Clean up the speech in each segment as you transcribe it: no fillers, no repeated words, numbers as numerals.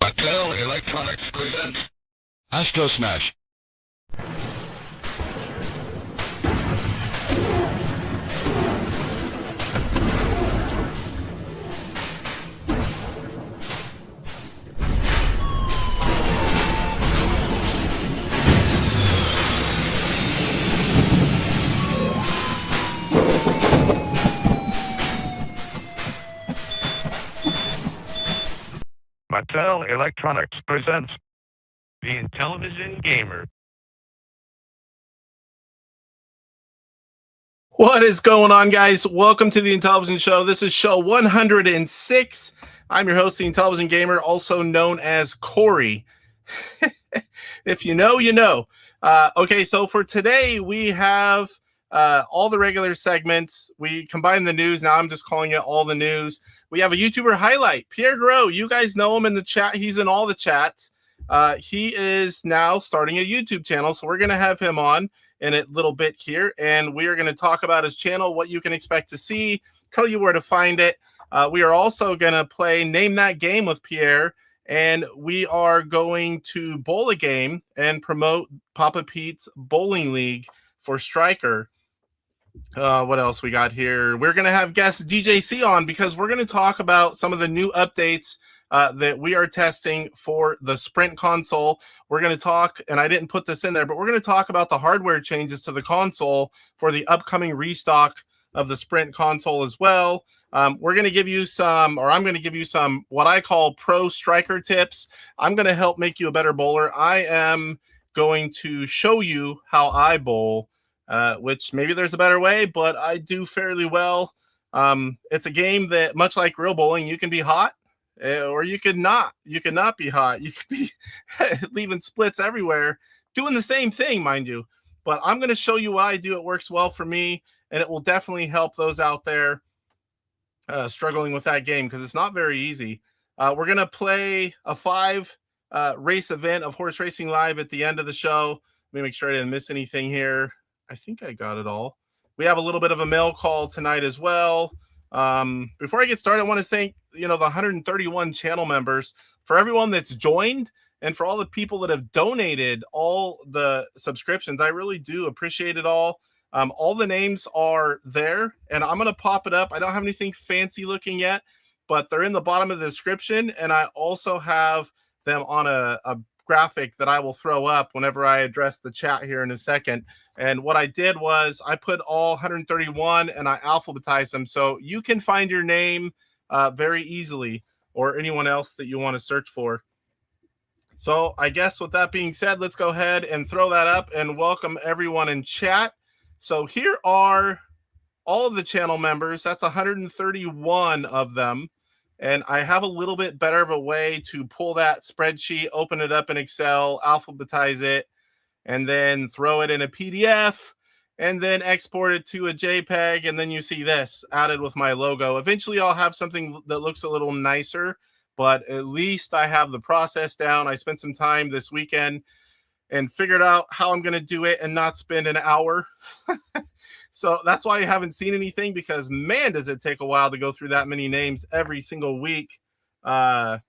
Mattel Electronics presents Astro Smash. Mattel Electronics presents the Intellivision Gamer. What is going on, guys? Welcome to the Intellivision Show. This is show 106. I'm your host, the Intellivision Gamer, also known as Corey. If you know, you know. Okay, so for today, we have all the regular segments. We combine the news. Now I'm just calling it all the news. We have a YouTuber highlight, Pierre Gareau. You guys know him in the chat. He's in all the chats. He is now starting a YouTube channel, so we're going to have him on in a little bit here, and we are going to talk about his channel, what you can expect to see, tell you where to find it. We are also going to play Name That Game with Pierre, and we are going to bowl a game and promote Papa Pete's Bowling League for Striker. What else we got here? We're going to have guest DJC on because we're going to talk about some of the new updates that we are testing for the Sprint console. We're going to talk, and I didn't put this in there, but we're going to talk about the hardware changes to the console for the upcoming restock of the Sprint console as well. We're going to give you some, or I'm going to give you some, what I call pro striker tips. I'm going to help make you a better bowler. I am going to show you how I bowl, which maybe there's a better way, but I do fairly well. It's a game that, much like real bowling, you can be hot, or you could not. You could not be hot. You could be leaving splits everywhere, doing the same thing, mind you. But I'm going to show you what I do. It works well for me, and it will definitely help those out there struggling with that game because it's not very easy. We're going to play a 5 race event of horse racing live at the end of the show. Let me make sure I didn't miss anything here. I think I got it all. We have a little bit of a mail call tonight as well. Before I get started, I want to thank, the 131 channel members, for everyone that's joined, and for all the people that have donated all the subscriptions. I really do appreciate it all. All the names are there, and I'm going to pop it up. I don't have anything fancy looking yet, but they're in the bottom of the description, and I also have them on a graphic that I will throw up whenever I address the chat here in a second. And what I did was I put all 131 and I alphabetized them, so you can find your name very easily, or anyone else that you want to search for. So I guess with that being said, let's go ahead and throw that up and welcome everyone in chat. So here are all of the channel members. That's 131 of them. And I have a little bit better of a way to pull that spreadsheet, open it up in Excel, alphabetize it, and then throw it in a PDF, and then export it to a JPEG, and then you see this added with my logo. Eventually, I'll have something that looks a little nicer, but at least I have the process down. I spent some time this weekend and figured out how I'm going to do it and not spend an hour. So that's why you haven't seen anything, because man, does it take a while to go through that many names every single week. All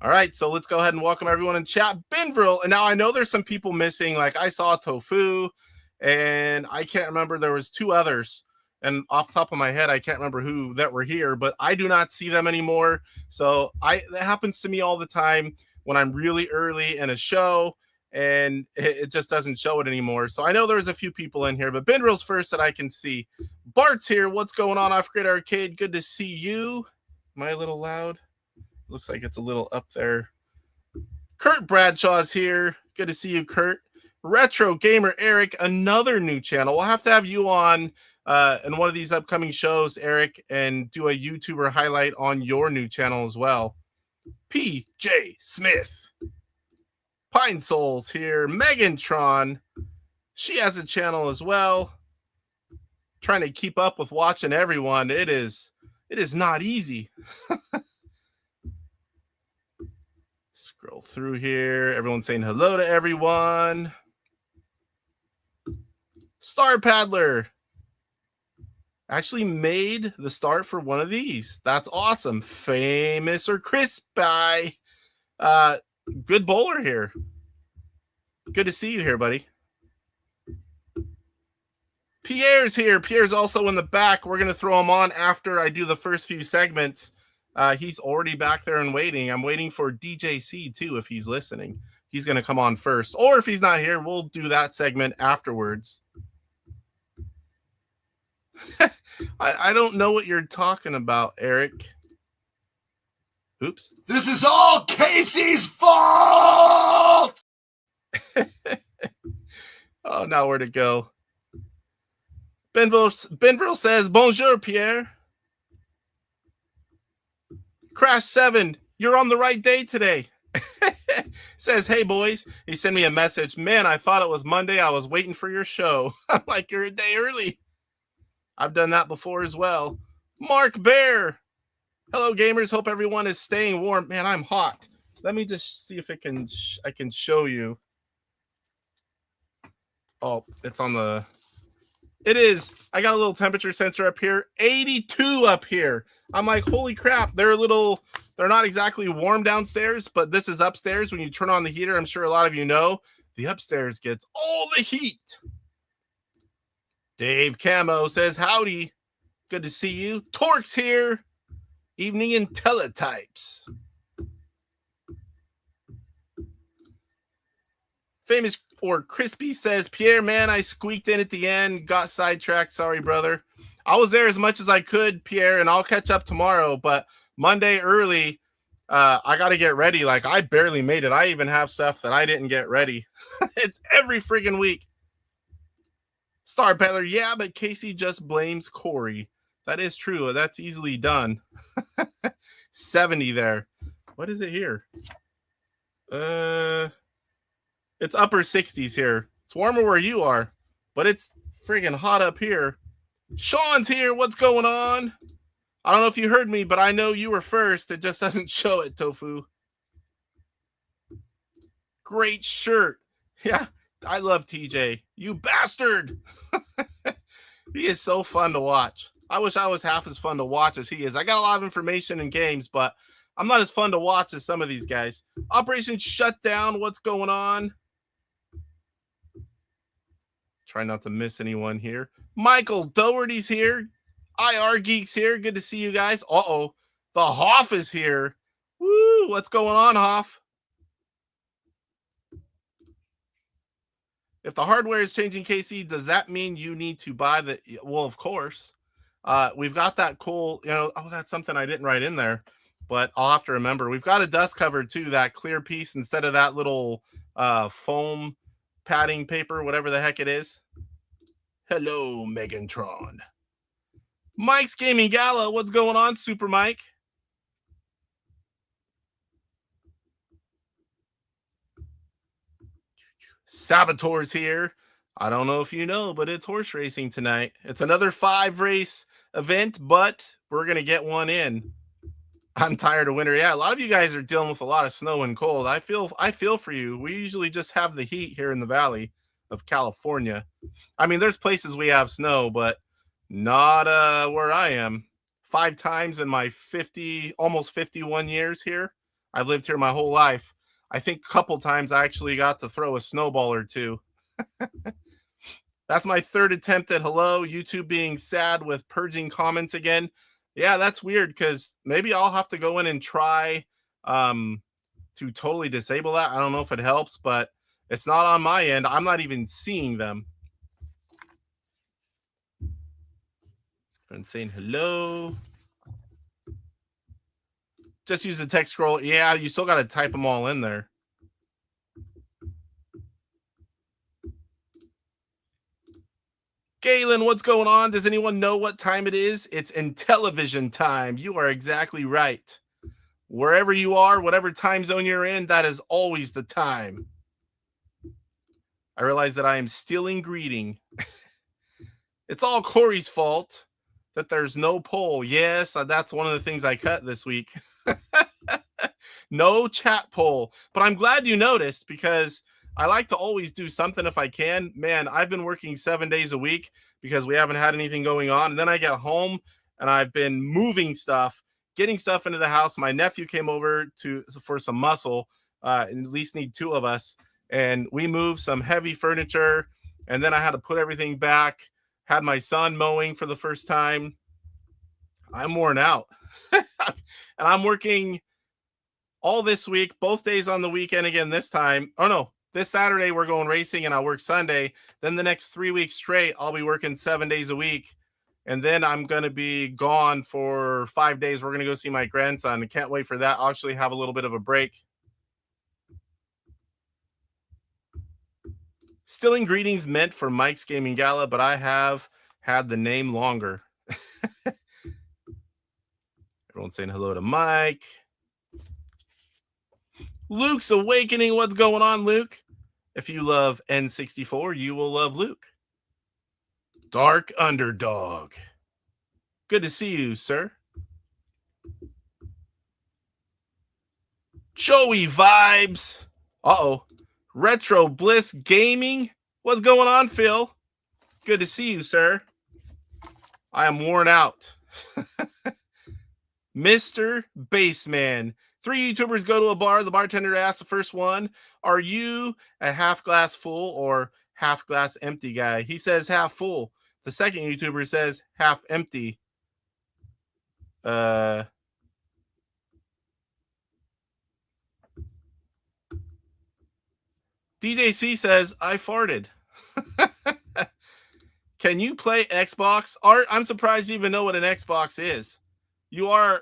right, so let's go ahead and welcome everyone in chat. Benvril, and now I know there's some people missing. Like I saw Tofu, and I can't remember. There was 2 others, and off the top of my head, I can't remember who that were here, but I do not see them anymore. So that happens to me all the time when I'm really early in a show, and it just doesn't show it anymore. So I know there's a few people in here, but Benril's first that I can see. Bart's here. What's going on, Off Grid Arcade? Good to see you. Am I a little loud? Looks like it's a little up there. Kurt Bradshaw's here. Good to see you, Kurt. Retro Gamer Eric, another new channel. We'll have to have you on in one of these upcoming shows, Eric, and do a YouTuber highlight on your new channel as well. PJ Smith. Pine Souls here. Megantron. She has a channel as well. Trying to keep up with watching everyone. It is not easy. Scroll through here. Everyone's saying hello to everyone. Star Paddler. actually made the start for one of these. That's awesome. Famous or crispy. Good bowler here. Good to see you here, buddy. Pierre's here. Pierre's also in the back. We're going to throw him on after I do the first few segments. He's already back there and waiting. I'm waiting for DJC too, if he's listening. He's going to come on first. Or if he's not here, we'll do that segment afterwards. I don't know what you're talking about, Eric. Oops. This is all Casey's fault! Oh, now where to go? Benville says, Bonjour, Pierre. Crash 7, you're on the right day today. Says, hey, boys. He sent me a message. Man, I thought it was Monday. I was waiting for your show. I'm like, you're a day early. I've done that before as well. Mark Bear. Hello, gamers. Hope everyone is staying warm. Man, I'm hot. Let me just see if I can show you. Oh, it's on the... It is. I got a little temperature sensor up here. 82 up here. I'm like, holy crap. They're not exactly warm downstairs, but this is upstairs. When you turn on the heater, I'm sure a lot of you know, the upstairs gets all the heat. Dave Camo says, howdy. Good to see you. Torque's here. Evening in teletypes. Famous or Crispy says, Pierre, man, I squeaked in at the end. Got sidetracked. Sorry, brother. I was there as much as I could, Pierre, and I'll catch up tomorrow. But Monday early, I got to get ready. Like, I barely made it. I even have stuff that I didn't get ready. It's every friggin' week. Star Peddler, yeah, but Casey just blames Corey. That is true. That's easily done. 70 there. What is it here? It's upper 60s here. It's warmer where you are, but it's friggin' hot up here. Sean's here. What's going on? I don't know if you heard me, but I know you were first. It just doesn't show it, Tofu. Great shirt. Yeah, I love TJ. You bastard. He is so fun to watch. I wish I was half as fun to watch as he is. I got a lot of information in games, but I'm not as fun to watch as some of these guys. Operation Shutdown. What's going on? Try not to miss anyone here. Michael Doherty's here. IR Geeks here. Good to see you guys. Uh-oh. The Hoff is here. Woo! What's going on, Hoff? If the hardware is changing, Casey, does that mean you need to buy the... Well, of course. We've got that cool... oh, that's something I didn't write in there. But I'll have to remember. We've got a dust cover, too. That clear piece instead of that little foam padding paper, whatever the heck it is. Hello, Megantron. Mike's Gaming Gala. What's going on, Super Mike? Saboteur's here. I don't know if you know, but it's horse racing tonight. It's another 5-race event, but we're going to get one in. I'm tired of winter. Yeah, a lot of you guys are dealing with a lot of snow and cold. I feel for you. We usually just have the heat here in the valley of California. I mean, there's places we have snow, but not where I am. 5 times in my almost 51 years here. I've lived here my whole life. I think a couple times I actually got to throw a snowball or two. That's my 3rd attempt at hello. YouTube being sad with purging comments again. Yeah, that's weird because maybe I'll have to go in and try to totally disable that. I don't know if it helps, but it's not on my end. I'm not even seeing them. I'm saying hello. Just use the text scroll. Yeah, you still got to type them all in there. Galen, what's going on? Does anyone know what time it is? It's Intellivision time. You are exactly right. Wherever you are, whatever time zone you're in, that is always the time. I realize that I am stealing greeting. It's all Corey's fault that there's no poll. Yes, that's one of the things I cut this week. No chat poll. But I'm glad you noticed because I like to always do something if I can. Man, I've been working 7 days a week because we haven't had anything going on. And then I get home and I've been moving stuff, getting stuff into the house. My nephew came over for some muscle, and at least need 2 of us. And we moved some heavy furniture. And then I had to put everything back. Had my son mowing for the first time. I'm worn out. And I'm working all this week, both days on the weekend again this time. Oh, no. This Saturday, we're going racing, and I'll work Sunday. Then the next 3 weeks straight, I'll be working 7 days a week. And then I'm going to be gone for 5 days. We're going to go see my grandson. I can't wait for that. I'll actually have a little bit of a break. Still in greetings meant for Mike's Gaming Gala, but I have had the name longer. Everyone's saying hello to Mike. Luke's Awakening. What's going on, Luke? If you love N64, you will love Luke. Dark Underdog. Good to see you, sir. Joey Vibes. Uh-oh. Retro Bliss Gaming. What's going on, Phil? Good to see you, sir. I am worn out. Mr. Baseman. 3 YouTubers go to a bar. The bartender asks the first one, are you a half glass full or half glass empty guy? He says half full. The second YouTuber says half empty. DJC says, I farted. Can you play Xbox? Art, I'm surprised you even know what an Xbox is. You are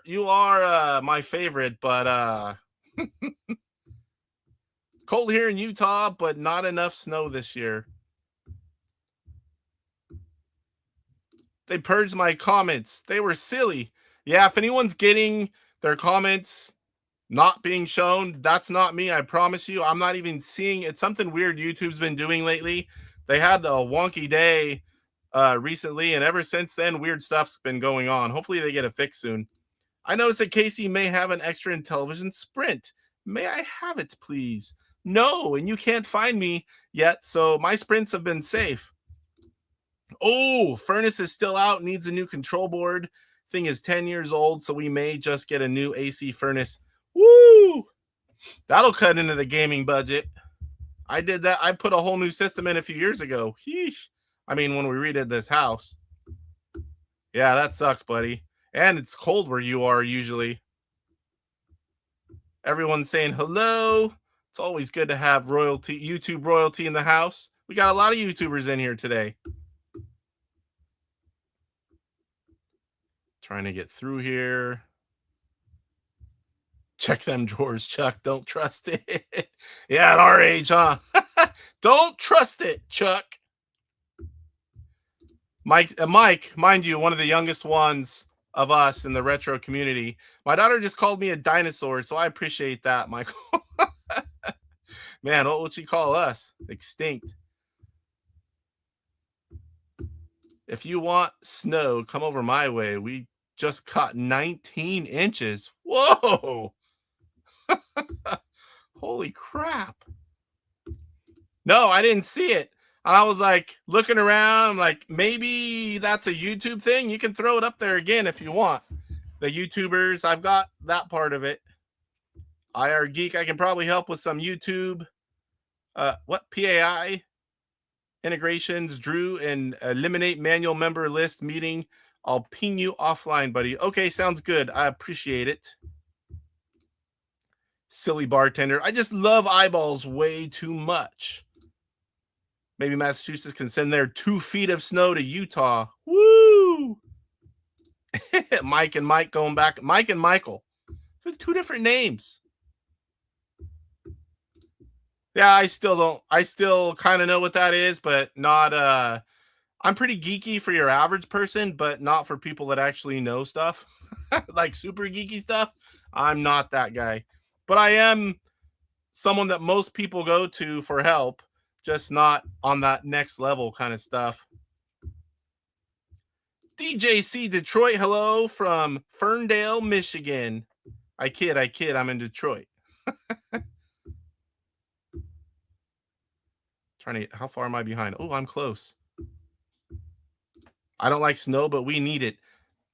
my favorite, but cold here in Utah, but not enough snow this year. They purged my comments. They were silly. Yeah, if anyone's getting their comments not being shown, that's not me. I promise you. I'm not even seeing. It's something weird YouTube's been doing lately. They had a wonky day recently, and ever since then, weird stuff's been going on. Hopefully they get a fix soon. I noticed that Casey may have an extra Intellivision Sprint. May I have it, please? No, and you can't find me yet, so my sprints have been safe. Oh, Furnace is still out, needs a new control board. Thing is 10 years old, so we may just get a new AC furnace. Woo! That'll cut into the gaming budget. I did that. I put a whole new system in a few years ago. Yeesh. I mean, when we redid this house. Yeah, that sucks, buddy. And it's cold where you are usually. Everyone's saying hello. It's always good to have royalty, YouTube royalty in the house. We got a lot of YouTubers in here today. Trying to get through here. Check them drawers, Chuck. Don't trust it. Yeah, at our age, huh? Don't trust it, Chuck. Mike, mind you, one of the youngest ones of us in the retro community. My daughter just called me a dinosaur, so I appreciate that, Michael. Man, what would she call us? Extinct. If you want snow, come over my way. We just caught 19 inches. Whoa! Holy crap. No, I didn't see it. And I was like looking around, I'm like, maybe that's a YouTube thing. You can throw it up there again if you want. The YouTubers, I've got that part of it. IR Geek, I can probably help with some YouTube. What PAI integrations, Drew, and eliminate manual member list meeting. I'll ping you offline, buddy. Okay, sounds good. I appreciate it. Silly bartender. I just love eyeballs way too much. Maybe Massachusetts can send their 2 feet of snow to Utah. Woo! Mike and Mike going back. Mike and Michael. It's like 2 different names. Yeah, I still kind of know what that is, but not I'm pretty geeky for your average person, but not for people that actually know stuff. Like super geeky stuff. I'm not that guy. But I am someone that most people go to for help, just not on that next level kind of stuff. DJC Detroit, hello from Ferndale, Michigan. I kid, I'm in Detroit. How far am I behind? Oh, I'm close. I don't like snow, but we need it.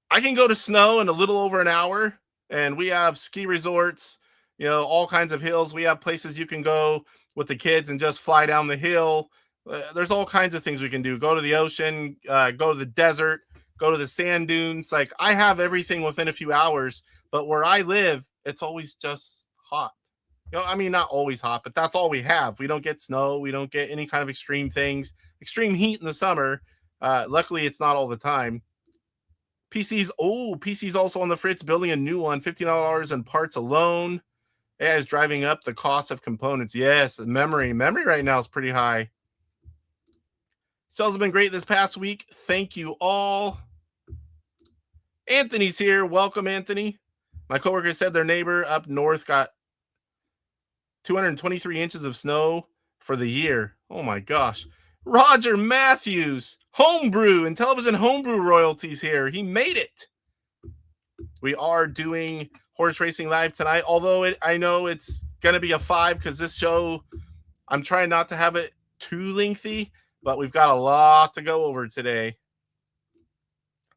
I can go to snow in a little over an hour, and we have ski resorts, all kinds of hills. We have places you can go with the kids and just fly down the hill. There's all kinds of things we can do. Go to the ocean, go to the desert, go to the sand dunes. Like, I have everything within a few hours, but where I live, it's always just hot. I mean, not always hot, but that's all we have. We don't get snow. We don't get any kind of extreme things. Extreme heat in the summer. Luckily, it's not all the time. PC's also on the fritz, building a new one, $15 in parts alone. Yeah, is driving up the cost of components. Yes, memory right now is pretty high. Sales have been great this past week. Thank you all. Anthony's here. Welcome, Anthony. My coworker said their neighbor up north got 223 inches of snow for the year. Oh my gosh. Roger Matthews, homebrew, Intellivision homebrew royalties here. He made it. We are doing horse racing live tonight, although I know it's going to be a 5 because this show, I'm trying not to have it too lengthy, but we've got a lot to go over today.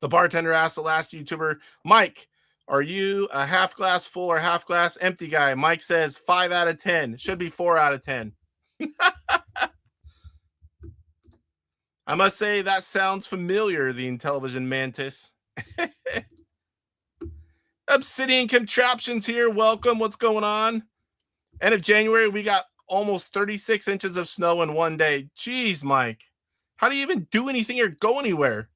The bartender asked the last YouTuber, Mike, are you a half glass full or half glass empty guy? Mike says 5 out of 10. Should be 4 out of 10. I must say that sounds familiar, the Intellivision Mantis. Obsidian Contraptions here. Welcome. What's going on? End of January, we got almost 36 inches of snow in one day. Jeez, Mike. How do you even do anything or go anywhere?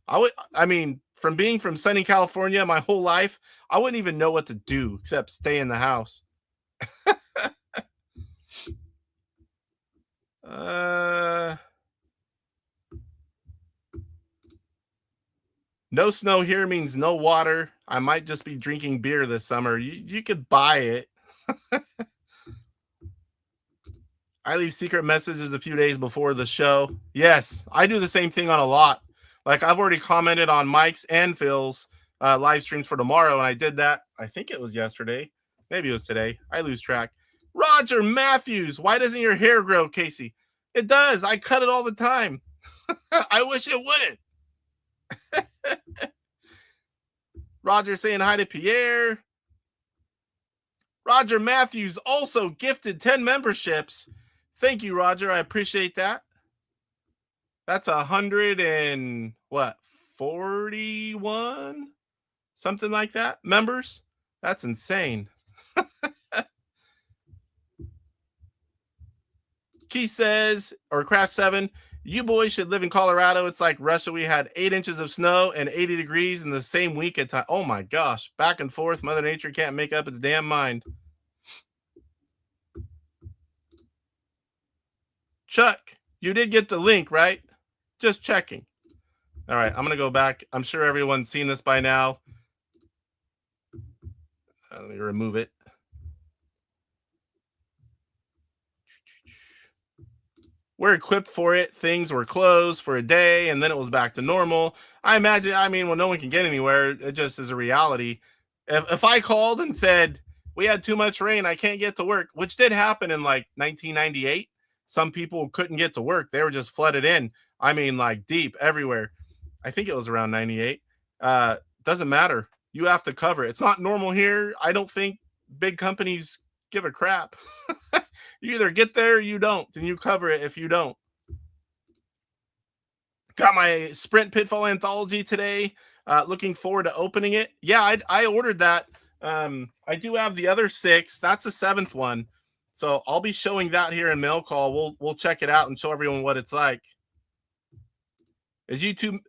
From being from sunny California my whole life, I wouldn't even know what to do except stay in the house. No snow here means no water. I might just be drinking beer this summer. You could buy it. I leave secret messages a few days before the show. Yes, I do the same thing on a lot. Like, I've already commented on Mike's and Phil's live streams for tomorrow, and I did that. I think it was yesterday. Maybe it was today. I lose track. Roger Matthews, why doesn't your hair grow, Casey? It does. I cut it all the time. I wish it wouldn't. Roger saying hi to Pierre. Roger Matthews also gifted 10 memberships. Thank you, Roger. I appreciate that. That's 41? Something like that. Members? That's insane. Key says, or Crash 7, you boys should live in Colorado. It's like Russia. We had 8 inches of snow and 80 degrees in the same week at time. Oh my gosh. Back and forth. Mother Nature can't make up its damn mind. Chuck, you did get the link, right? Just checking. All right, I'm going to go back. I'm sure everyone's seen this by now. Let me remove it. We're equipped for it. Things were closed for a day, and then it was back to normal. I imagine, when no one can get anywhere, it just is a reality. If I called and said, we had too much rain, I can't get to work, which did happen in like 1998. Some people couldn't get to work. They were just flooded in. Like deep everywhere. I think it was around 98. Doesn't matter. You have to cover it. It's not normal here. I don't think big companies give a crap. You either get there or you don't, and you cover it if you don't. Got my Sprint Pitfall Anthology today. Looking forward to opening it. Yeah, I ordered that. I do have the other 6. That's the 7th one. So I'll be showing that here in Mail Call. We'll check it out and show everyone what it's like. Is YouTube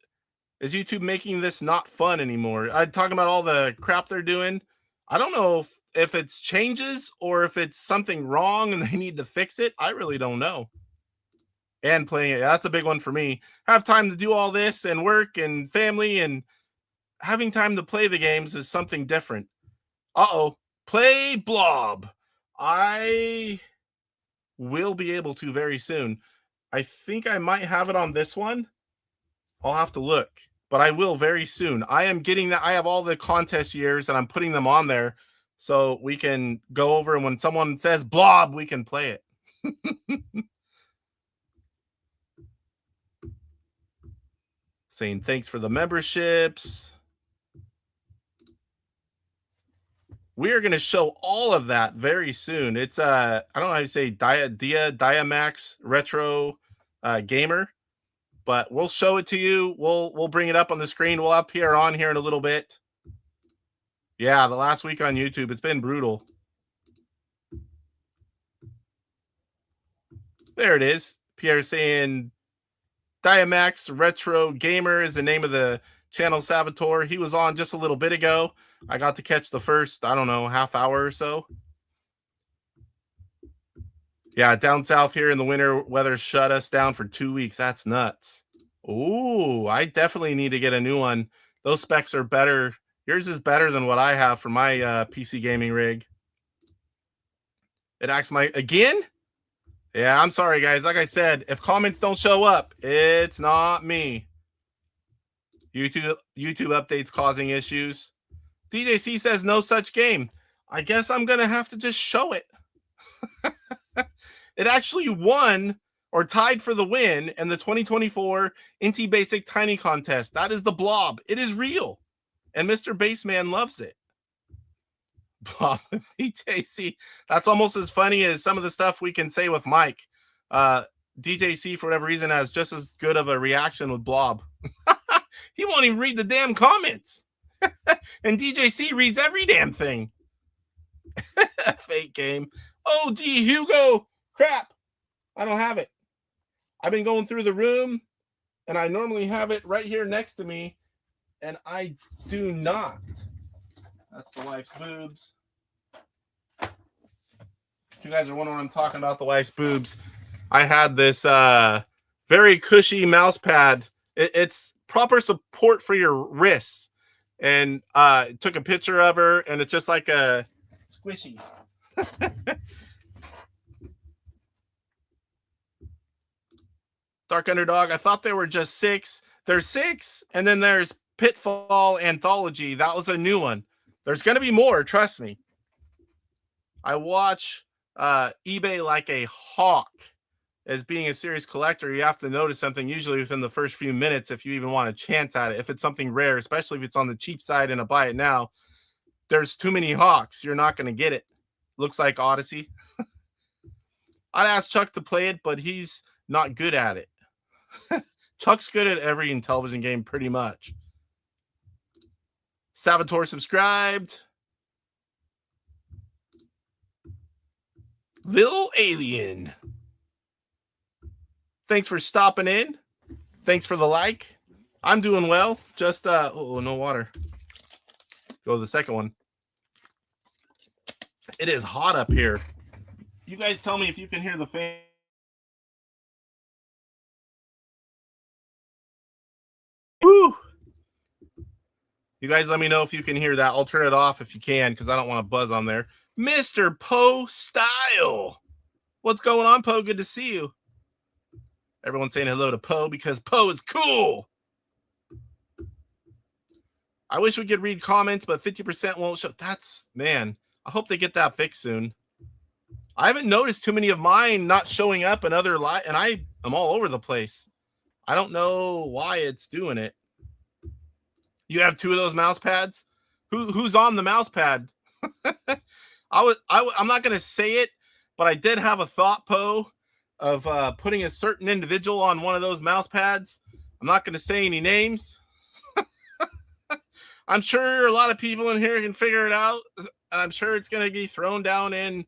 making this not fun anymore? I'm talking about all the crap they're doing. I don't know if it's changes or if it's something wrong and they need to fix it. I really don't know. And playing it, that's a big one for me. Have time to do all this and work and family, and having time to play the games is something different. Play Blob. I will be able to very soon. I think I might have it on this one. I'll have to look, but I will very soon. I am getting that. I have all the contest years and I'm putting them on there so we can go over, and when someone says Blob, we can play it. saying thanks for the memberships. We are going to show all of that very soon. It's I don't know how to say Diamax Retro Gamer, but we'll show it to you. We'll bring it up on the screen. We'll have Pierre on here in a little bit. Yeah, the last week on YouTube, it's been brutal. There it is. Pierre saying Diamax Retro Gamer is the name of the channel Saboteur. He was on just a little bit ago. I got to catch the first, I don't know, half hour or so. Yeah, down south here in the winter, weather shut us down for 2 weeks. That's nuts. Ooh, I definitely need to get a new one. Those specs are better. Yours is better than what I have for my PC gaming rig. It acts again? Yeah, I'm sorry, guys. Like I said, if comments don't show up, it's not me. YouTube updates causing issues. DJC says no such game. I guess I'm going to have to just show it. It actually won or tied for the win in the 2024 Inti Basic Tiny Contest. That is the Blob. It is real. And Mr. Baseman loves it. Blob with DJC. That's almost as funny as some of the stuff we can say with Mike. DJC, for whatever reason, has just as good of a reaction with Blob. He won't even read the damn comments. And DJC reads every damn thing. Fake game. Oh, gee, Hugo. Crap. I don't have it. I've been going through the room, and I normally have it right here next to me, and I do not. That's the wife's boobs. If you guys are wondering what I'm talking about, the wife's boobs, I had this very cushy mouse pad. It's proper support for your wrists. And took a picture of her, and it's just like a squishy. Dark Underdog, I thought there were just 6. There's 6, and then there's Pitfall Anthology. That was a new one. There's going to be more, trust me. I watch eBay like a hawk. As being a serious collector, you have to notice something usually within the first few minutes if you even want a chance at it. If it's something rare, especially if it's on the cheap side and a buy it now, there's too many hawks. You're not going to get it. Looks like Odyssey. I'd ask Chuck to play it, but he's not good at it. Chuck's good at every Intellivision game pretty much. Saboteur subscribed. Little Alien. Thanks for stopping in. Thanks for the like. I'm doing well. Just oh, no water. Go to the second one. It is hot up here. You guys tell me if you can hear the fan. Woo! You guys let me know if you can hear that. I'll turn it off if you can, because I don't want to buzz on there. Mr. Poe Style. What's going on, Poe? Good to see you. Everyone's saying hello to Poe because Poe is cool. I wish we could read comments, but 50% won't show. That's, man, I hope they get that fixed soon. I haven't noticed too many of mine not showing up in other and I am all over the place. I don't know why it's doing it. You have 2 of those mouse pads? Who's on the mouse pad? I'm not going to say it, but I did have a thought, Poe, of putting a certain individual on one of those mouse pads. I'm not going to say any names. I'm sure a lot of people in here can figure it out. I'm sure it's going to be thrown down in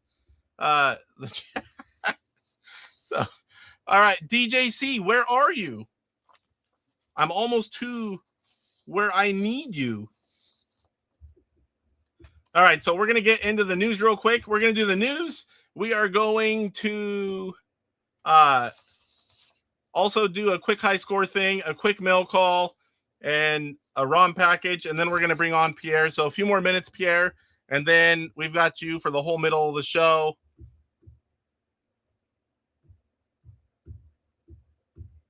the chat. So, all right, DJC, where are you? I'm almost to where I need you. All right, so we're going to get into the news real quick. We're going to do the news. We are going to also do a quick high score thing, a quick mail call, and a ROM package, and then we're going to bring on Pierre. So a few more minutes, Pierre, and then we've got you for the whole middle of the show.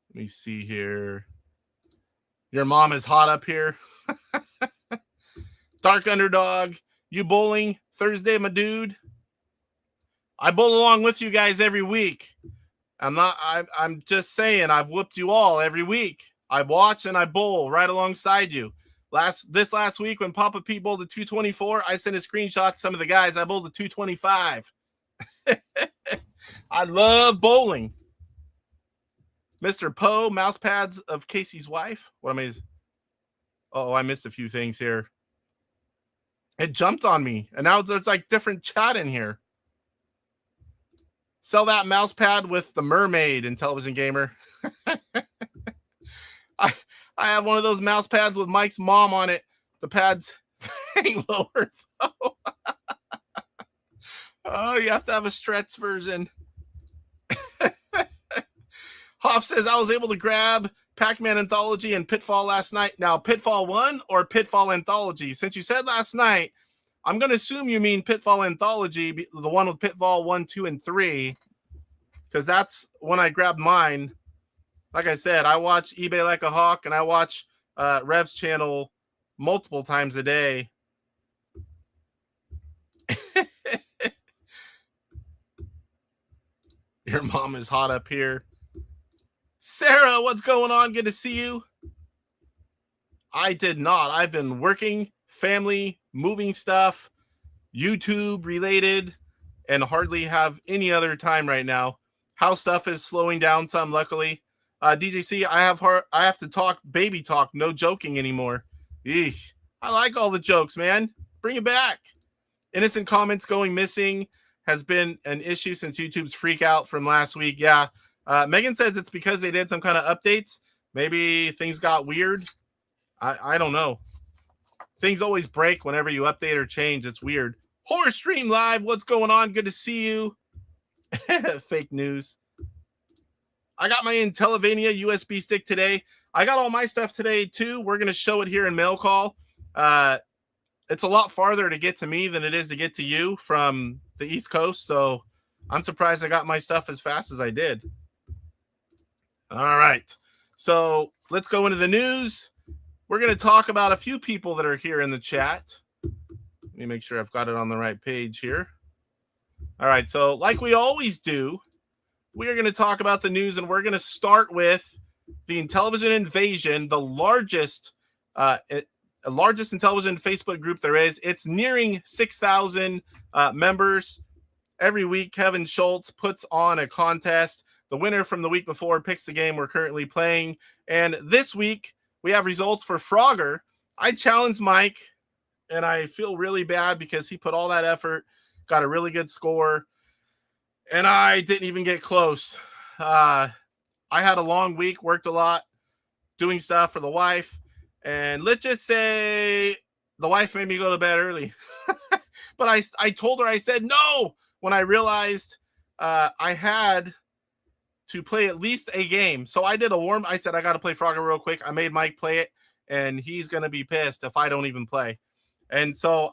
Let me see here. Your mom is hot up here. Dark Underdog, you bowling Thursday, my dude? I bowl along with you guys every week. I'm just saying I've whooped you all every week. I watch and I bowl right alongside you. This last week when Papa P bowled a 224, I sent a screenshot to some of the guys. I bowled a 225. I love bowling. Mr. Poe, mouse pads of Casey's wife. What am I? Oh, I missed a few things here. It jumped on me, and now there's like different chat in here. Sell that mouse pad with the mermaid, Intellivision Gamer. I have one of those mouse pads with Mike's mom on it. The pads hang lower though. Oh, you have to have a stretch version. Hoff says, I was able to grab Pac-Man Anthology and Pitfall last night. Now, Pitfall 1 or Pitfall Anthology? Since you said last night, I'm going to assume you mean Pitfall Anthology, the one with Pitfall 1, 2, and 3, because that's when I grabbed mine. Like I said, I watch eBay Like a Hawk, and I watch Rev's channel multiple times a day. Your mom is hot up here. Sarah, what's going on? Good to see you. I did not. I've been working, family, moving stuff, YouTube related, and hardly have any other time right now. House stuff is slowing down some, luckily. DJC, I have to talk baby talk, no joking anymore. Eesh. I like all the jokes, man. Bring it back. Innocent comments going missing has been an issue since YouTube's freak out from last week. Yeah. Megan says it's because they did some kind of updates. Maybe things got weird. I don't know. Things always break whenever you update or change. It's weird. Horror Stream Live, what's going on? Good to see you. Fake news. I got my Intellivision USB stick today. I got all my stuff today too. We're going to show it here in Mail Call. It's a lot farther to get to me than it is to get to you from the East Coast. So I'm surprised I got my stuff as fast as I did. All right. So let's go into the news. We're going to talk about a few people that are here in the chat. Let me make sure I've got it on the right page here. All right. So like we always do, we are going to talk about the news, and we're going to start with the Intellivision Invasion, the largest Intellivision Facebook group there is. It's nearing 6,000 members. Every week, Kevin Schultz puts on a contest. The winner from the week before picks the game we're currently playing. And this week, we have results for Frogger. I challenged Mike, and I feel really bad because he put all that effort, got a really good score, and I didn't even get close. I had a long week, worked a lot, doing stuff for the wife, and let's just say the wife made me go to bed early. But I told her, I said no, when I realized I had to play at least a game. So I did I said, I got to play Frogger real quick. I made Mike play it, and he's going to be pissed if I don't even play. And so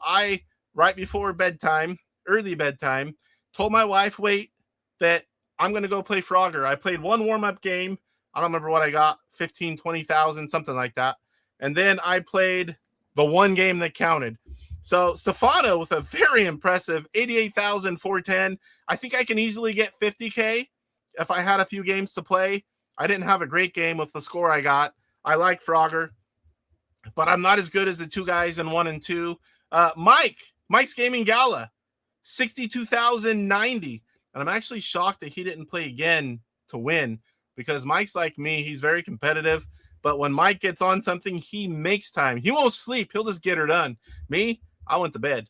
right before bedtime, early bedtime, told my wife, wait, that I'm going to go play Frogger. I played one warm-up game. I don't remember what I got, 15, 20,000, something like that. And then I played the one game that counted. So Stefano with a very impressive 88,410. I think I can easily get 50K if I had a few games to play. I didn't have a great game with the score I got. I like Frogger, but I'm not as good as the two guys in 1 and 2. Mike's Gaming Gala, 62,090. And I'm actually shocked that he didn't play again to win, because Mike's like me. He's very competitive, but when Mike gets on something, he makes time. He won't sleep. He'll just get her done. Me, I went to bed.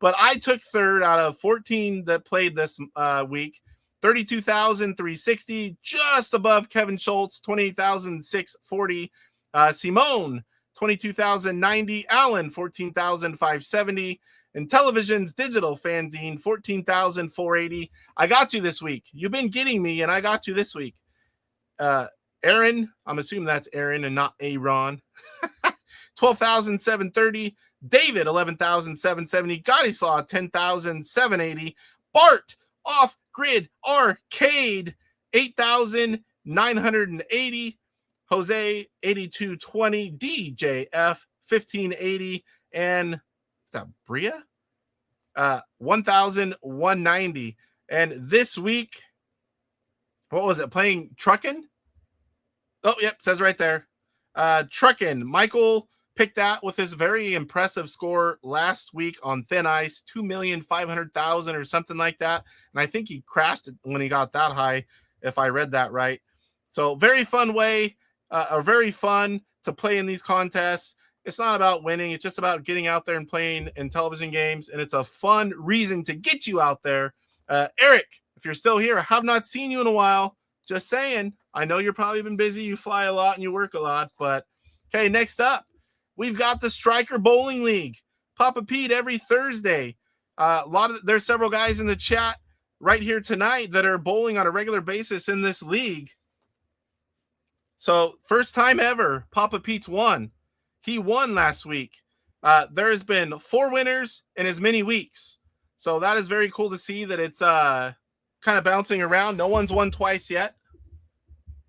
But I took third out of 14 that played this week. 32,360, just above Kevin Schultz, 28,640. Simone, 22,090. Alan, 14,570. Intellivision's digital fanzine, 14,480. I got you this week. You've been getting me, and I got you this week. Aaron, I'm assuming that's Aaron and not Aaron. 12,730. David, 11,770. Godislaw, 10,780. Bart, Off Grid Arcade, 8,980. Jose, 8220. DJF, 1580. And is that Bria? 1,190. And this week, what was it? Playing Truckin'? Oh, yep, says right there. Truckin'. Michael picked that with his very impressive score last week on thin ice, 2,500,000 or something like that. And I think he crashed it when he got that high, if I read that right. So very fun way, or very fun to play in these contests. It's not about winning. It's just about getting out there and playing Intellivision games. And it's a fun reason to get you out there. Eric, if you're still here, I have not seen you in a while. Just saying. I know you're probably been busy. You fly a lot and you work a lot. But, okay, next up, we've got the Striker Bowling League. Papa Pete every Thursday. There's several guys in the chat right here tonight that are bowling on a regular basis in this league. So first time ever, Papa Pete's won. He won last week. There has been 4 winners in as many weeks. So that is very cool to see that it's kind of bouncing around. No one's won twice yet.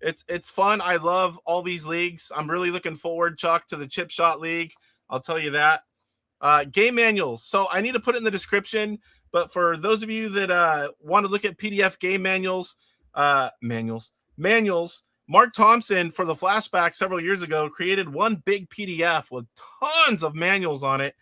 It's fun. I love all these leagues. I'm really looking forward, Chuck, to the Chip Shot League. I'll tell you that. Game manuals. So I need to put it in the description. But for those of you that want to look at PDF game manuals, Mark Thompson, for the flashback several years ago, created one big PDF with tons of manuals on it.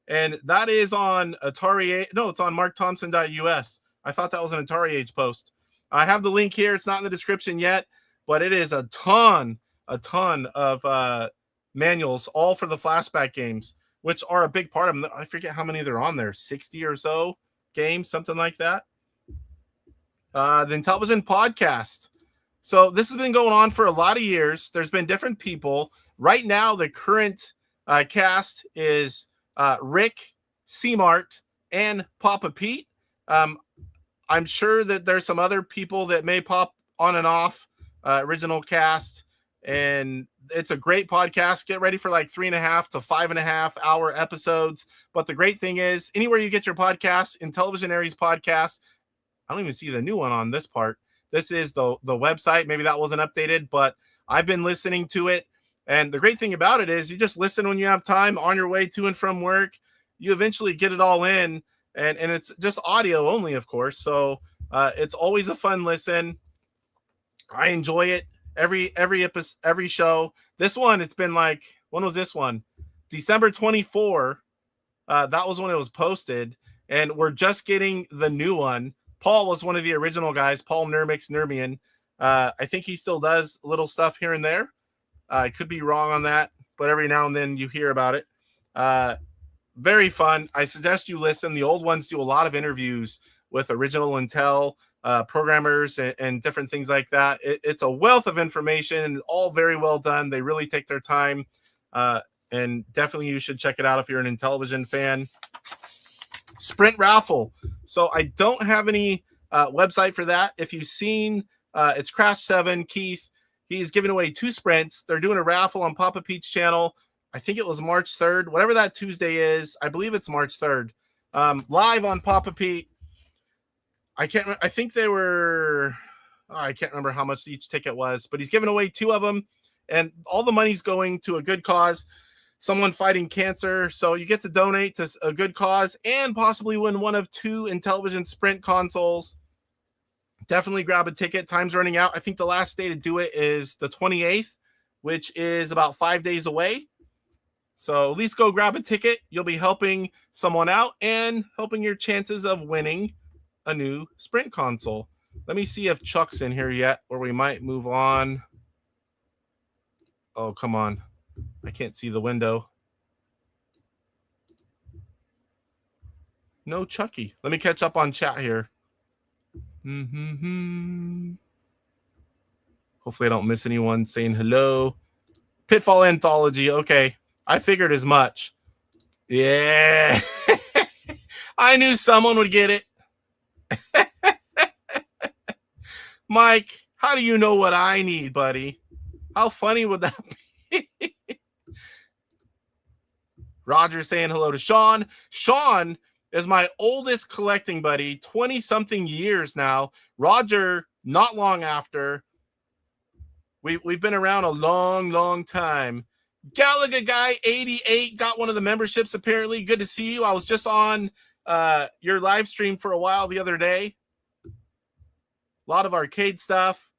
And that is on AtariAge. No, it's on markthompson.us. I thought that was an AtariAge post. I have the link here. It's not in the description yet, but it is a ton of manuals, all for the flashback games, which are a big part of them. I forget how many they're on there, 60 or so games, something like that. The Intellivision Podcast. So this has been going on for a lot of years. There's been different people. Right now, the current cast is Rick, C-Mart, and Papa Pete. I'm sure that there's some other people that may pop on and off original cast, and it's a great podcast. Get ready for like 3.5 to 5.5 hour episodes. But the great thing is, anywhere you get your podcast, Intellivisionaries Podcast. I don't even see the new one on this part. This is the website. Maybe that wasn't updated, but I've been listening to it. And the great thing about it is you just listen when you have time on your way to and from work. You eventually get it all in, and it's just audio only, of course. So it's always a fun listen. I enjoy it every episode, every show. This one, it's been like, when was this one? December 24. That was when it was posted, and we're just getting the new one. Paul was one of the original guys, Paul Nermian. I think he still does little stuff here and there. I could be wrong on that, but every now and then you hear about it. Very fun. I suggest you listen. The old ones do a lot of interviews with original Intel programmers and different things like that. It's a wealth of information, all very well done. They really take their time, and definitely you should check it out if you're an Intellivision fan. Sprint raffle. So I don't have any website for that. If you've seen, it's Crash 7, Keith. He's giving away 2 sprints. They're doing a raffle on Papa Pete's channel. I think it was March 3rd, whatever that Tuesday is. I believe it's March 3rd. Live on Papa Pete. I can't remember. I think they were, I can't remember how much each ticket was, but he's giving away 2 of them, and all the money's going to a good cause, someone fighting cancer. So you get to donate to a good cause and possibly win one of 2 Intellivision Sprint consoles. Definitely grab a ticket. Time's running out. I think the last day to do it is the 28th, which is about 5 days away. So at least go grab a ticket. You'll be helping someone out and helping your chances of winning a new Sprint console. Let me see if Chuck's in here yet, or we might move on. Oh, come on. I can't see the window. No Chucky. Let me catch up on chat here. Hopefully I don't miss anyone saying hello. Pitfall Anthology. Okay. I figured as much. Yeah. I knew someone would get it. Mike, how do you know what I need, buddy? How funny would that be? Roger saying hello to Sean. Sean is my oldest collecting buddy, 20-something years now. Roger, not long after. We've been around a long time. Gallagher Guy 88 got one of the memberships, apparently. Good to see you. I was just on your live stream for a while the other day. A lot of arcade stuff.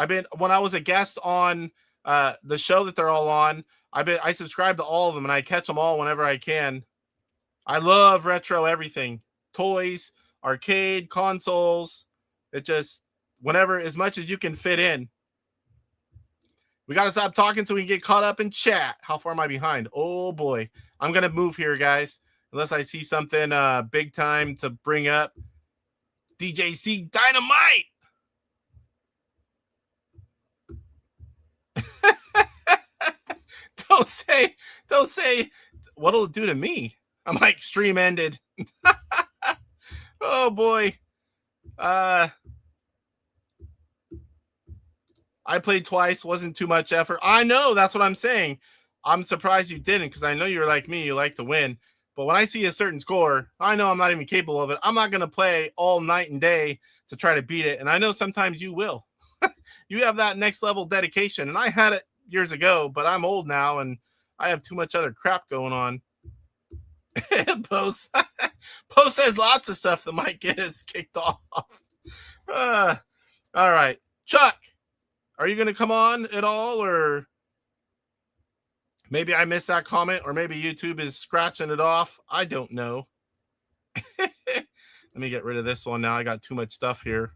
when I was a guest on the show that they're all on, I subscribe to all of them and I catch them all whenever I can. I love retro everything. Toys, arcade, consoles. It just whenever, as much as you can fit in. We got to stop talking so we can get caught up in chat. How far am I behind? Oh, boy. I'm going to move here, guys, unless I see something big time to bring up. DJC Dynamite. Don't say what'll it do to me. I'm like, stream ended. Oh, boy. I played twice, wasn't too much effort. I know, that's what I'm saying. I'm surprised you didn't, because I know you're like me, you like to win. But when I see a certain score, I know I'm not even capable of it. I'm not going to play all night and day to try to beat it. And I know sometimes you will. You have that next level dedication. And I had it years ago, but I'm old now and I have too much other crap going on. Post says lots of stuff that might get us kicked off. All right. Chuck. Are you going to come on at all, or maybe I missed that comment, or maybe YouTube is scratching it off? I don't know. Let me get rid of this one now. I got too much stuff here.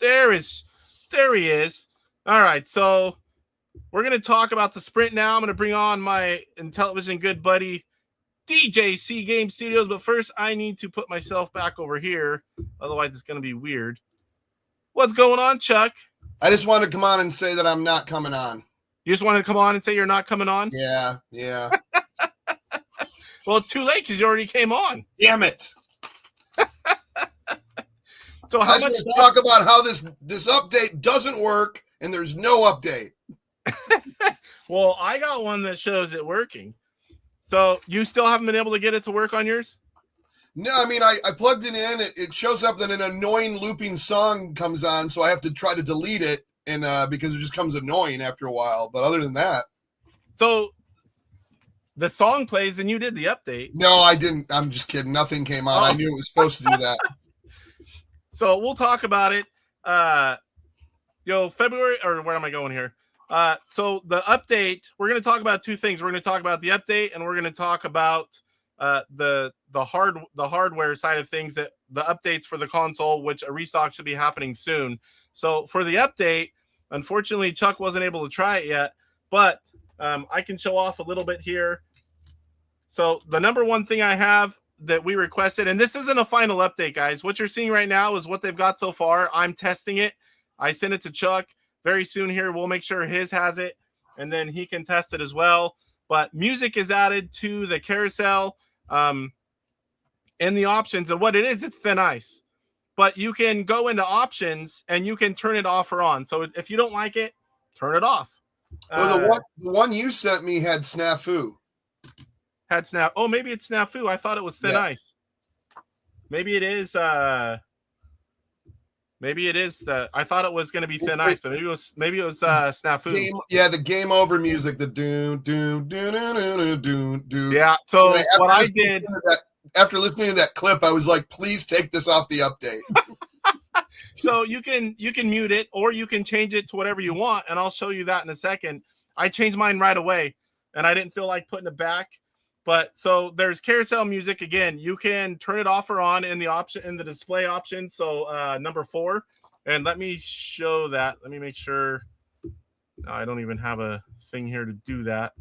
There he is. All right, so we're going to talk about the sprint now. I'm going to bring on my Intellivision good buddy, DJ C Game Studios, but first I need to put myself back over here. Otherwise, it's going to be weird. What's going on, Chuck? I just wanted to come on and say that I'm not coming on. You just wanted to come on and say you're not coming on? Yeah. Well, it's too late because you already came on. Damn it. So how much talk about how this update doesn't work and there's no update. Well, I got one that shows it working. So you still haven't been able to get it to work on yours? No, I mean, I plugged it in. It shows up that an annoying looping song comes on, so I have to try to delete it, and because it just comes annoying after a while. But other than that, so the song plays, and you did the update. No, I didn't. I'm just kidding. Nothing came on. I knew it was supposed to do that. So we'll talk about it. February, or where am I going here? So the update. We're going to talk about two things. We're going to talk about the update, and we're going to talk about the hardware side of things, that the updates for the console, which a restock should be happening soon. So for the update, unfortunately, Chuck wasn't able to try it yet, but I can show off a little bit here. So the number one thing I have that we requested, and this isn't a final update, guys. What you're seeing right now is what they've got so far. I'm testing it. I sent it to Chuck very soon here. We'll make sure his has it, and then he can test it as well. But music is added to the carousel. In the options, and what it is, it's thin ice, but you can go into options and you can turn it off or on. So if you don't like it, turn it off. Well, the one you sent me had snafu. Oh, maybe it's snafu. I thought it was thin ice. Maybe it is. I thought it was going to be thin ice, but maybe it was snafu. The game over music. The do. Yeah. So what I did. After listening to that clip, I was like, please take this off the update. So you can mute it, or you can change it to whatever you want, and I'll show you that in a second. I changed mine right away, and I didn't feel like putting it back. But so there's carousel music. Again, you can turn it off or on in the display option. So number 4, and let me show that. Let me make sure. No, I don't even have a thing here to do that.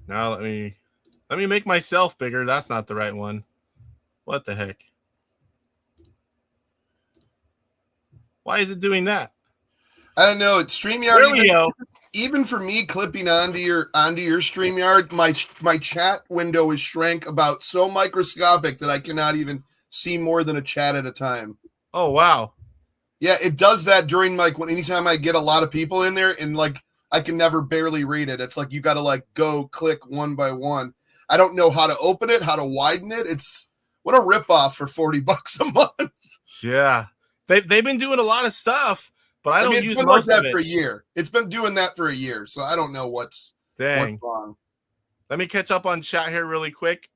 Now let me make myself bigger. That's not the right one. What the heck? Why is it doing that? I don't know. It's StreamYard. Even for me, clipping onto your StreamYard, my chat window is shrank about so microscopic that I cannot even see more than a chat at a time. Oh wow. Yeah, it does that during anytime I get a lot of people in there, and I can never barely read it. It's like you got to go click one by one. I don't know how to open it, how to widen it. It's what a ripoff for $40 a month. Yeah, they've been doing a lot of stuff, but I don't use most like that of it for a year. It's been doing that for a year, so I don't know what's wrong. Let me catch up on chat here really quick.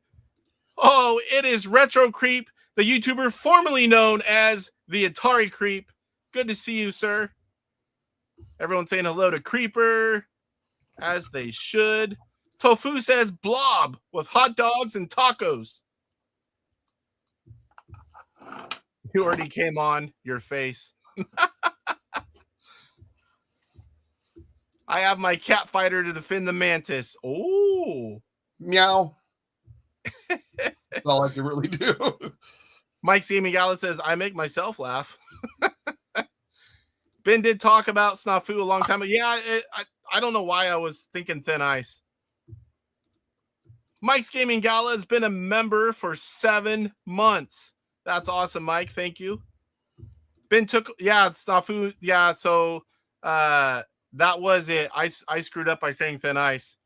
Oh, it is Retro Creep, the YouTuber formerly known as the Atari Creep. Good to see you, sir. Everyone saying hello to Creeper, as they should. Tofu says blob with hot dogs and tacos. You already came on your face. I have my cat fighter to defend the mantis. Oh. Meow. That's all I can really do. Mike C. Miguel says, I make myself laugh. Ben did talk about Snafu a long time ago. Yeah, I don't know why I was thinking Thin Ice. Mike's Gaming Gala has been a member for 7 months. That's awesome, Mike. Thank you. Ben took, yeah, Snafu. Yeah, so that was it. I screwed up by saying Thin Ice.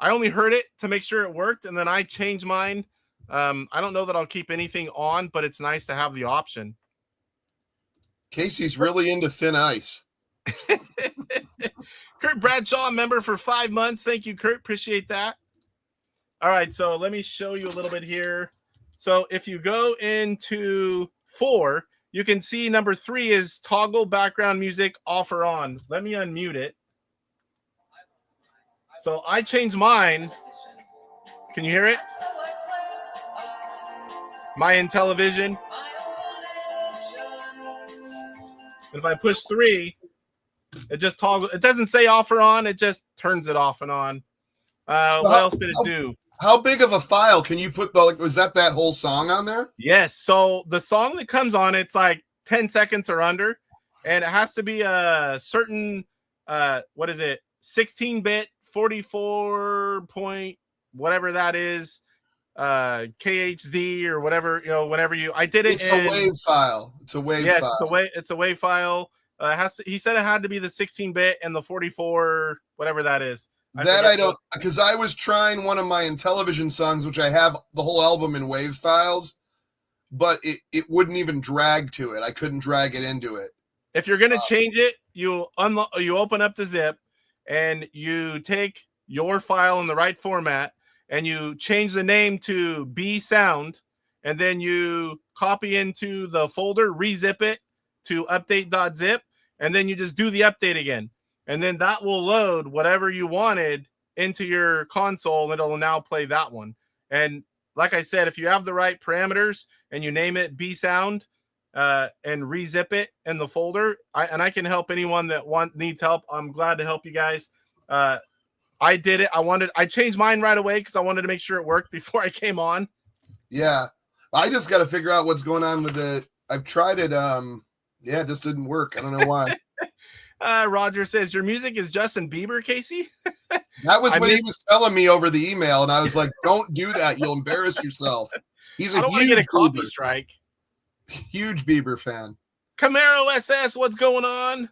I only heard it to make sure it worked, and then I changed mine. I don't know that I'll keep anything on, but it's nice to have the option. Casey's really into Thin Ice. Kurt Bradshaw, member for 5 months. Thank you, Kurt. Appreciate that. All right, so let me show you a little bit here. So if you go into 4, you can see number 3 is toggle background music off or on. Let me unmute it. So I changed mine. Can you hear it? My Intellivision. If I push 3, it just toggle. It doesn't say off or on. It just turns it off and on. What else did it do? How big of a file can you put? Was that whole song on there? Yes. So the song that comes on, it's like 10 seconds or under, and it has to be a certain, what is it? 16-bit, 44 point, whatever that is, KHZ or whatever, whenever I did it. It's a WAV file. It's a WAV file. It's a WAV file. He said it had to be the 16-bit and the 44, whatever that is. I don't, because I was trying one of my Intellivision songs, which I have the whole album in WAV files, but it wouldn't even drag to it. I couldn't drag it into it. If you're gonna change it, you open up the zip, and you take your file in the right format, and you change the name to B Sound, and then you copy into the folder, rezip it to update.zip, and then you just do the update again. And then that will load whatever you wanted into your console. It'll now play that one. And like I said, if you have the right parameters and you name it B Sound and rezip it in the folder, I can help anyone that needs help. I'm glad to help you guys. I did it. I changed mine right away because I wanted to make sure it worked before I came on. Yeah. I just got to figure out what's going on with it. I've tried it. It just didn't work. I don't know why. Roger says, your music is Justin Bieber, Casey? That was what he was telling me over the email, and I was like, don't do that. You'll embarrass yourself. He's a huge copy strike. Huge Bieber fan. Camaro SS, what's going on?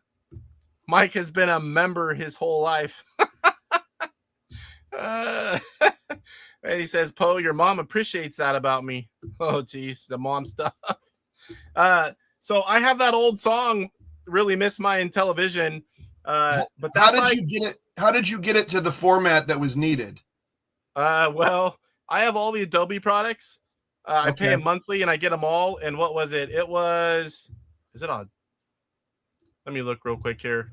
Mike has been a member his whole life. And he says, Poe, your mom appreciates that about me. Oh, geez, the mom stuff. So I have that old song, Really Miss My Intellivision. But how did you get it? How did you get it to the format that was needed? Well, I have all the Adobe products. I pay it monthly and I get them all. And what was it? Is it on? Let me look real quick here.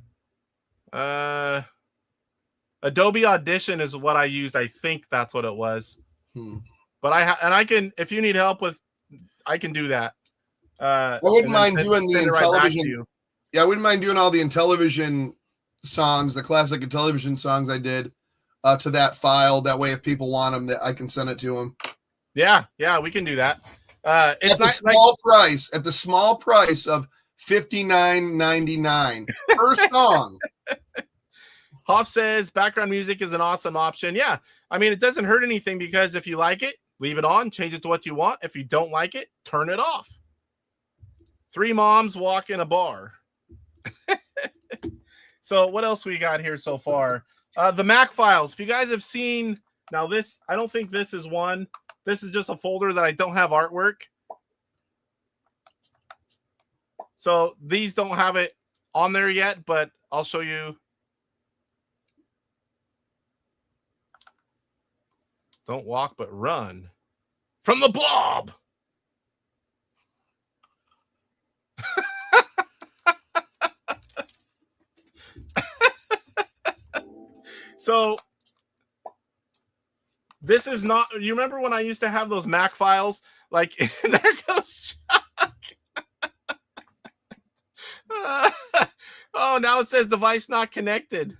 Adobe Audition is what I used. I think that's what it was. But I can, if you need help with, I can do that. I wouldn't mind doing the Intellivision. Yeah, I wouldn't mind doing all the Intellivision songs, the classic Intellivision songs I did to that file. That way, if people want them, that I can send it to them. Yeah, we can do that. It's at the small price of $59.99 per song. Hoff says background music is an awesome option. Yeah, I mean, it doesn't hurt anything because if you like it, leave it on, change it to what you want. If you don't like it, turn it off. 3 moms walk in a bar. So what else we got here so far? The Mac files. If you guys have seen, now this, I don't think this is one. This is just a folder that I don't have artwork. So these don't have it on there yet, but I'll show you. Don't walk, but run. from the blob. So this is not, you remember when I used to have those Mac files? Like, there goes Chuck. Oh, now it says device not connected.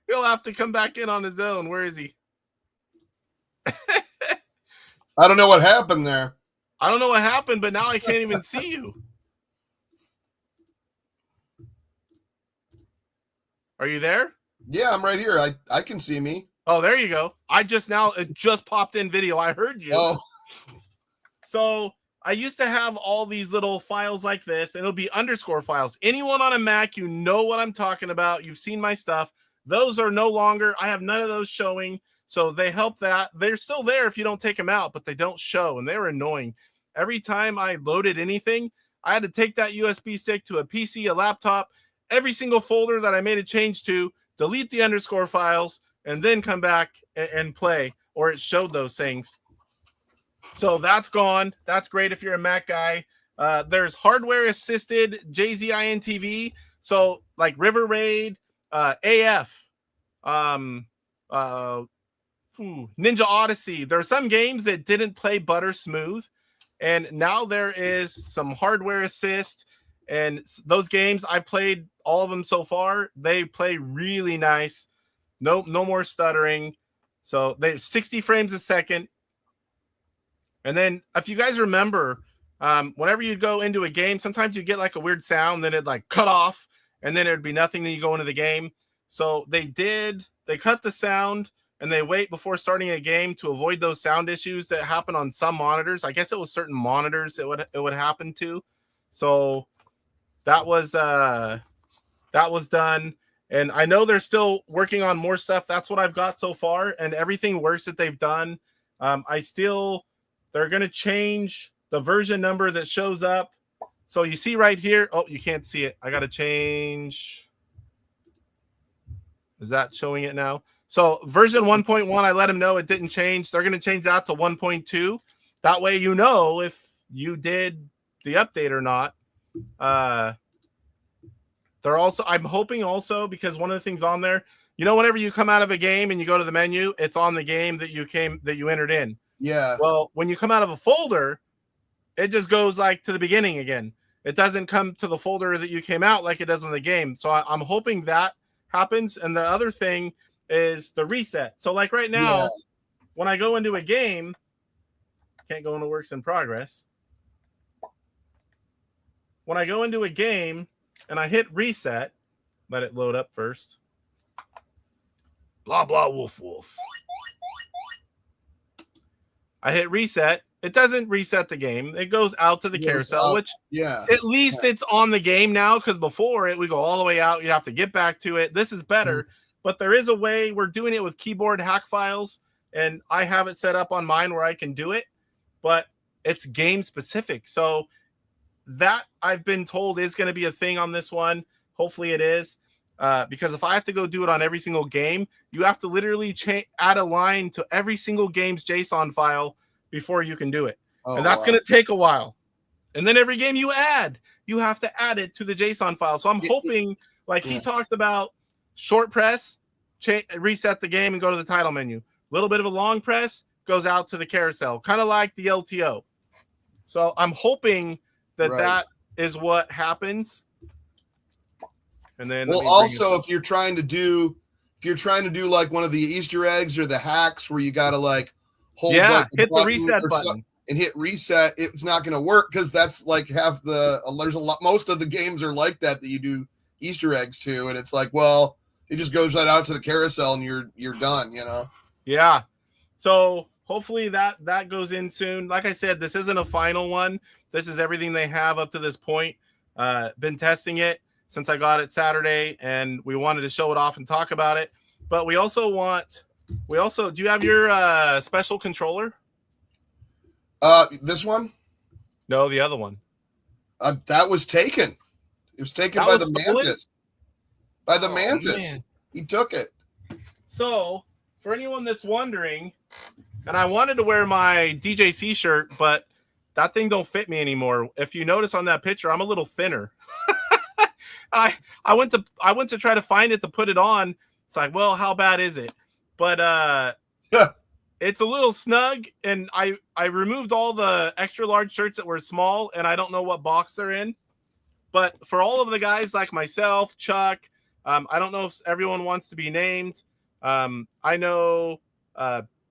He'll have to come back in on his own. Where is he? I don't know what happened there. I don't know what happened, but now I can't even see you. Are you there? Yeah, I'm right here. I can see me. Oh, there you go. It just popped in video. I heard you. Oh. So I used to have all these little files like this, and it'll be underscore files. Anyone on a Mac, you know what I'm talking about. You've seen my stuff. Those are no longer, I have none of those showing. So they help that. They're still there if you don't take them out, but they don't show, and they're annoying. Every time I loaded anything, I had to take that USB stick to a PC, a laptop, every single folder that I made a change to, delete the underscore files, and then come back and play, or it showed those things. So that's gone. That's great if you're a Mac guy. There's hardware-assisted JZI intv. So like River Raid, AF, Ninja Odyssey. There are some games that didn't play butter smooth, and now there is some hardware assist. And those games, I've played all of them so far. They play really nice. No more stuttering. So they're 60 frames a second. And then if you guys remember, whenever you go into a game, sometimes you get like a weird sound, then it like cut off, and then it'd be nothing. Then you go into the game. So they cut the sound, and they wait before starting a game to avoid those sound issues that happen on some monitors. I guess it was certain monitors it would happen to. So that was done. And I know they're still working on more stuff. That's what I've got so far, and everything works that they've done. They're going to change the version number that shows up. So you see right here. Oh, you can't see it. I got to change. Is that showing it now? So version 1.1, I let them know it didn't change. They're going to change that to 1.2. That way you know if you did the update or not. I'm hoping also, because one of the things on there, whenever you come out of a game and you go to the menu, it's on the game that you entered in. Yeah. Well, when you come out of a folder, it just goes like to the beginning again. It doesn't come to the folder that you came out like it does in the game. So I'm hoping that happens. And the other thing is the reset. So like right now, when I go into a game, can't go into works in progress. When I go into a game and I hit reset, let it load up first. Blah, blah, woof, woof. I hit reset. It doesn't reset the game. It goes out to the carousel, which at least it's on the game now, because before it would go all the way out. You have to get back to it. This is better, but there is a way. We're doing it with keyboard hack files, and I have it set up on mine where I can do it, but it's game specific. So that I've been told is going to be a thing on this one. Hopefully it is. Because if I have to go do it on every single game, you have to literally add a line to every single game's JSON file before you can do it. And that's going to take a while. And then every game you add, you have to add it to the JSON file. So I'm hoping, like he talked about, short press, reset the game and go to the title menu. A little bit of a long press goes out to the carousel, kind of like the LTO. So I'm hoping that is what happens. And then also if you're trying to do like one of the Easter eggs or the hacks where you got to like hold hit the reset button and hit reset, it's not going to work, because that's like most of the games are like that you do Easter eggs to, and it's like, well, it just goes right out to the carousel and you're done, Yeah. So hopefully that goes in soon. Like I said, this isn't a final one. This is everything they have up to this point. Been testing it since I got it Saturday, and we wanted to show it off and talk about it. But do you have your special controller? This one? No, the other one. That was taken. It was taken by the Mantis. By the Mantis. Man. He took it. So, for anyone that's wondering, And I wanted to wear my DJC shirt, but that thing don't fit me anymore. If you notice on that picture, I'm a little thinner. I went to try to find it to put it on. It's like, well, how bad is it? But it's a little snug, and I removed all the extra large shirts that were small, and I don't know what box they're in. But for all of the guys like myself, Chuck, I don't know if everyone wants to be named. I know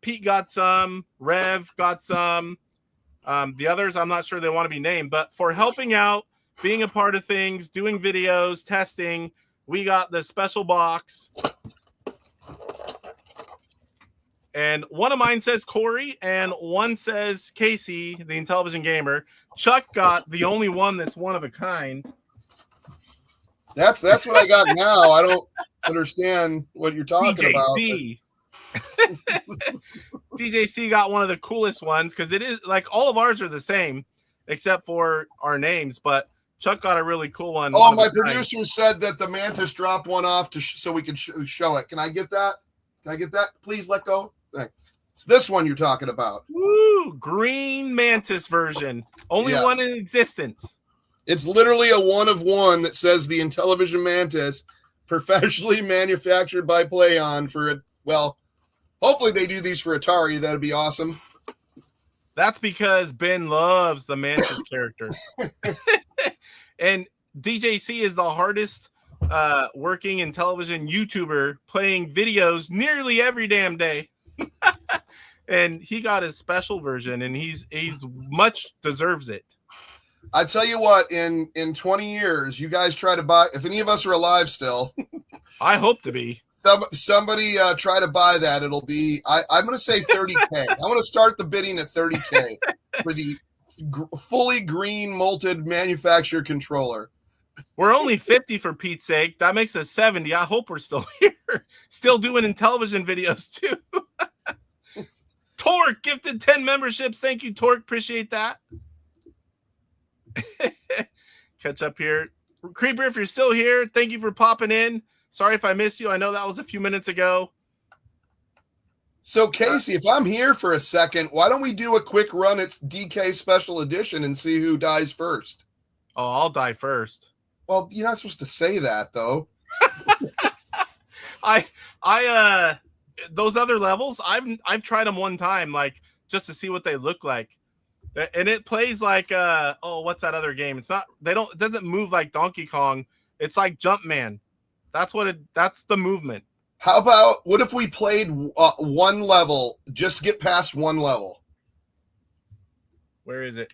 Pete got some, Rev got some. The others, I'm not sure they want to be named, but for helping out, being a part of things, doing videos, testing, we got the special box. And one of mine says Corey, and one says Casey, the Intellivision Gamer. Chuck got the only one that's one of a kind. That's what I got now. I don't understand what you're talking DJC. about. DJC got one of the coolest ones because it is like all of ours are the same except for our names, but Chuck got a really cool one. Oh, my producer said that the Mantis dropped one off so we can show it. Can I get that? Can I get that? Please let go. Thanks. It's this one you're talking about. Woo! Green Mantis version. Only one in existence. It's literally a one of one that says the Intellivision Mantis, professionally manufactured by PlayOn for it. Well, hopefully they do these for Atari. That'd be awesome. That's because Ben loves the Mantis character. And DJC is the hardest working Intellivision YouTuber, playing videos nearly every damn day. And he got his special version, and he's much deserves it. I tell you what, in 20 years, you guys try to buy, if any of us are alive still. I hope to be. Somebody try to buy that. It'll be, I'm going to say 30K. I'm going to start the bidding at 30K for the fully green molted manufacturer controller. We're only 50 for Pete's sake. That makes us 70. I hope we're still here. Still doing Intellivision videos too. Torque gifted 10 memberships. Thank you, Torque. Appreciate that. Catch up here. Creeper, if you're still here, thank you for popping in. Sorry if I missed you. I know that was a few minutes ago. So, Casey, if I'm here for a second, why don't we do a quick run at DK Special Edition and see who dies first? Oh, I'll die first. Well, you're not supposed to say that, though. I those other levels, I've tried them one time, like just to see what they look like. And it plays like what's that other game? It's not it doesn't move like Donkey Kong. It's like Jumpman. That's the movement. How about what if we played one level, just get past one level? Where is it?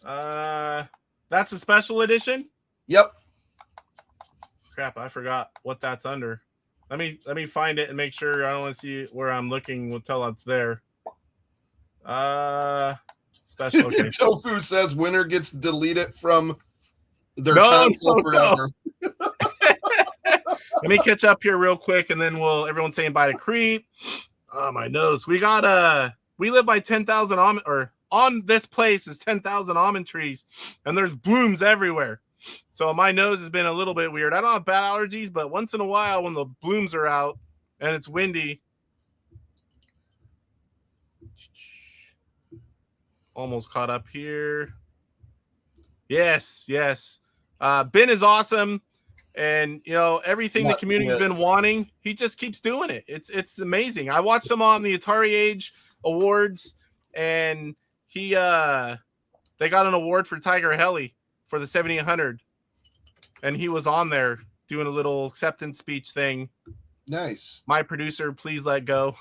That's a special edition? Yep. Crap, I forgot what that's under. Let me find it and make sure I don't want to see where I'm looking until it's there. Special. Okay. Tofu says winner gets deleted from their console forever. No. Let me catch up here real quick, and then everyone's saying bye to Creep. Oh, my nose. We live by 10,000 almond, or on this place is 10,000 almond trees, and there's blooms everywhere. So my nose has been a little bit weird. I don't have bad allergies, but once in a while when the blooms are out and it's windy. Almost caught up here. Yes. Ben is awesome. And, everything the community's been wanting, he just keeps doing it. It's amazing. I watched him on the AtariAge Awards, and they got an award for Tiger Heli for the 7800. And he was on there doing a little acceptance speech thing. Nice. My producer, please let go.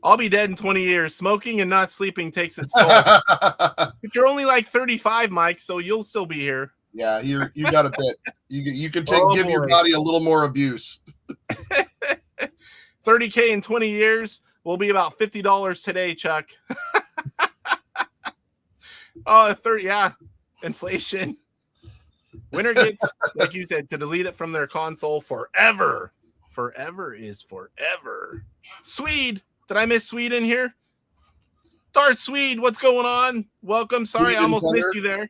I'll be dead in 20 years. Smoking and not sleeping takes its toll. But you're only like 35, Mike, so you'll still be here. Yeah, you got a bit. You could give your body a little more abuse. 30K in 20 years will be about $50 today, Chuck. Oh, 30, yeah. Inflation. Winner gets, like you said, to delete it from their console forever. Forever is forever. Swede. Did I miss Swede in here? Darth Swede, what's going on? Welcome. Sorry, I almost missed you there.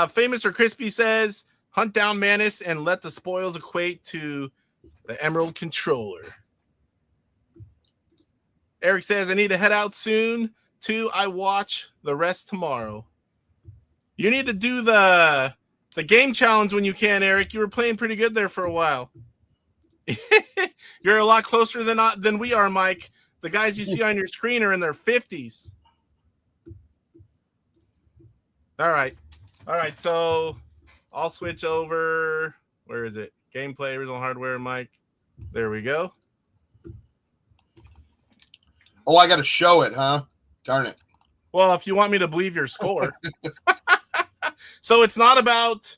Famous or Crispy says, hunt down Manus and let the spoils equate to The Emerald Controller. Eric says, I need to head out soon. Too, I watch the rest tomorrow. You need to do the game challenge when you can, Eric. You were playing pretty good there for a while. You're a lot closer than we are, Mike. The guys you see on your screen are in their 50s. All right. So I'll switch over. Where is it? Gameplay, original hardware, Mike. There we go. Oh, I got to show it, huh? Darn it. Well, if you want me to believe your score. So it's not about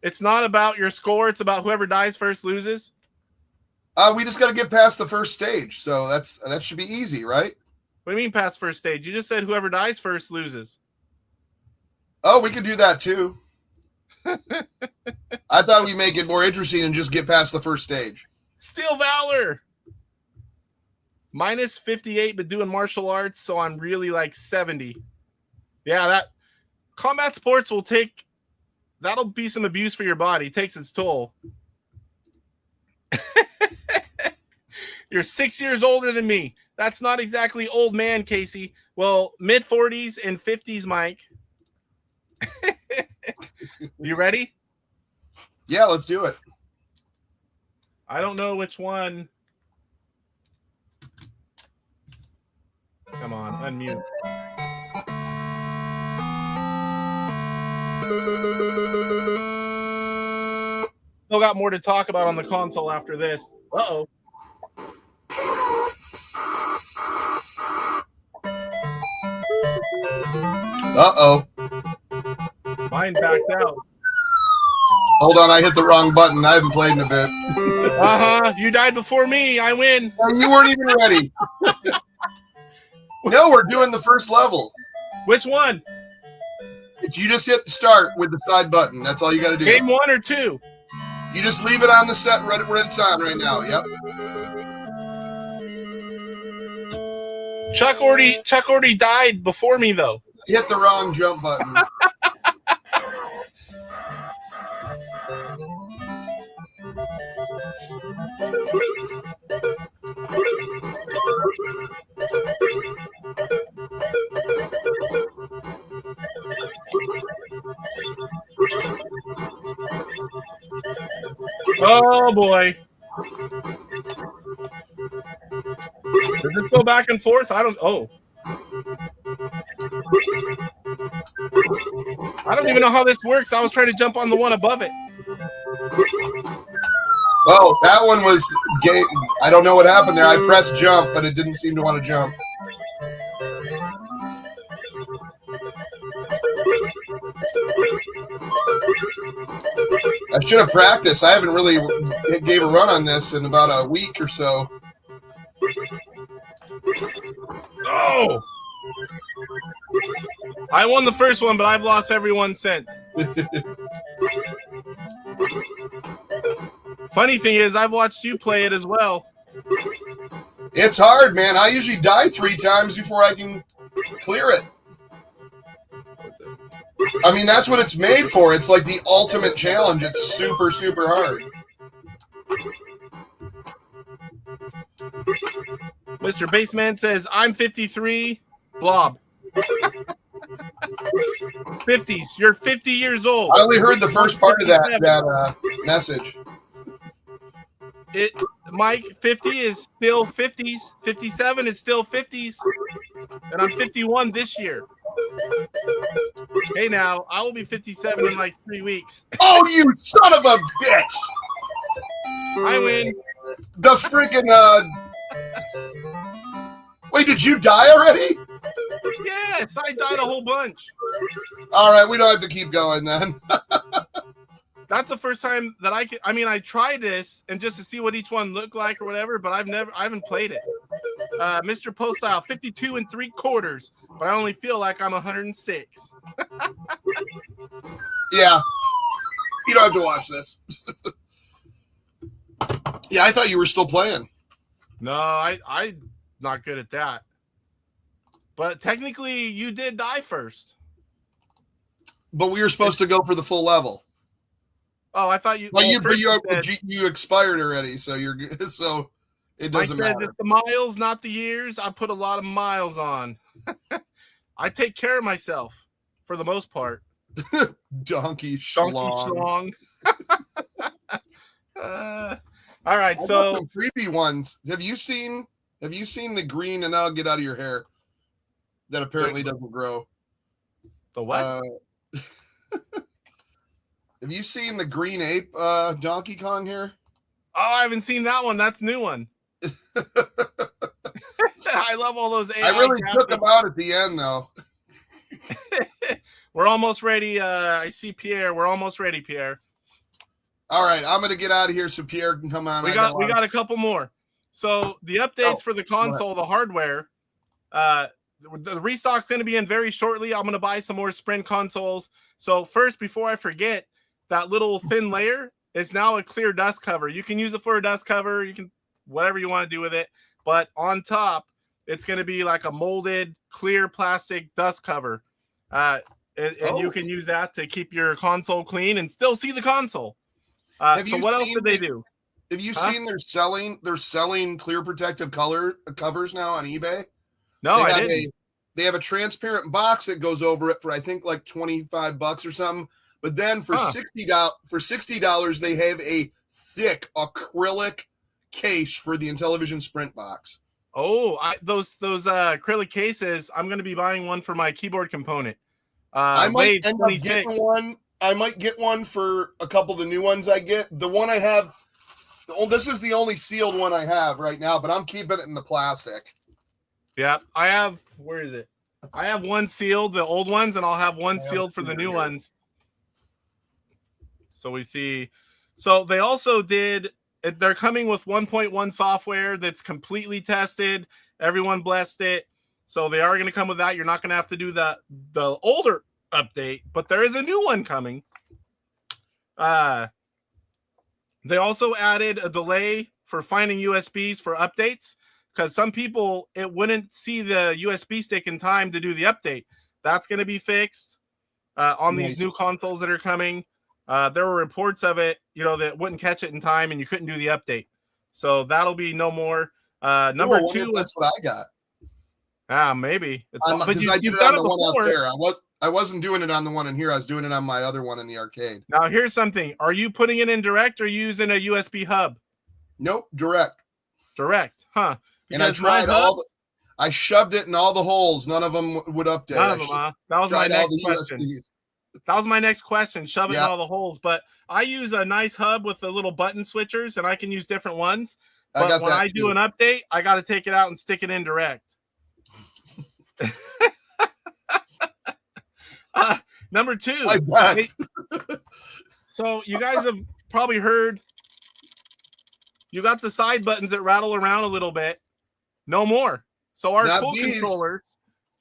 your score. It's about whoever dies first loses. We just got to get past the first stage. So that should be easy, right? What do you mean past first stage? You just said whoever dies first loses. Oh, we could do that too. I thought we'd make it more interesting and just get past the first stage. Steel Valor. Minus 58, but doing martial arts, so I'm really like 70. Yeah, that combat sports that'll be some abuse for your body. It takes its toll. You're 6 years older than me. That's not exactly old man, Casey. Well, mid 40s and 50s, Mike. You ready? Yeah, let's do it. I don't know which one. Come on, unmute. Still got more to talk about on the console after this. Uh-oh. Uh-oh. Mine backed out. Hold on, I hit the wrong button. I haven't played in a bit. Uh-huh. You died before me. I win. You weren't even ready. No, we're doing the first level. Which one? You just hit the start with the side button. That's all you got to do. Game 1 or 2? You just leave it on the set right where it's on right now. Yep. Chuck already died before me, though. Hit the wrong jump button. Oh boy. Does this go back and forth? I don't even know how this works. I was trying to jump on the one above it. Oh, that one was game. I don't know what happened there. I pressed jump, but it didn't seem to want to jump. I should have practiced. I haven't really gave a run on this in about a week or so. Oh! I won the first one, but I've lost every one since. Funny thing is, I've watched you play it as well. It's hard, man. I usually die 3 times before I can clear it. I mean, that's what it's made for. It's like the ultimate challenge. It's super, super hard. Mr. Baseman says, I'm 53. Blob. 50s. You're 50 years old. I only heard the first part of that message. Mike, 50 is still 50s. 57 is still 50s. And I'm 51 this year. Hey, now, I will be 57 in like 3 weeks. Oh, you son of a bitch! I win. The freaking, Wait, did you die already? Yes, I died a whole bunch. All right, we don't have to keep going then. That's the first time that I tried this and just to see what each one looked like or whatever, but I haven't played it. Mr. Postile, 52 3/4, but I only feel like I'm 106. Yeah. You don't have to watch this. Yeah, I thought you were still playing. No, I'm not good at that. But technically, you did die first. But we were supposed to go for the full level. Oh, I thought you. Well, first you expired already, so you're good. So it Mike doesn't says matter. it's the miles, not the years. I put a lot of miles on. I take care of myself for the most part. Donkey schlong. All right, so some creepy ones. Have you seen the green? And I'll get out of your hair. That apparently doesn't grow. The what? Have you seen the green ape Donkey Kong here? Oh, I haven't seen that one. That's a new one. I love all those AI. I really took them out at the end, though. We're almost ready. I see Pierre. We're almost ready, Pierre. All right, I'm going to get out of here so Pierre can come on. We got a couple more. So the updates for the console, the hardware, the restock's going to be in very shortly. I'm going to buy some more Sprint consoles. So first, before I forget, that little thin layer is now a clear dust cover. You can use it for a dust cover. You can whatever you want to do with it. But on top, it's going to be like a molded clear plastic dust cover. And you can use that to keep your console clean and still see the console. So what else did they do? Have you seen they're selling clear protective covers now on eBay? No, I didn't. They have a transparent box that goes over it for I think like $25 or something. But then for $60 they have a thick acrylic case for the Intellivision Sprint box. Oh, those acrylic cases. I'm going to be buying one for my keyboard component. I might end up getting one. I might get one for a couple of the new ones I get. The one I have, this is the only sealed one I have right now, but I'm keeping it in the plastic. Yeah, I have. Where is it? I have one sealed, the old ones, and I'll have one sealed for the new ones. So we see. So they also did. They're coming with 1.1 software that's completely tested. Everyone blessed it. So they are going to come with that. You're not going to have to do the older update, but there is a new one coming. They also added a delay for finding USBs for updates because some people, it wouldn't see the USB stick in time to do the update. That's going to be fixed on these new consoles that are coming. There were reports of it, that wouldn't catch it in time and you couldn't do the update. So that'll be no more. Number two. That's what I got. Maybe. Because I did it on the one out there. I wasn't doing it on the one in here. I was doing it on my other one in the arcade. Now, here's something. Are you putting it in direct or using a USB hub? Nope, direct. Direct, huh? Because and I tried I shoved it in all the holes. None of them would update. None of them, huh? That was my next question. That was my next question. Shove it in all the holes. But I use a nice hub with the little button switchers, and I can use different ones. But when I do an update, I got to take it out and stick it in direct. Number two. I bet. So you guys have probably heard you got the side buttons that rattle around a little bit. No more. So our cool controllers,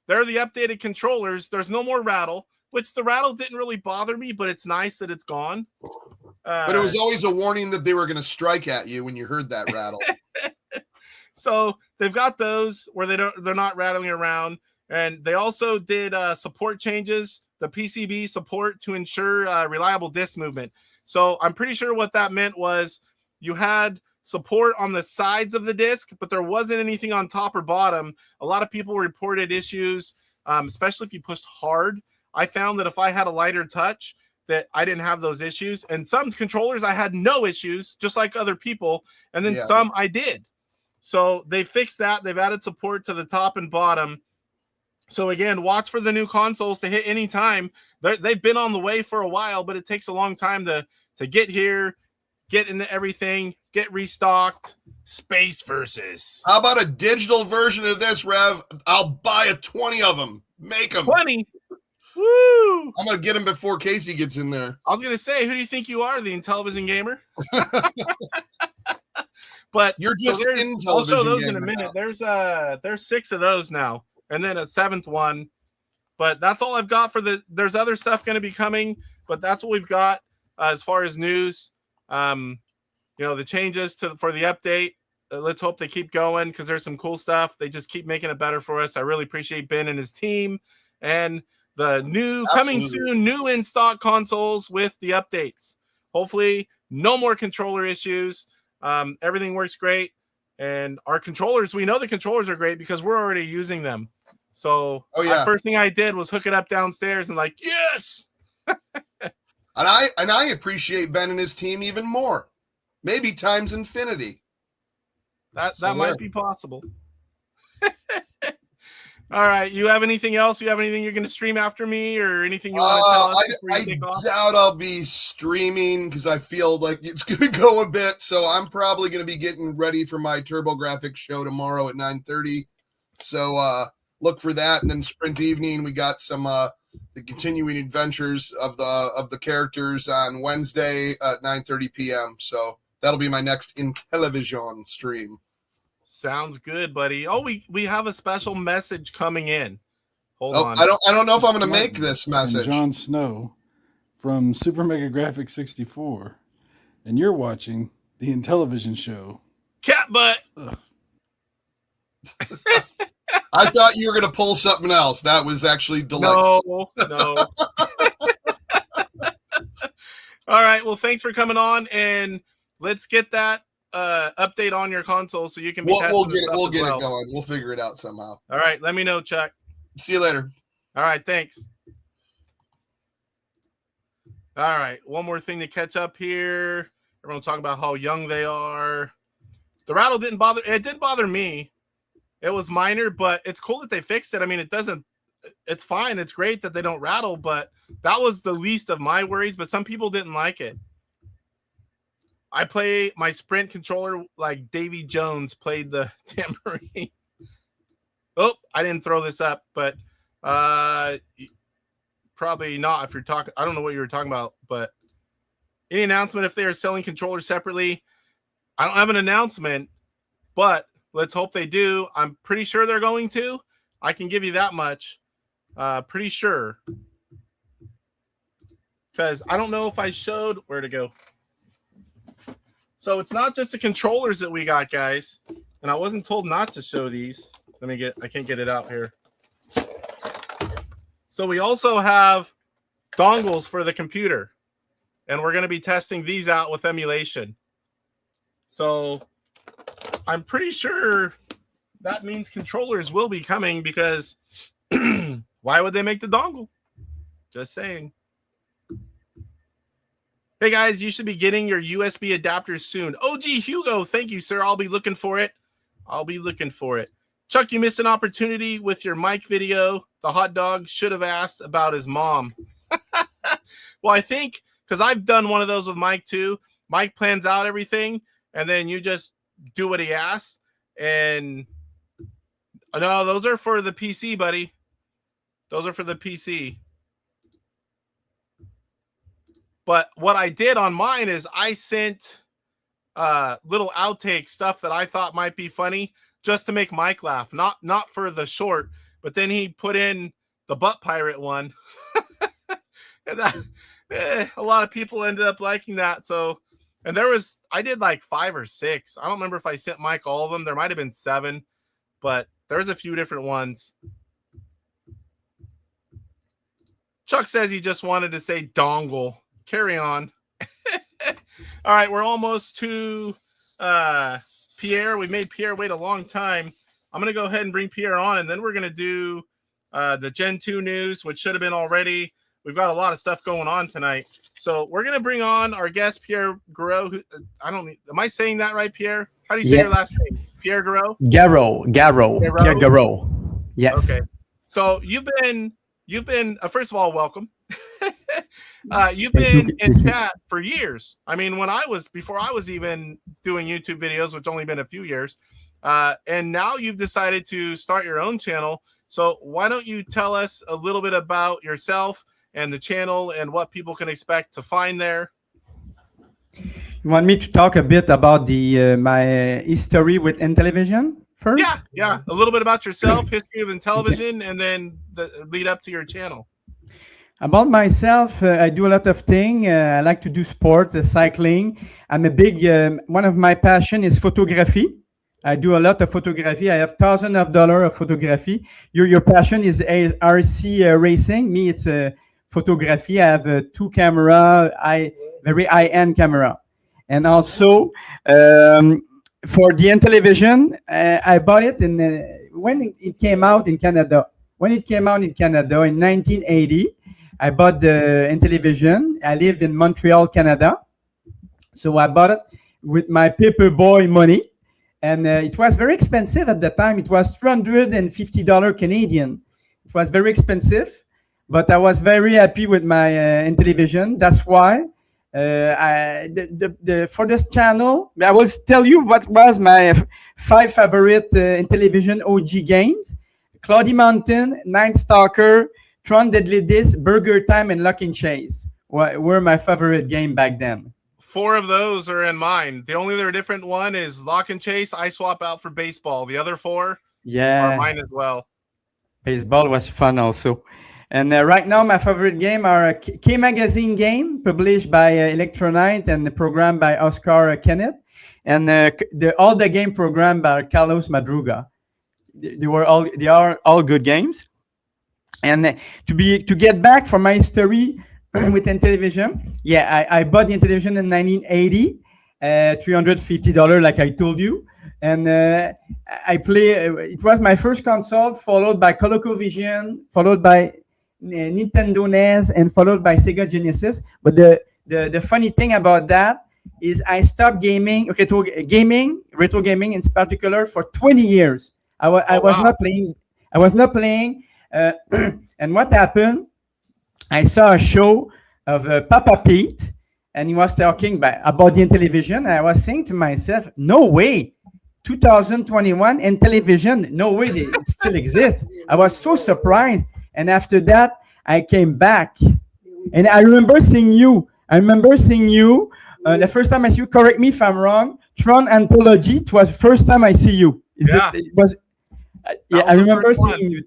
they're the updated controllers. There's no more rattle, which the rattle didn't really bother me, but it's nice that it's gone. But it was always a warning that they were going to strike at you when you heard that rattle. So they've got those where they're not rattling around. And they also did support changes, the PCB support to ensure reliable disk movement. So I'm pretty sure what that meant was you had support on the sides of the disk, but there wasn't anything on top or bottom. A lot of people reported issues, especially if you pushed hard. I found that if I had a lighter touch, that I didn't have those issues. And some controllers, I had no issues, just like other people. And then some I did. So they fixed that. They've added support to the top and bottom. So again, watch for the new consoles to hit any time. They've been on the way for a while, but it takes a long time to get here, get into everything, get restocked. Space Versus. How about a digital version of this, Rev? I'll buy 20 of them. Make them. 20? Woo! I'm going to get them before Casey gets in there. I was going to say, who do you think you are, the Intellivision gamer? But you're just Intellivision. I'll show those in a minute. Now. There's 6 of those now. And then a 7th one. But that's all I've got for there's other stuff going to be coming, but that's what we've got as far as news. The changes for the update. Let's hope they keep going because there's some cool stuff. They just keep making it better for us. I really appreciate Ben and his team and the coming soon, new in stock consoles with the updates. hopefully no more controller issues. Everything works great. And our controllers, we know the controllers are great because we're already using them. So first thing I did was hook it up downstairs and like, yes. And I appreciate Ben and his team even more. Maybe times infinity. That might be possible. All right. You have anything else? You have anything you're going to stream after me or anything you want to tell us? I doubt I'll be streaming because I feel like it's going to go a bit. So I'm probably going to be getting ready for my TurboGrafx show tomorrow at 9:30. So look for that. And then Sprint Evening, we got some the continuing adventures of the characters on Wednesday at 9:30 p.m. So that'll be my next Intellivision stream. Sounds good, buddy. Oh, we have a special message coming in. Hold on. I don't know if I'm going to make this message. And Jon Snow from Super Mega Graphics 64, and you're watching the Intellivision Show. Cat butt. I thought you were going to pull something else. That was actually delightful. No. All right. Well, thanks for coming on, and let's get that update on your console so you can be we'll get it going. We'll figure it out somehow. All right, let me know, Chuck. See you later. All right, thanks. All right, one more thing to catch up here. Everyone's talking about how young they are. The rattle didn't bother me. It was minor, but it's cool that they fixed it. I mean, it's fine. It's great that they don't rattle, but that was the least of my worries, but some people didn't like it. I play my Sprint controller like Davy Jones played the tambourine. Oh, I didn't throw this up, but probably not if you're talking. I don't know what you were talking about, but any announcement if they are selling controllers separately? I don't have an announcement, but let's hope they do. I'm pretty sure they're going to. I can give you that much. Pretty sure. Because I don't know if I showed where to go. So it's not just the controllers that we got, guys. And I wasn't told not to show these. I can't get it out here. So we also have dongles for the computer. And we're going to be testing these out with emulation. So I'm pretty sure that means controllers will be coming because why would they make the dongle? Just saying. Hey guys, you should be getting your USB adapters soon. OG Hugo, thank you, sir. I'll be looking for it. Chuck, you missed an opportunity with your Mike video. The hot dog should have asked about his mom. Well, I think because I've done one of those with Mike too. Mike plans out everything, and then you just do what he asks. And no, those are for the PC, buddy. Those are for the PC. But what I did on mine is I sent little outtake stuff that I thought might be funny just to make Mike laugh. Not for the short, but then he put in the butt pirate one. And that, a lot of people ended up liking that. So, and I did like 5 or 6. I don't remember if I sent Mike all of them. There might have been 7, but there's a few different ones. Chuck says he just wanted to say dongle. Carry on. All right, we're almost to Pierre. We made Pierre wait a long time. I'm going to go ahead and bring Pierre on, and then we're going to do the Gen 2 news, which should have been already. We've got a lot of stuff going on tonight. So we're going to bring on our guest, Pierre Gareau. Who, am I saying that right, Pierre? How do you say your last name? Pierre Gareau? Gareau. Pierre Gareau. Yes. Okay. So you've been first of all, welcome. You've been in chat for years. I mean, before I was even doing YouTube videos, which only been a few years, and now you've decided to start your own channel. So why don't you tell us a little bit about yourself and the channel and what people can expect to find there? You want me to talk a bit about my history with Intellivision first? Yeah. A little bit about yourself, history of Intellivision, and then the lead up to your channel. About myself, I do a lot of things. I like to do sport, cycling. I'm a big, one of my passion is photography. I do a lot of photography. I have thousands of dollars of photography. Your passion is RC racing. Me, it's photography. I have a 2 camera, very high-end camera. And also for the Intellivision, I bought it when it came out in Canada. When it came out in Canada in 1980, I bought the Intellivision. I lived in Montreal, Canada. So I bought it with my paperboy money. And it was very expensive at the time. It was $350 Canadian. It was very expensive, but I was very happy with my Intellivision. That's why for this channel, I will tell you what was my 5 favorite Intellivision OG games. Cloudy Mountain, Night Stalker, Tron Deadly Disc, Burger Time, and Luck and Chase were my favorite game back then. 4 of those are in mine. The only other different one is Lock and Chase. I swap out for baseball. The other 4 are mine as well. Baseball was fun also. And right now, my favorite game are a K Magazine game published by Electronite and programmed by Oscar Kenneth, and all the game programmed by Carlos Madruga. They are all good games. And to get back from my history with Intellivision, I bought the Intellivision in 1980, $350, like I told you. And I play. It was my first console, followed by CollectorVision, followed by Nintendo NES, and followed by Sega Genesis. But the funny thing about that is I stopped gaming, retro gaming in particular, for 20 years. I was not playing. And what happened? I saw a show of Papa Pete, and he was talking about the Intellivision. And I was saying to myself, no way. 2021 Intellivision, no way it still exists. I was so surprised. And after that, I came back. And I remember seeing you. The first time I see you, correct me if I'm wrong, Tron Anthology. It was the first time I see you. I remember seeing you.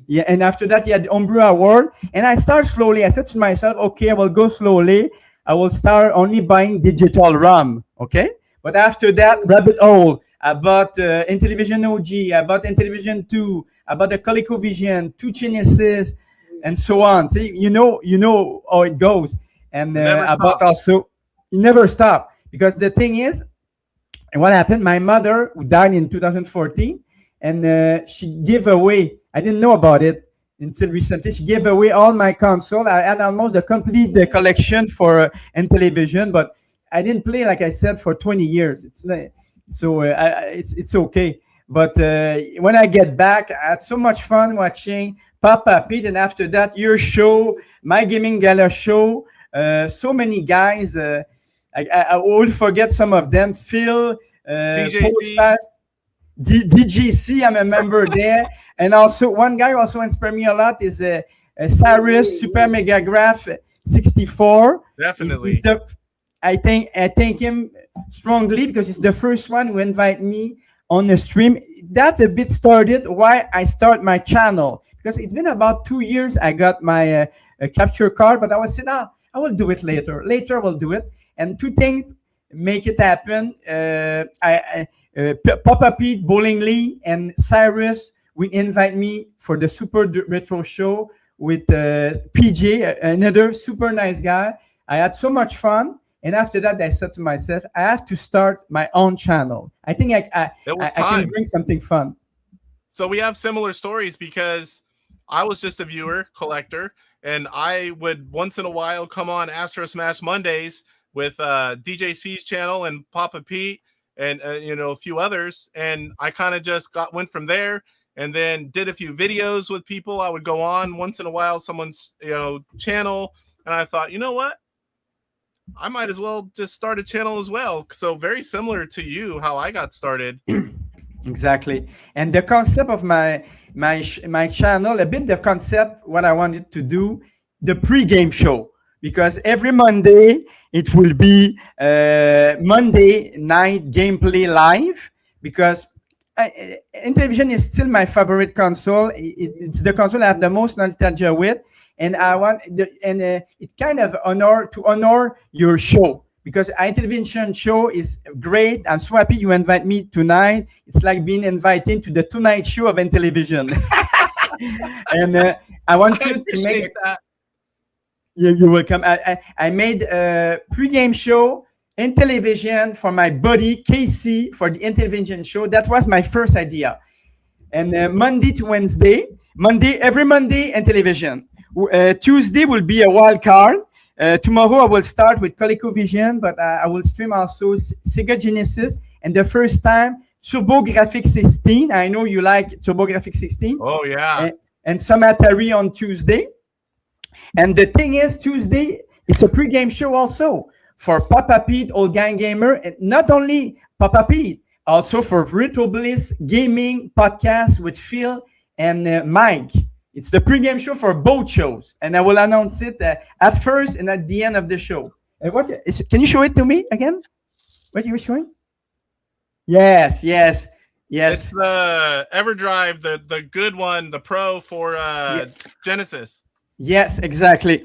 Yeah, and after that, he had the Homebrew Award. And I started slowly. I said to myself, okay, I will go slowly. I will start only buying digital ROM, okay? But after that, rabbit hole. I bought Intellivision OG. I bought Intellivision 2. I bought the ColecoVision, 2 Genesis, and so on. See, you know how it goes. And I bought also. You never stop, because the thing is, and what happened? My mother, who died in 2014, and she gave away. I didn't know about it until recently. She gave away all my console. I had almost the complete collection for Intellivision, but I didn't play, like I said, for 20 years. It's okay. But when I get back, I had so much fun watching Papa Pete, and after that, your show, My Gaming Gala show. So many guys. I will forget some of them. Phil, DGC, I'm a member there. And also, one guy who also inspired me a lot is Cyrus Super Mega Graph 64. Definitely. I thank him strongly, because he's the first one who invited me on the stream. That's a bit started why I start my channel, because it's been about 2 years. I got my capture card, but I was saying, I will do it later. Later, I will do it. And 2 things make it happen. Papa Pete, Bowling Lee, and Cyrus will invite me for the Super Retro Show with PJ, another super nice guy. I had so much fun. And after that, I said to myself, I have to start my own channel. I think I can bring something fun. So we have similar stories, because I was just a viewer, collector, and I would once in a while come on Astro Smash Mondays with DJC's channel and Papa Pete and a few others, and I kind of just went from there, and then did a few videos with people. I would go on once in a while someone's channel, and I thought, you know what, I might as well just start a channel as well. So very similar to you, how I got started. Exactly. And the concept of my channel, a bit the concept, what I wanted to do, the pre-game show, because every Monday it will be Monday night gameplay live, because Intellivision is still my favorite console. It's the console I have the most nostalgia with, and I want it's kind of honor your show, because Intellivision show is great. I'm so happy you invite me tonight. It's like being invited to the Tonight Show of Intellivision. And I wanted to make that. You're welcome. I made a pre-game show in television for my buddy Casey for the Intellivision Show. That was my first idea. And Monday to Wednesday, every Monday Intellivision. Tuesday will be a wild card. Tomorrow I will start with CollectorVision, but I will stream also Sega Genesis. And the first time, TurboGrafx 16. I know you like TurboGrafx 16. Oh, yeah. And some Atari on Tuesday. And the thing is, Tuesday, it's a pre-game show also for Papa Pete, Old Gang Gamer. And not only Papa Pete, also for Retro Bliss Gaming Podcast with Phil and Mike. It's the pre-game show for both shows. And I will announce it at first and at the end of the show. Can you show it to me again? What you were showing? Yes. It's the EverDrive, the good one, the Pro for Genesis. Yes, exactly.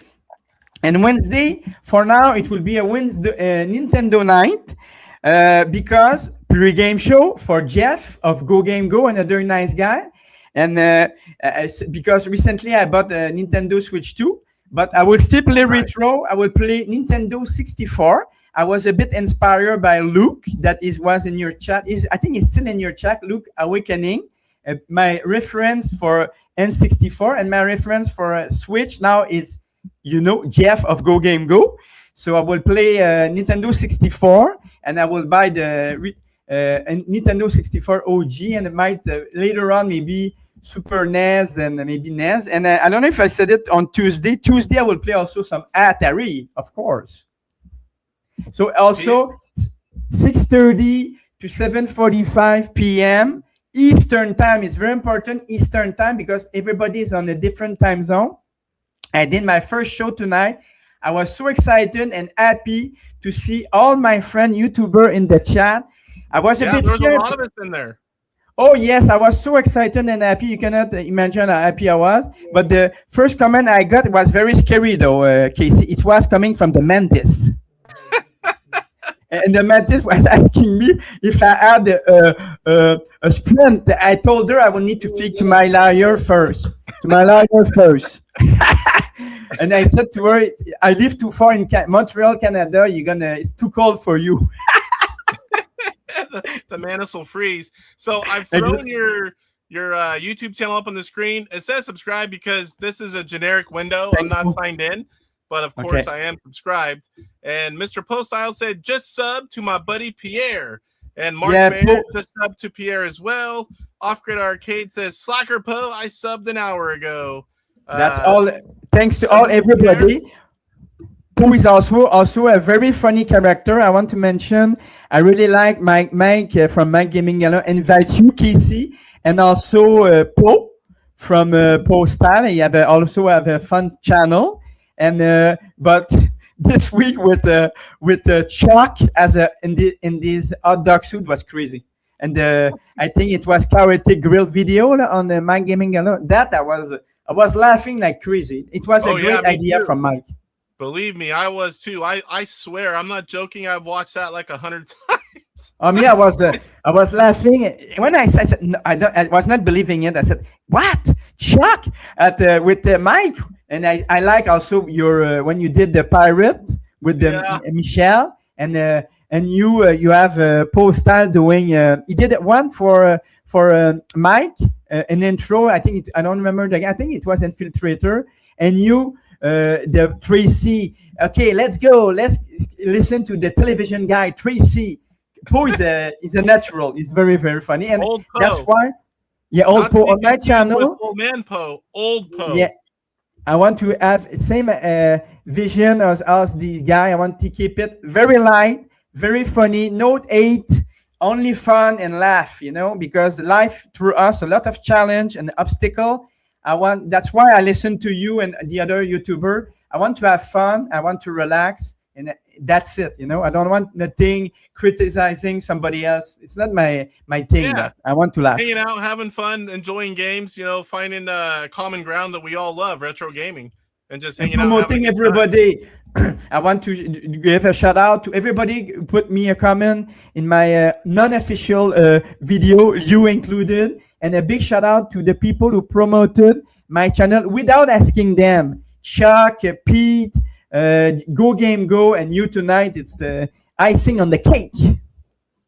And Wednesday, for now, it will be a Wednesday Nintendo night because pre-game show for Jeff of Go Game Go, another nice guy. And because recently I bought a Nintendo Switch 2, but I will still play retro. I will play Nintendo 64. I was a bit inspired by Luke that was in your chat. I think it's still in your chat, Luke Awakening. My reference for N64 and my reference for Switch now is, Jeff of Go Game Go. So I will play Nintendo 64 and I will buy the Nintendo 64 OG and it might later on maybe Super NES and maybe NES. And I don't know if I said it on Tuesday. Tuesday I will play also some Atari, of course. So also 6:30 to 7:45 p.m. Eastern time. It's very important, Eastern time, because everybody is on a different time zone. I did my first show tonight. I was so excited and happy to see all my friend YouTuber in the chat. I was a bit scared. There's a lot of us in there. Oh, yes, I was so excited and happy. You cannot imagine how happy I was. But the first comment I got was very scary, though, Casey. It was coming from the Mantis. And the Mantis was asking me if I had a sprint. I told her I would need to speak to my lawyer first. And I said to her, I live too far in Montreal, Canada. It's too cold for you. The Mantis will freeze. So I've thrown your YouTube channel up on the screen. It says subscribe because this is a generic window. I'm not signed in, but of course I am subscribed. And Mr. Postile said just sub to my buddy Pierre. And Mark Bayer just subbed to Pierre as well. Off Grid Arcade says Slacker Po, I subbed an hour ago. That's all. Thanks to everybody. Who is also a very funny character. I want to mention, I really like Mike from Mike Gaming Gala, invite you, Casey, and also Po from Postal. He also have a fun channel. And but this week with Chuck in this hot dog suit was crazy. And I think it was Karate Grill video on the Mike Gaming Gala. That I was laughing like crazy. It was a great idea from Mike. Believe me, I was too. I swear, I'm not joking. I've watched that like 100 times. Yeah, I was laughing when I said no, I was not believing it. I said, "What, Chuck?" With Mike, and I like also your when you did the pirate with the Michelle and you have Postal doing. He did one for Mike an intro. I don't remember the. I think it was Infiltrator, and you. The Tracy. Okay, let's go. Let's listen to the television guy, Tracy. Po is a natural. He's very, very funny. And that's why, Old Po on my channel. Old man Po. Old Po. Yeah. I want to have same vision as the guy. I want to keep it very light, very funny. Note 8, only fun and laugh, because life threw us a lot of challenge and obstacle. That's why I listen to you and the other YouTuber. I want to have fun. I want to relax, and that's it. I don't want nothing criticizing somebody else. It's not my thing. Yeah. I want to laugh. Hanging out, having fun, enjoying games. Finding common ground that we all love, retro gaming, and just hanging out. Promoting everybody. I want to give a shout out to everybody who put me a comment in my non-official video, you included. And a big shout out to the people who promoted my channel without asking them. Chuck, Pete, Go Game Go, and you tonight. It's the icing on the cake.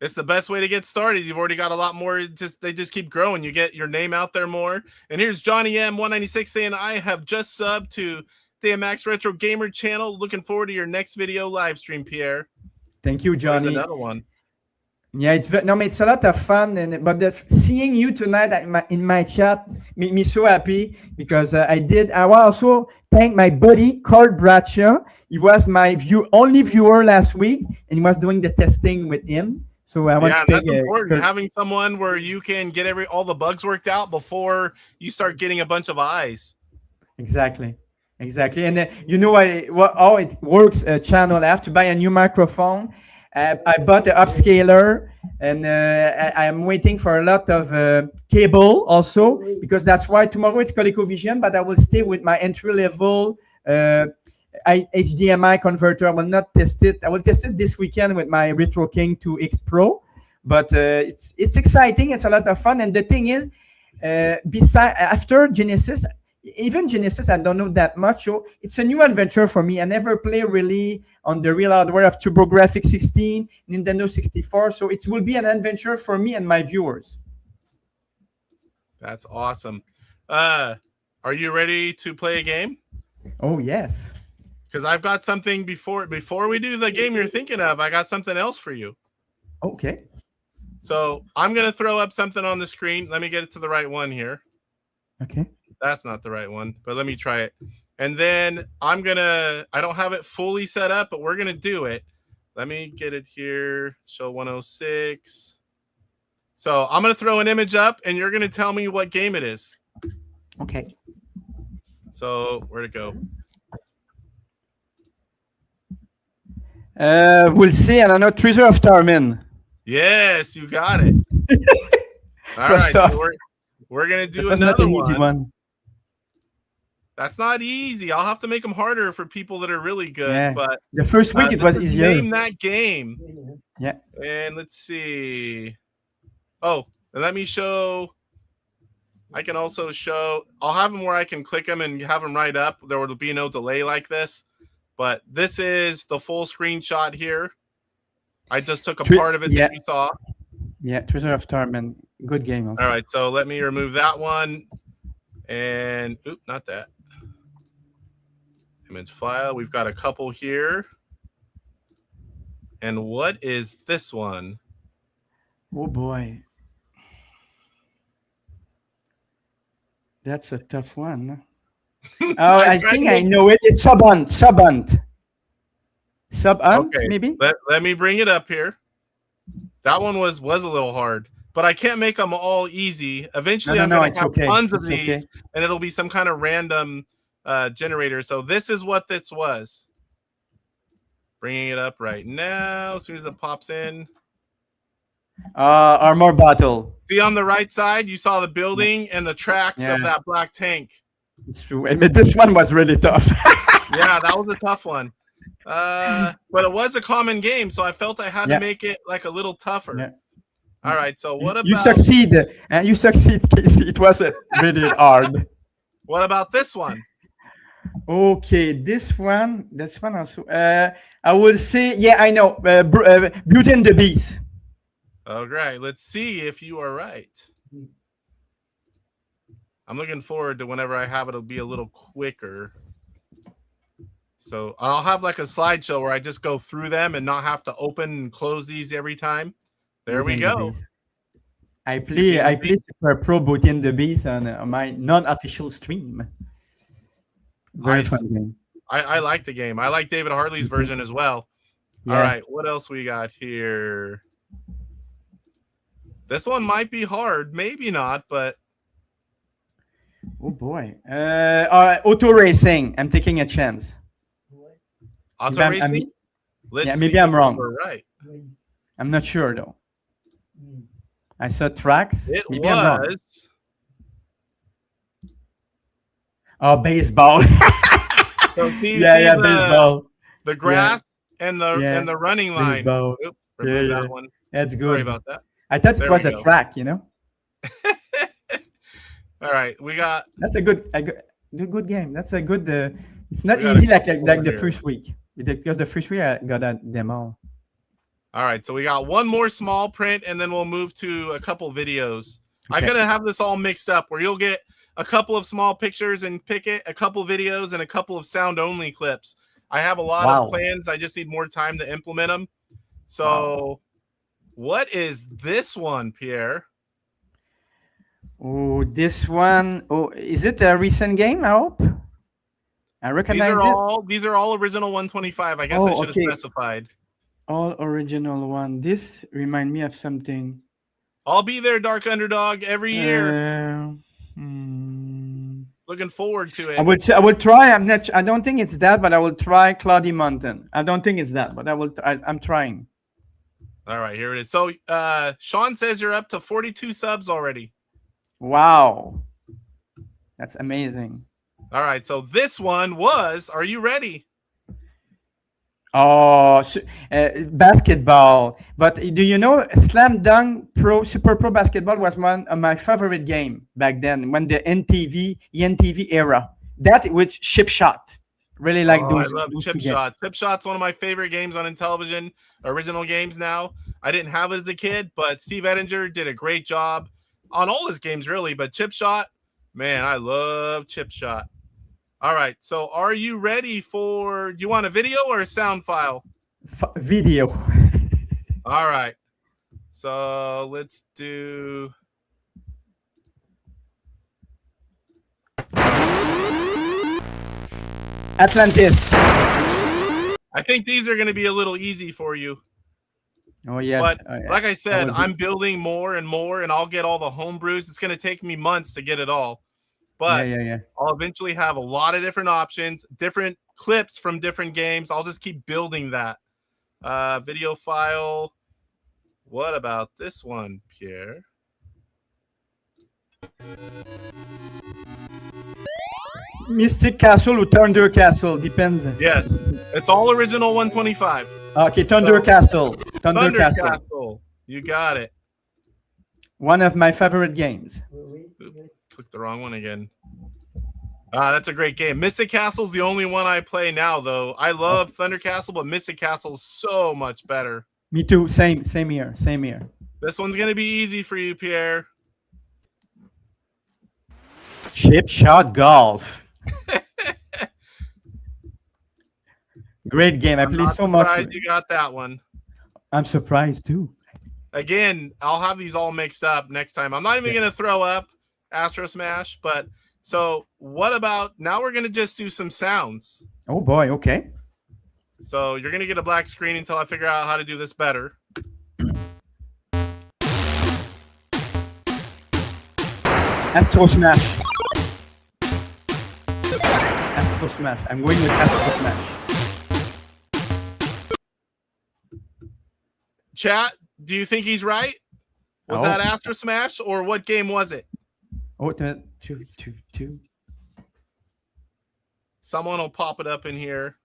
It's the best way to get started. You've already got a lot more. They just keep growing. You get your name out there more. And here's Johnny M196 saying, I have just subbed to the Max Retro Gamer channel. Looking forward to your next video live stream, Pierre. Thank you, Johnny. There's another one. Yeah, it's a lot of fun, seeing you tonight in my chat made me so happy because I will also thank my buddy Carl Bradshaw. He was my only viewer last week, and he was doing the testing with him. So I want to that's important. Having someone where you can get all the bugs worked out before you start getting a bunch of eyes. Exactly. And how it works, channel. I have to buy a new microphone. I bought the upscaler, and I'm waiting for a lot of cable also, because that's why tomorrow it's CollectorVision, but I will stay with my entry-level HDMI converter. I will not test it. I will test it this weekend with my Retro King 2X Pro, but it's exciting. It's a lot of fun, and the thing is, after Genesis, even Genesis, I don't know that much. So it's a new adventure for me. I never play really on the real hardware of TurboGrafx 16, Nintendo 64. So it will be an adventure for me and my viewers. That's awesome. Are you ready to play a game? Oh, yes. Because I've got something before we do the game you're thinking of. I got something else for you. Okay. So I'm going to throw up something on the screen. Let me get it to the right one here. Okay. That's not the right one, but let me try it. And then I don't have it fully set up, but we're going to do it. Let me get it here. Show 106. So I'm going to throw an image up, and you're going to tell me what game it is. Okay. So where'd it go? We'll see. I don't know. Treasure of Tarmin. Yes, you got it. All right. So we're going to do another one. That's not easy. I'll have to make them harder for people that are really good. Yeah. But the first week it was easier. Name that game. Yeah. And let's see. Oh, and let me show. I can also show. I'll have them where I can click them and have them right up. There will be no delay like this. But this is the full screenshot here. I just took a part of it that you saw. Yeah, Treasure of Tarmin. Good game also. All right, so let me remove that one. And, not that. Image file. We've got a couple here. And what is this one? Oh boy. That's a tough one. Oh, I think I know it. It's Subhunt. Subhunt, okay. Maybe? Let me bring it up here. That one was a little hard. But I can't make them all easy. Eventually, I'm going to have tons of these, and it'll be some kind of random generator. So this is what this was. Bringing it up right now. As soon as it pops in. Armor Battle. See on the right side, you saw the building and the tracks of that black tank. It's true. I mean, this one was really tough. Yeah, that was a tough one. But it was a common game, so I felt I had to make it like a little tougher. Yeah. All right, so what about... You succeed, Casey. It was really hard. What about this one? Okay, this one also. I will say, I know. Beauty and the Beast. Oh, great. Let's see if you are right. I'm looking forward to whenever I have it, it'll be a little quicker. So I'll have like a slideshow where I just go through them and not have to open and close these every time. There we go. I play Super Pro Beauty and the Beast on my non-official stream. Very fun game. I like the game. I like David Hartley's version as well. Yeah. All right, what else we got here? This one might be hard, maybe not, but oh boy. Auto racing. I'm taking a chance. Auto racing? Maybe I'm wrong. We're right. I'm not sure though. I saw tracks. Maybe I'm wrong. Oh, baseball. So baseball. The grass and the running line. Baseball. Oop, that one. That's good. Sorry about that. I thought it was a track, All right, we got. That's a good game. That's a good It's not We got a easy like couple the here. first week. Because the first week I got them all. All right, so we got one more small print, and then we'll move to a couple videos. I'm Okay. going to have this all mixed up where you'll get a couple of small pictures and pick it, a couple videos, and a couple of sound-only clips. I have a lot Wow. of plans. I just need more time to implement them. So what is this one, Pierre? Oh, this one. Oh, is it a recent game? I hope. I recognize These are all original 125. I guess Oh, I should okay. have specified. all original one. This remind me of something. I'll be there, Dark Underdog, every year. Hmm. Looking forward to it. I will try. I don't think it's that, but I will try Cloudy Mountain. I don't think it's that, but I'm trying. All right, here it is. So Sean says you're up to 42 subs already. Wow. That's amazing. All right, so this one was, are you ready? Oh, basketball. But do you know Slam Dunk Super Pro Basketball was one of my favorite game back then when the NTV era. That with Chip Shot. Really like I those. love those Chip two games. Shot. Chip Shot's one of my favorite games on Intellivision, original games now. I didn't have it as a kid, but Steve Ettinger did a great job on all his games, really. But Chip Shot, man, I love Chip Shot. All right, so are you ready for, do you want a video or a sound file? Video. All right, so let's do... Atlantis. I think these are going to be a little easy for you. Oh, yes. But like I said, will be- I'm building more and more, and I'll get all the homebrews. It's going to take me months to get it all. But yeah. I'll eventually have a lot of different options, different clips from different games. I'll just keep building that. Video file. What about this one, Pierre? Mystic Castle or Thunder Castle, depends. Yes, it's all original 125. Okay, Thunder So- Castle. Thunder Thunder Castle. Castle. You got it. One of my favorite games. Click the wrong one again. That's a great game. Mystic Castle's the only one I play now, though. I love Thunder Castle, but Mystic Castle's so much better. Me too. Same here. Same here. This one's going to be easy for you, Pierre. Chip Shot Golf. Great game. I I'm play not so much. surprised you got that one. I'm surprised too. Again, I'll have these all mixed up next time. I'm not even going to throw up Astro Smash, but so what about now we're going to just do some sounds. Oh boy. Okay. So you're going to get a black screen until I figure out how to do this better. Astro Smash. Astro Smash. I'm going with Astro Smash. Chat, do you think he's right? Was Oh. that Astro Smash or what game was it? Oh, two. Someone will pop it up in here.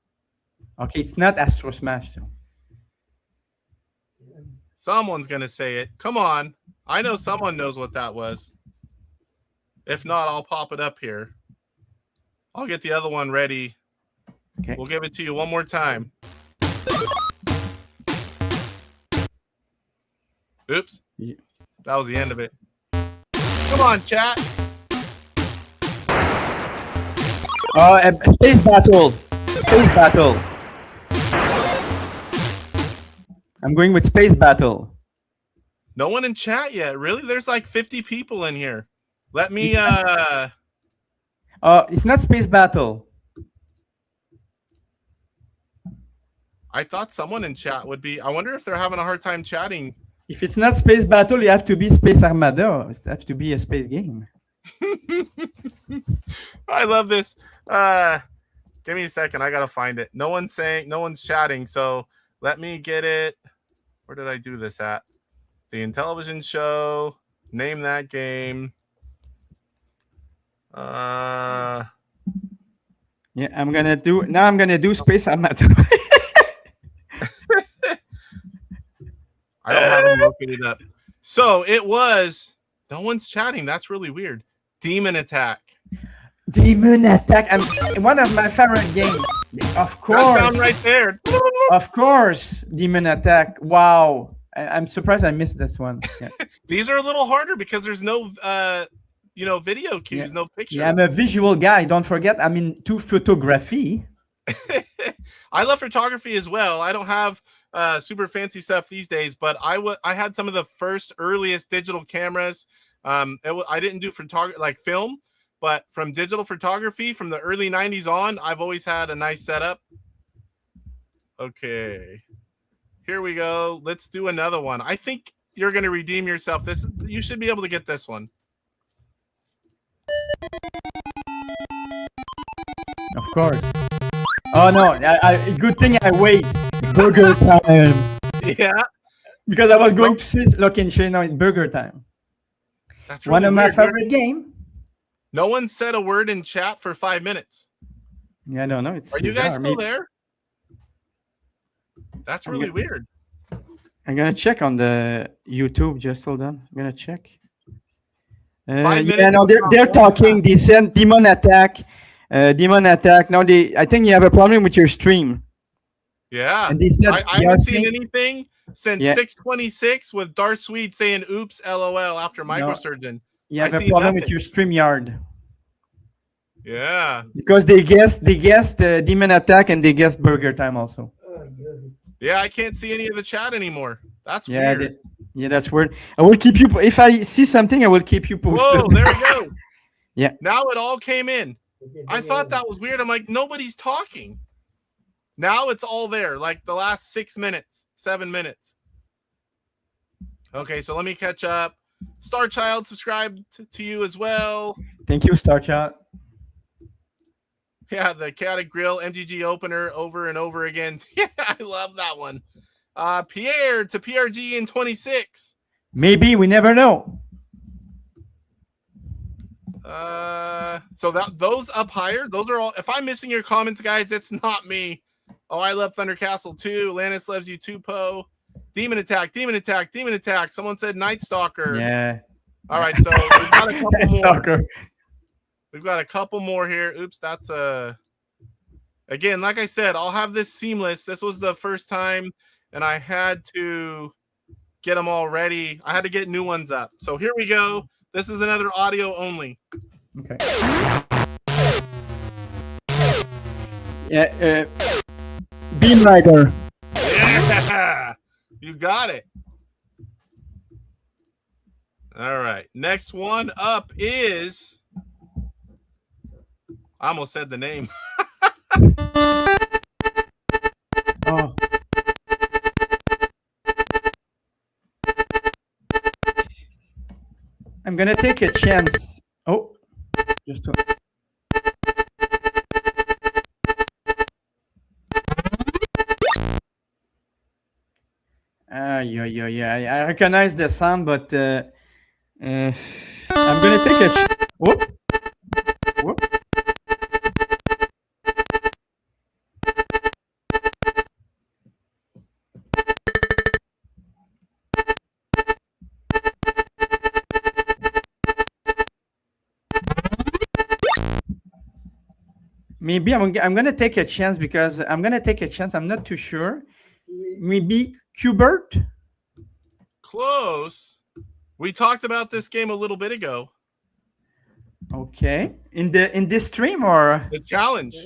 Okay, it's not Astro Smash though. Someone's going to say it. Come on. I know someone knows what that was. If not, I'll pop it up here. I'll get the other one ready. Okay. We'll give it to you one more time. Oops. Yeah. That was the end of it. Come on, chat. Space Battle. Space Battle. I'm going with Space Battle. No one in chat yet. Really? There's like 50 people in here. Let me It's not Space Battle. I thought someone in chat would be. I wonder if they're having a hard time chatting. If it's not Space Battle, you have to be Space Armada. It has to be a space game. I love this. Give me a second. I gotta find it. No one's chatting. So let me get it. Where did I do this at? The Intellivision Show. Name that game. Yeah, I'm gonna do Space Armada. I don't have them located up. So it was. No one's chatting. That's really weird. Demon Attack. Demon Attack. One of my favorite games. Of course. That sound right there. Of course. Demon Attack. Wow. I'm surprised I missed this one. Yeah. These are a little harder because there's no, video cues, no picture. Yeah, I'm a visual guy. Don't forget, I'm into photography. I love photography as well. I don't have super fancy stuff these days, but I had some of the earliest digital cameras. I didn't do photography like film, but from digital photography from the early 90s on, I've always had a nice setup. Okay, here we go. Let's do another one. I think you're going to redeem yourself. You should be able to get this one. Of course. Oh no! Good thing I wait. Burger time. Yeah. Because I was going to see Look and Share now. It's burger time. That's really one of my weird. favorite game. No one said a word in chat for 5 minutes. Yeah, no. It's Are you bizarre. guys still there? That's really weird. I'm gonna check on the YouTube. Just hold on. I'm gonna check. 5 minutes. Yeah, no, they're talking. They sent Demon Attack. Demon Attack. No, I think you have a problem with your stream. Yeah. And they said I haven't seen anything since 626 with Darth Swede saying "Oops, LOL" after Microsurgeon. You have a problem with your StreamYard. Yeah. Because they guessed Demon Attack and they guessed Burger Time also. Yeah, I can't see any of the chat anymore. That's weird. Yeah, that's weird. I will keep you. If I see something, I will keep you posted. Whoa, there we go. Yeah. Now it all came in. I thought that was weird. I'm like, nobody's talking. Now it's all there, like the last 6 minutes, 7 minutes. Okay, so let me catch up. Star Child subscribed to you as well. Thank you, Star Child. Yeah, the Chaotic Grill MGG opener over and over again. Yeah, I love that one. Pierre to PRG in 26. Maybe, we never know. So those up higher, those are all. If I'm missing your comments, guys, it's not me. Oh, I love Thunder Castle too. Lannis loves you too, Poe. Demon Attack, Demon Attack, Demon Attack. Someone said Night Stalker. Yeah. All right, so we've got a couple more. Stalker. We've got a couple more here. Oops, that's again, like I said, I'll have this seamless. This was the first time, and I had to get them all ready. I had to get new ones up. So here we go. This is another audio only. Okay. Yeah, Beam Rider. Yeah, you got it. All right. Next one up is. I almost said the name. Oh. I'm gonna take a chance. Oh, just to... Yeah. I recognize the sound, but I'm gonna take a. Whoop. Maybe I'm gonna take a chance because I'm gonna take a chance. I'm not too sure. Maybe Qbert. Close. We talked about this game a little bit ago. Okay. In this stream or the challenge?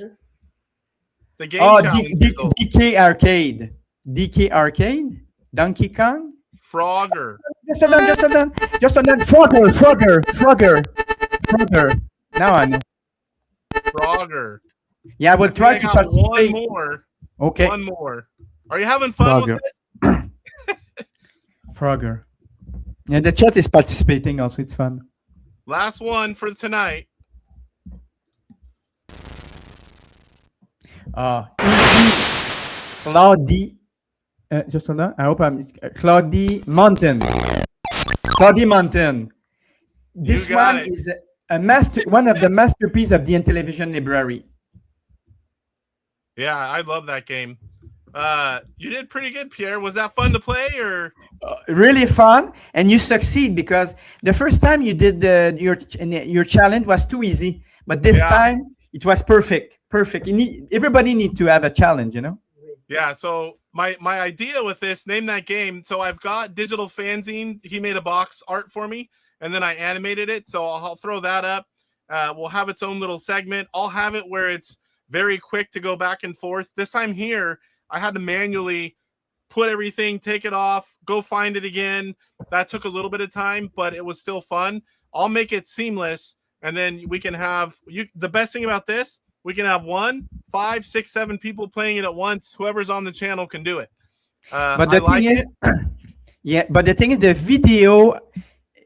The game challenge. DK Arcade. DK Arcade. Donkey Kong. Frogger. Just a done. Frogger. Now I know. Frogger. Yeah, I will try to participate. One more. Okay. One more. Are you having fun with this? Frogger. Yeah, the chat is participating also. It's fun. Last one for tonight. Cloudy. Just hold on. I hope I'm Cloudy Mountain. Cloudy Mountain. This one is one of the masterpieces of the Intellivision library. Yeah, I love that game. You did pretty good, Pierre. Was that fun to play or? Really fun, and you succeed because the first time you did your challenge was too easy, But this time it was perfect. Everybody need to have a challenge, you know? Yeah, so my idea with this, name that game. So I've got Digital Fanzine. He made a box art for me, and then I animated it. So I'll throw that up. We'll have its own little segment. I'll have it where it's very quick to go back and forth. This time here, I had to manually put everything, take it off, go find it again. That took a little bit of time, but it was still fun. I'll make it seamless, and then we can have the best thing about this, we can have 1, 5, 6, 7 people playing it at once. Whoever's on the channel can do it. But the thing is, but the thing is, the video,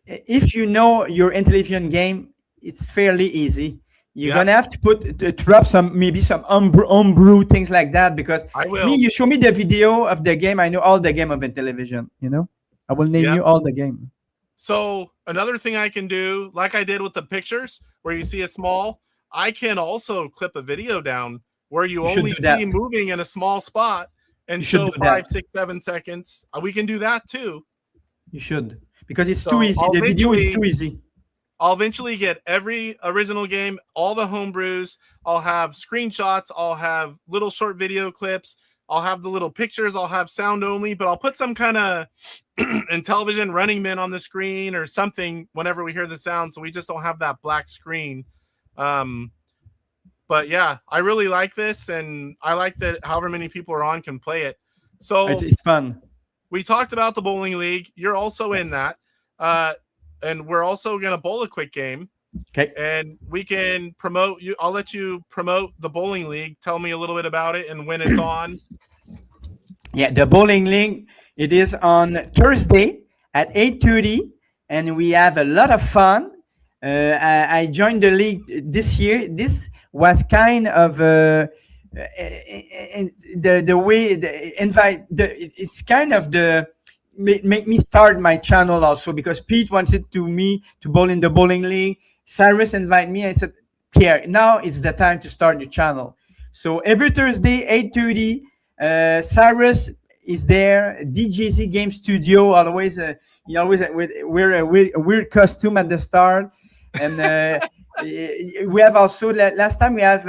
if you know your Intellivision game, it's fairly easy. You're gonna have to drop maybe some homebrew things like that, because you show me the video of the game, I know all the game of Intellivision. You know, I will name you all the game. So another thing I can do, like I did with the pictures, where you see a small, I can also clip a video down where you only see moving in a small spot and show 5, 6, 7 seconds. We can do that too. You should, because it's too easy. The video is too easy. I'll eventually get every original game, all the homebrews. I'll have screenshots. I'll have little short video clips. I'll have the little pictures. I'll have sound only, but I'll put some kind of Intellivision Running Man on the screen or something whenever we hear the sound, so we just don't have that black screen. But yeah, I really like this, and I like that however many people are on can play it. So it's fun. We talked about the bowling league. You're also in that. And we're also going to bowl a quick game. Okay. And we can promote you. I'll let you promote the bowling league. Tell me a little bit about it and when it's on. Yeah, the bowling league, it is on Thursday at 8:30, and we have a lot of fun. I joined the league this year. This was kind of the way it's kind of the make me start my channel also, because Pete wanted me to bowl in the bowling league. Cyrus invited me. I said, Pierre, now it's the time to start your channel. So every Thursday, 8:30, Cyrus is there. DJZ Game Studio, always he always wear a weird costume at the start. And we have also, last time we have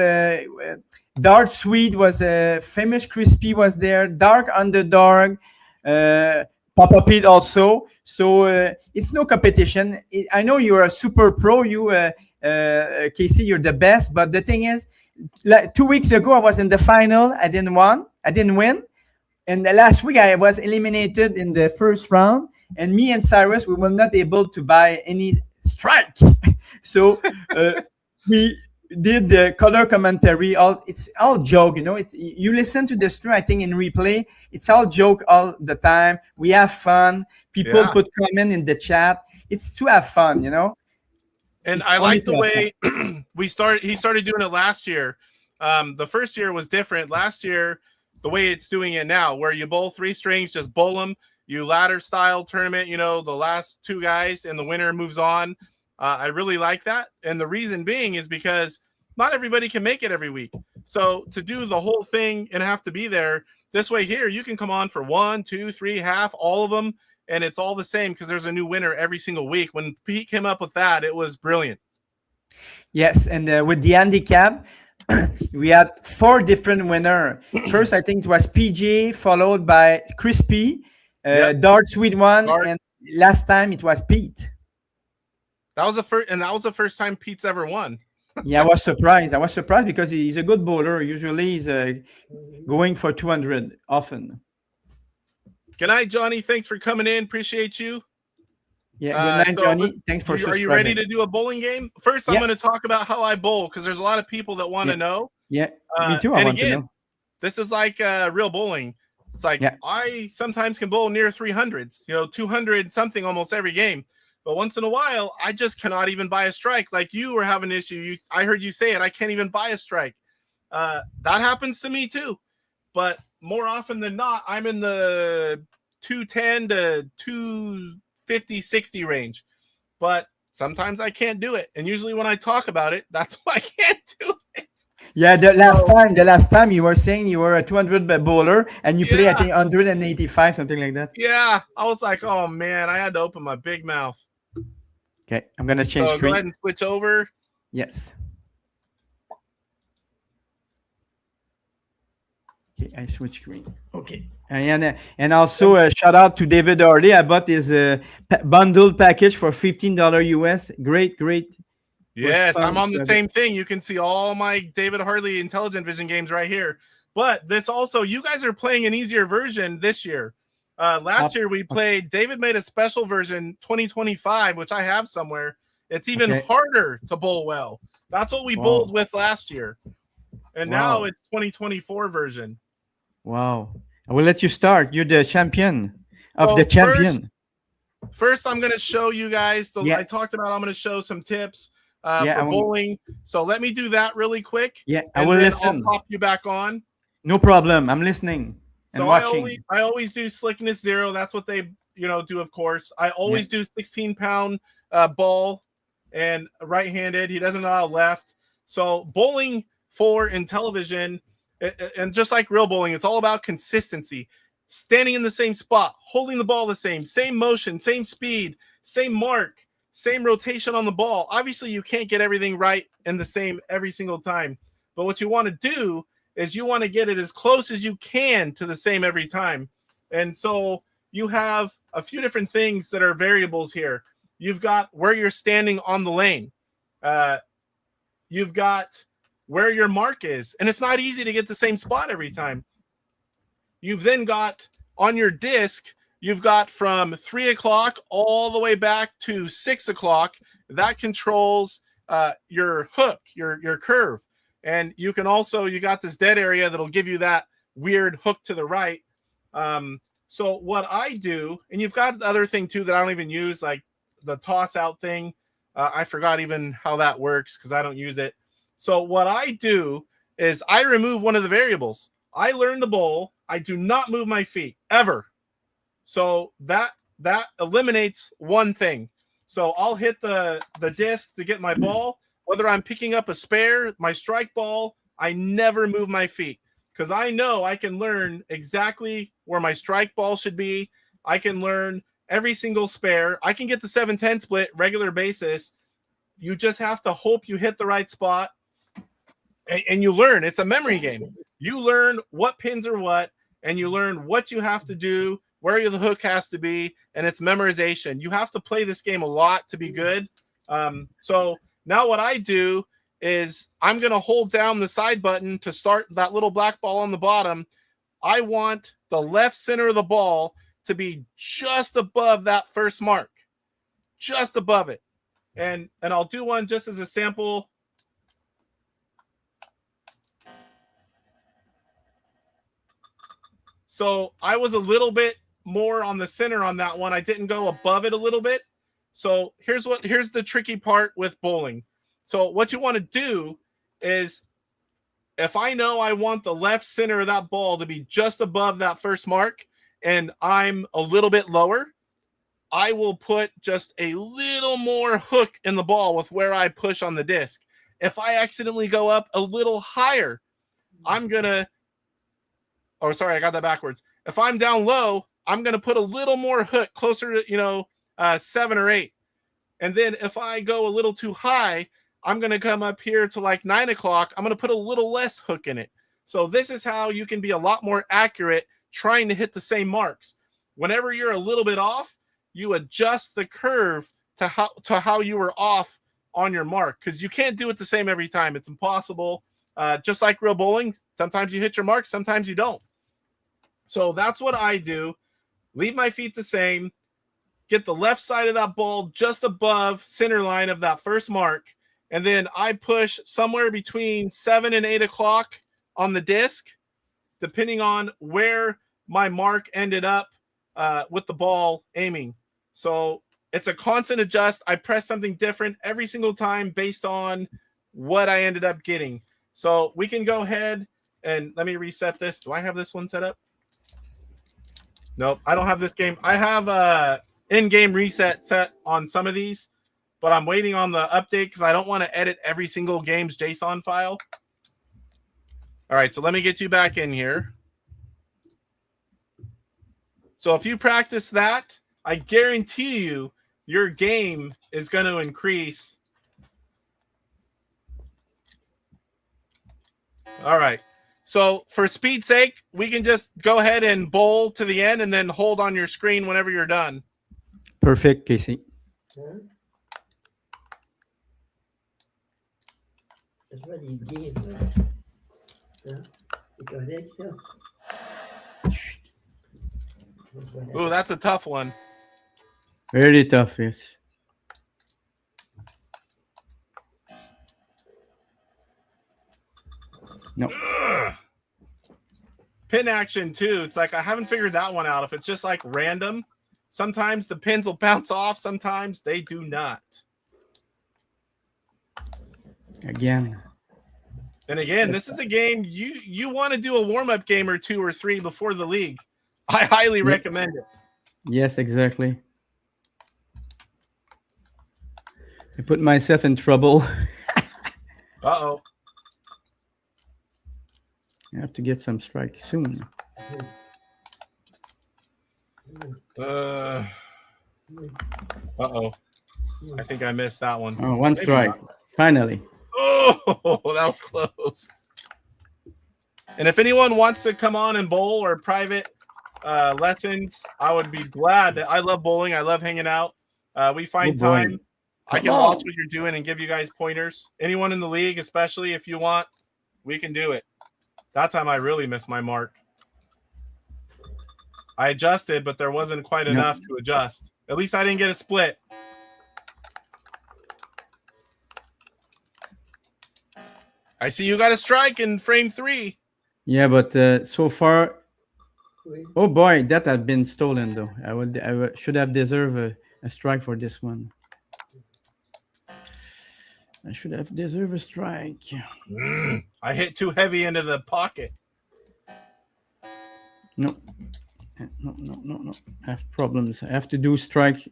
Dark Sweet was famous Crispy was there, Dark Underdog, Papa Pete also. So it's no competition. I know you're a super pro, you Casey, you're the best, but the thing is, like 2 weeks ago I was in the final. I didn't win, and the last week I was eliminated in the first round, and me and Cyrus, we were not able to buy any strike. So we did the color commentary. It's all joke, you know. It's, you listen to the stream, I think, in replay, it's all joke all the time. We have fun. People put comment in the chat. It's to have fun, you know. And I like the way he started doing it last year. The first year was different. Last year, the way it's doing it now, where you bowl 3 strings, just bowl them. You ladder style tournament, you know, the last 2 guys and the winner moves on. I really like that. And the reason being is because not everybody can make it every week. So to do the whole thing and have to be there, this way here, you can come on for 1, 2, 3, half, all of them. And it's all the same because there's a new winner every single week. When Pete came up with that, it was brilliant. Yes, and with the handicap, we had 4 different winners. First, I think it was PJ, followed by Crispy, Dart Sweet one, and last time it was Pete. That was the first time Pete's ever won. Yeah, I was surprised because he's a good bowler. Usually he's going for 200 often. Good night, Johnny. Thanks for coming in. Appreciate you. Yeah, good night, Johnny. Thanks for subscribing. Are you ready to do a bowling game? First, I'm going to talk about how I bowl, because there's a lot of people that want to know. Yeah, me too. I want to know. This is like real bowling. It's like I sometimes can bowl near 300s, 200 something almost every game. But once in a while, I just cannot even buy a strike. Like you were having an issue. I heard you say it. I can't even buy a strike. That happens to me too. But more often than not, I'm in the 210 to 250, 60 range. But sometimes I can't do it. And usually when I talk about it, that's why I can't do it. Yeah, the last time you were saying you were a 200 bowler and you play, I think, 185, something like that. Yeah, I was like, oh man, I had to open my big mouth. Okay, I'm gonna change screen. Go ahead and switch over. Yes. Okay, I switch screen. Okay. And also shout out to David Harley. I bought his bundled package for $15 US. Great. Yes, fun I'm on the to have same thing. You can see all my David Harley Intelligent Vision games right here. But this also, you guys are playing an easier version this year. Last year we played, David made a special version 2025, which I have somewhere. It's even harder to bowl well. That's what we bowled with last year. And now it's 2024 version. Wow. I will let you start. You're the champion of the champion. First, I'm going to show you guys, I talked about, I'm going to show some tips for bowling. So let me do that really quick. Yeah, I will listen. I'll pop you back on. No problem. I'm listening and watching. I always do slickness 0. That's what they do, of course. I always do 16-pound ball and right-handed. He doesn't allow left. So bowling for Intellivision, and just like real bowling, it's all about consistency. Standing in the same spot, holding the ball the same motion, same speed, same mark, same rotation on the ball. Obviously, you can't get everything right and the same every single time. But what you want to do is you want to get it as close as you can to the same every time. And so you have a few different things that are variables here. You've got where you're standing on the lane. You've got where your mark is. And it's not easy to get the same spot every time. You've then got on your disc, you've got from 3 o'clock all the way back to 6 o'clock. That controls your hook, your curve. And you can also, you got this dead area that'll give you that weird hook to the right. So what I do, and you've got the other thing too that I don't even use, like the toss out thing. I forgot even how that works because I don't use it. So what I do is I remove one of the variables. I learn to bowl. I do not move my feet ever. So that eliminates one thing. So I'll hit the disc to get my ball. Whether I'm picking up a spare, my strike ball, I never move my feet because I know I can learn exactly where my strike ball should be. I can learn every single spare. I can get the 7-10 split regular basis. You just have to hope you hit the right spot. And you learn. It's a memory game. You learn what pins are what, and you learn what you have to do, where the hook has to be, and it's memorization. You have to play this game a lot to be good. So now what I do is I'm going to hold down the side button to start that little black ball on the bottom. I want the left center of the ball to be just above that first mark, just above it. And I'll do one just as a sample. So I was a little bit more on the center on that one. I didn't go above it a little bit. So here's the tricky part with bowling. So what you want to do is, if I know I want the left center of that ball to be just above that first mark and I'm a little bit lower, I will put just a little more hook in the ball with where I push on the disc. If I accidentally go up a little higher, I'm going to, oh, sorry, I got that backwards. If I'm down low, I'm going to put a little more hook closer to, 7 or 8. And then if I go a little too high, I'm going to come up here to like 9 o'clock. I'm going to put a little less hook in it. So this is how you can be a lot more accurate trying to hit the same marks. Whenever you're a little bit off, you adjust the curve to how you were off on your mark, because you can't do it the same every time. It's impossible. Just like real bowling, sometimes you hit your mark, sometimes you don't. So that's what I do. Leave my feet the same. Get the left side of that ball just above center line of that first mark. And then I push somewhere between 7 and 8 o'clock on the disc, depending on where my mark ended up with the ball aiming. So it's a constant adjust. I press something different every single time based on what I ended up getting. So we can go ahead and let me reset this. Do I have this one set up? Nope, I don't have this game. I have in-game reset set on some of these, but I'm waiting on the update because I don't want to edit every single game's JSON file. All right, so let me get you back in here. So if you practice that, I guarantee you your game is going to increase. All right. So for speed's sake, we can just go ahead and bowl to the end and then hold on your screen whenever you're done. Perfect, Casey. Ooh, that's a tough one. Very tough, yes. No. Ugh. Pin action too. It's like I haven't figured that one out. If it's just like random, sometimes the pins will bounce off, sometimes they do not. Again. And again, this is a game you want to do a warm-up game or 2 or 3 before the league. I highly recommend it. Yes, exactly. I put myself in trouble. Uh-oh. I have to get some strike soon. Uh-oh. I think I missed that one. Oh, one strike. Finally. Oh, that was close. And if anyone wants to come on and bowl or private lessons, I would be glad. I love bowling. I love hanging out. We find time. I can watch what you're doing and give you guys pointers. Anyone in the league, especially if you want, we can do it. That time I really missed my mark. I adjusted, but there wasn't quite enough to adjust. At least I didn't get a split. I see you got a strike in frame 3. Yeah, but so far, oh boy, that had been stolen though. I should have deserved a strike for this one. I should have deserved a strike. I hit too heavy into the pocket. No. No. I have problems. I have to do strike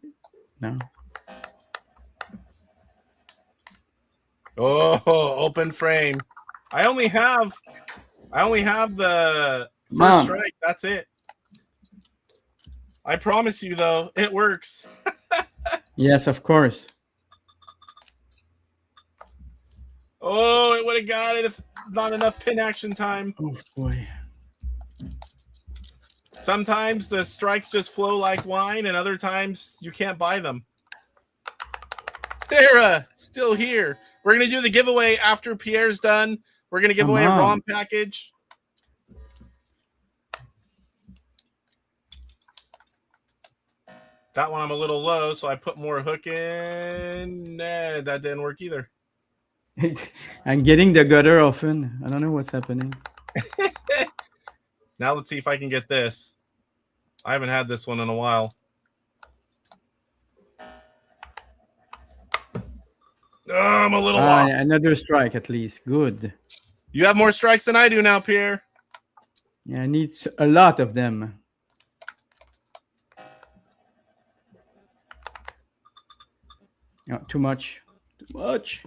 now. Oh, open frame. I only have the first strike. That's it. I promise you though, it works. Yes, of course. Oh, it would have got it if not enough pin action time. Oh boy. Sometimes the strikes just flow like wine, and other times you can't buy them. Sarah, still here. We're going to do the giveaway after Pierre's done. We're going to give away a ROM package. That one I'm a little low, so I put more hook in. Nah, that didn't work either. I'm getting the gutter often. I don't know what's happening. Now let's see if I can get this. I haven't had this one in a while. Oh, I'm a little off. Another strike at least. Good. You have more strikes than I do now, Pierre. Yeah, I need a lot of them. No, too much. Too much.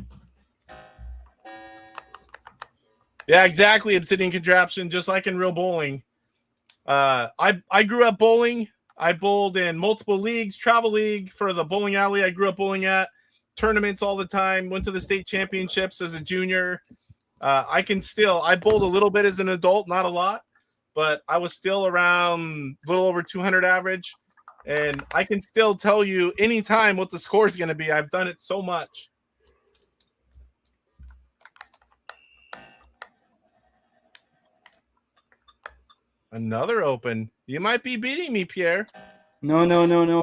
Yeah, exactly. Obsidian contraption, just like in real bowling. I grew up bowling. I bowled in multiple leagues, travel league for the bowling alley I grew up bowling at, tournaments all the time, went to the state championships as a junior. I bowled a little bit as an adult, not a lot, but I was still around a little over 200 average. And I can still tell you anytime what the score is going to be. I've done it so much. Another open. You might be beating me, Pierre. No.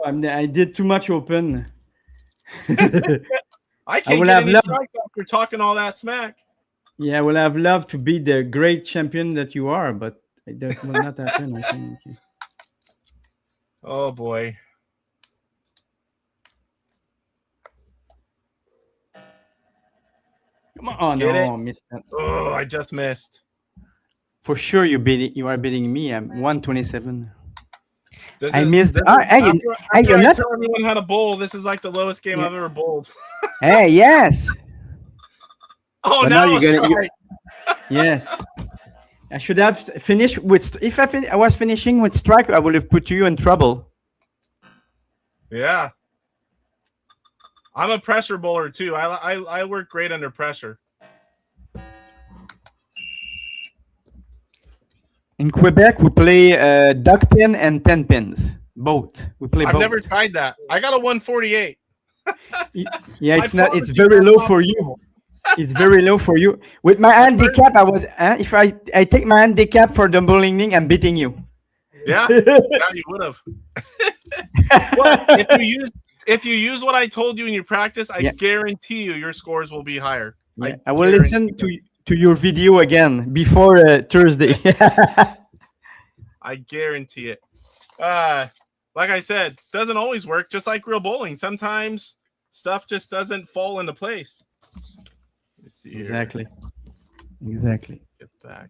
I did too much open. I can't get any strikes after talking all that smack. Yeah, well, I've loved to be the great champion that you are, but that will not happen, I think. Oh, boy. Come on. Oh, no, I missed that. Oh, I just missed. For sure, you are beating me. I'm 127. I missed. You're not telling everyone how to bowl. This is like the lowest game I've ever bowled. Hey, yes. Oh, but now you're gonna. Yes. I should have finished with. If I was finishing with strike, I would have put you in trouble. Yeah. I'm a pressure bowler too. I work great under pressure. In Quebec, we play duck pin and 10 pins. Both. We play I've both. never tried that. I got a 148. Yeah, it's I not. promise It's you very that's low for you. possible. It's very low for you. With my handicap, I was. If I take my handicap for the bowling league, I'm beating you. Yeah, yeah, you would have. But if you use what I told you in your practice, I guarantee you your scores will be higher. Yeah, I will listen to your video again before Thursday. I guarantee it. Like I said, doesn't always work. Just like real bowling, sometimes stuff just doesn't fall into place. Let's see here. Exactly. Get back.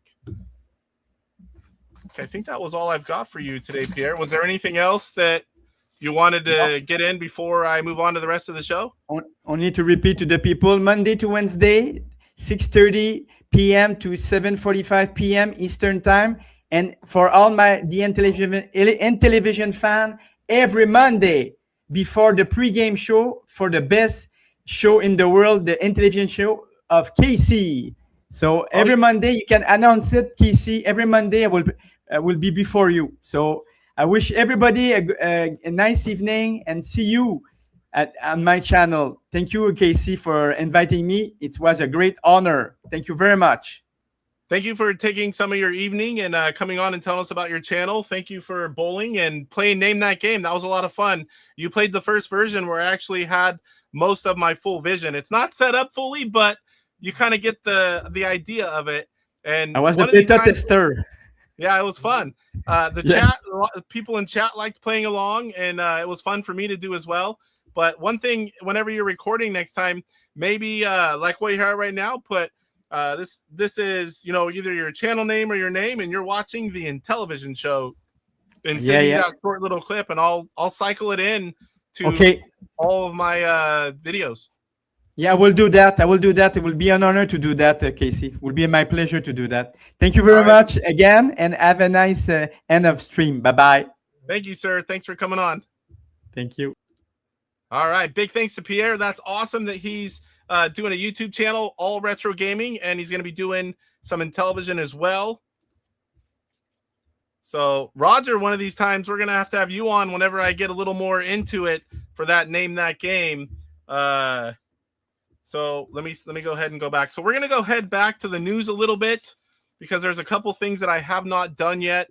Okay, I think that was all I've got for you today, Pierre. Was there anything else that you wanted to get in before I move on to the rest of the show? Only to repeat to the people, Monday to Wednesday, 6:30 p.m. to 7:45 p.m. Eastern Time. And for all the Intellivision fan, every Monday before the pregame show for the best show in the world, the Intellivision Show of KC. So every Monday you can announce it, KC. Every Monday I will be before you. So I wish everybody a nice evening and see you on my channel. Thank you, KC, for inviting me. It was a great honor. Thank you very much. Thank you for taking some of your evening and coming on and telling us about your channel. Thank you for bowling and playing Name That Game. That was a lot of fun. You played the first version where I actually had most of my full vision. It's not set up fully, but you kind of get the idea of it. And I was a beta tester. Yeah, it was fun. Chat, people in chat liked playing along, and it was fun for me to do as well. But one thing, whenever you're recording next time, maybe like what you have right now, put this is, you know, either your channel name or your name, and you're watching the Intellivision Show, and send me that short little clip, and I'll cycle it in to all of my videos. Yeah, I will do that. It will be an honor to do that, Casey. It will be my pleasure to do that. Thank you very much again, and have a nice end of stream. Bye-bye. Thank you, sir. Thanks for coming on. Thank you. All right. Big thanks to Pierre. That's awesome that he's doing a YouTube channel, all retro gaming, and he's going to be doing some Intellivision as well. So, Roger, one of these times we're going to have you on whenever I get a little more into it for that Name That Game. So let me go ahead and go back. So we're going to go ahead back to the news a little bit because there's a couple things that I have not done yet.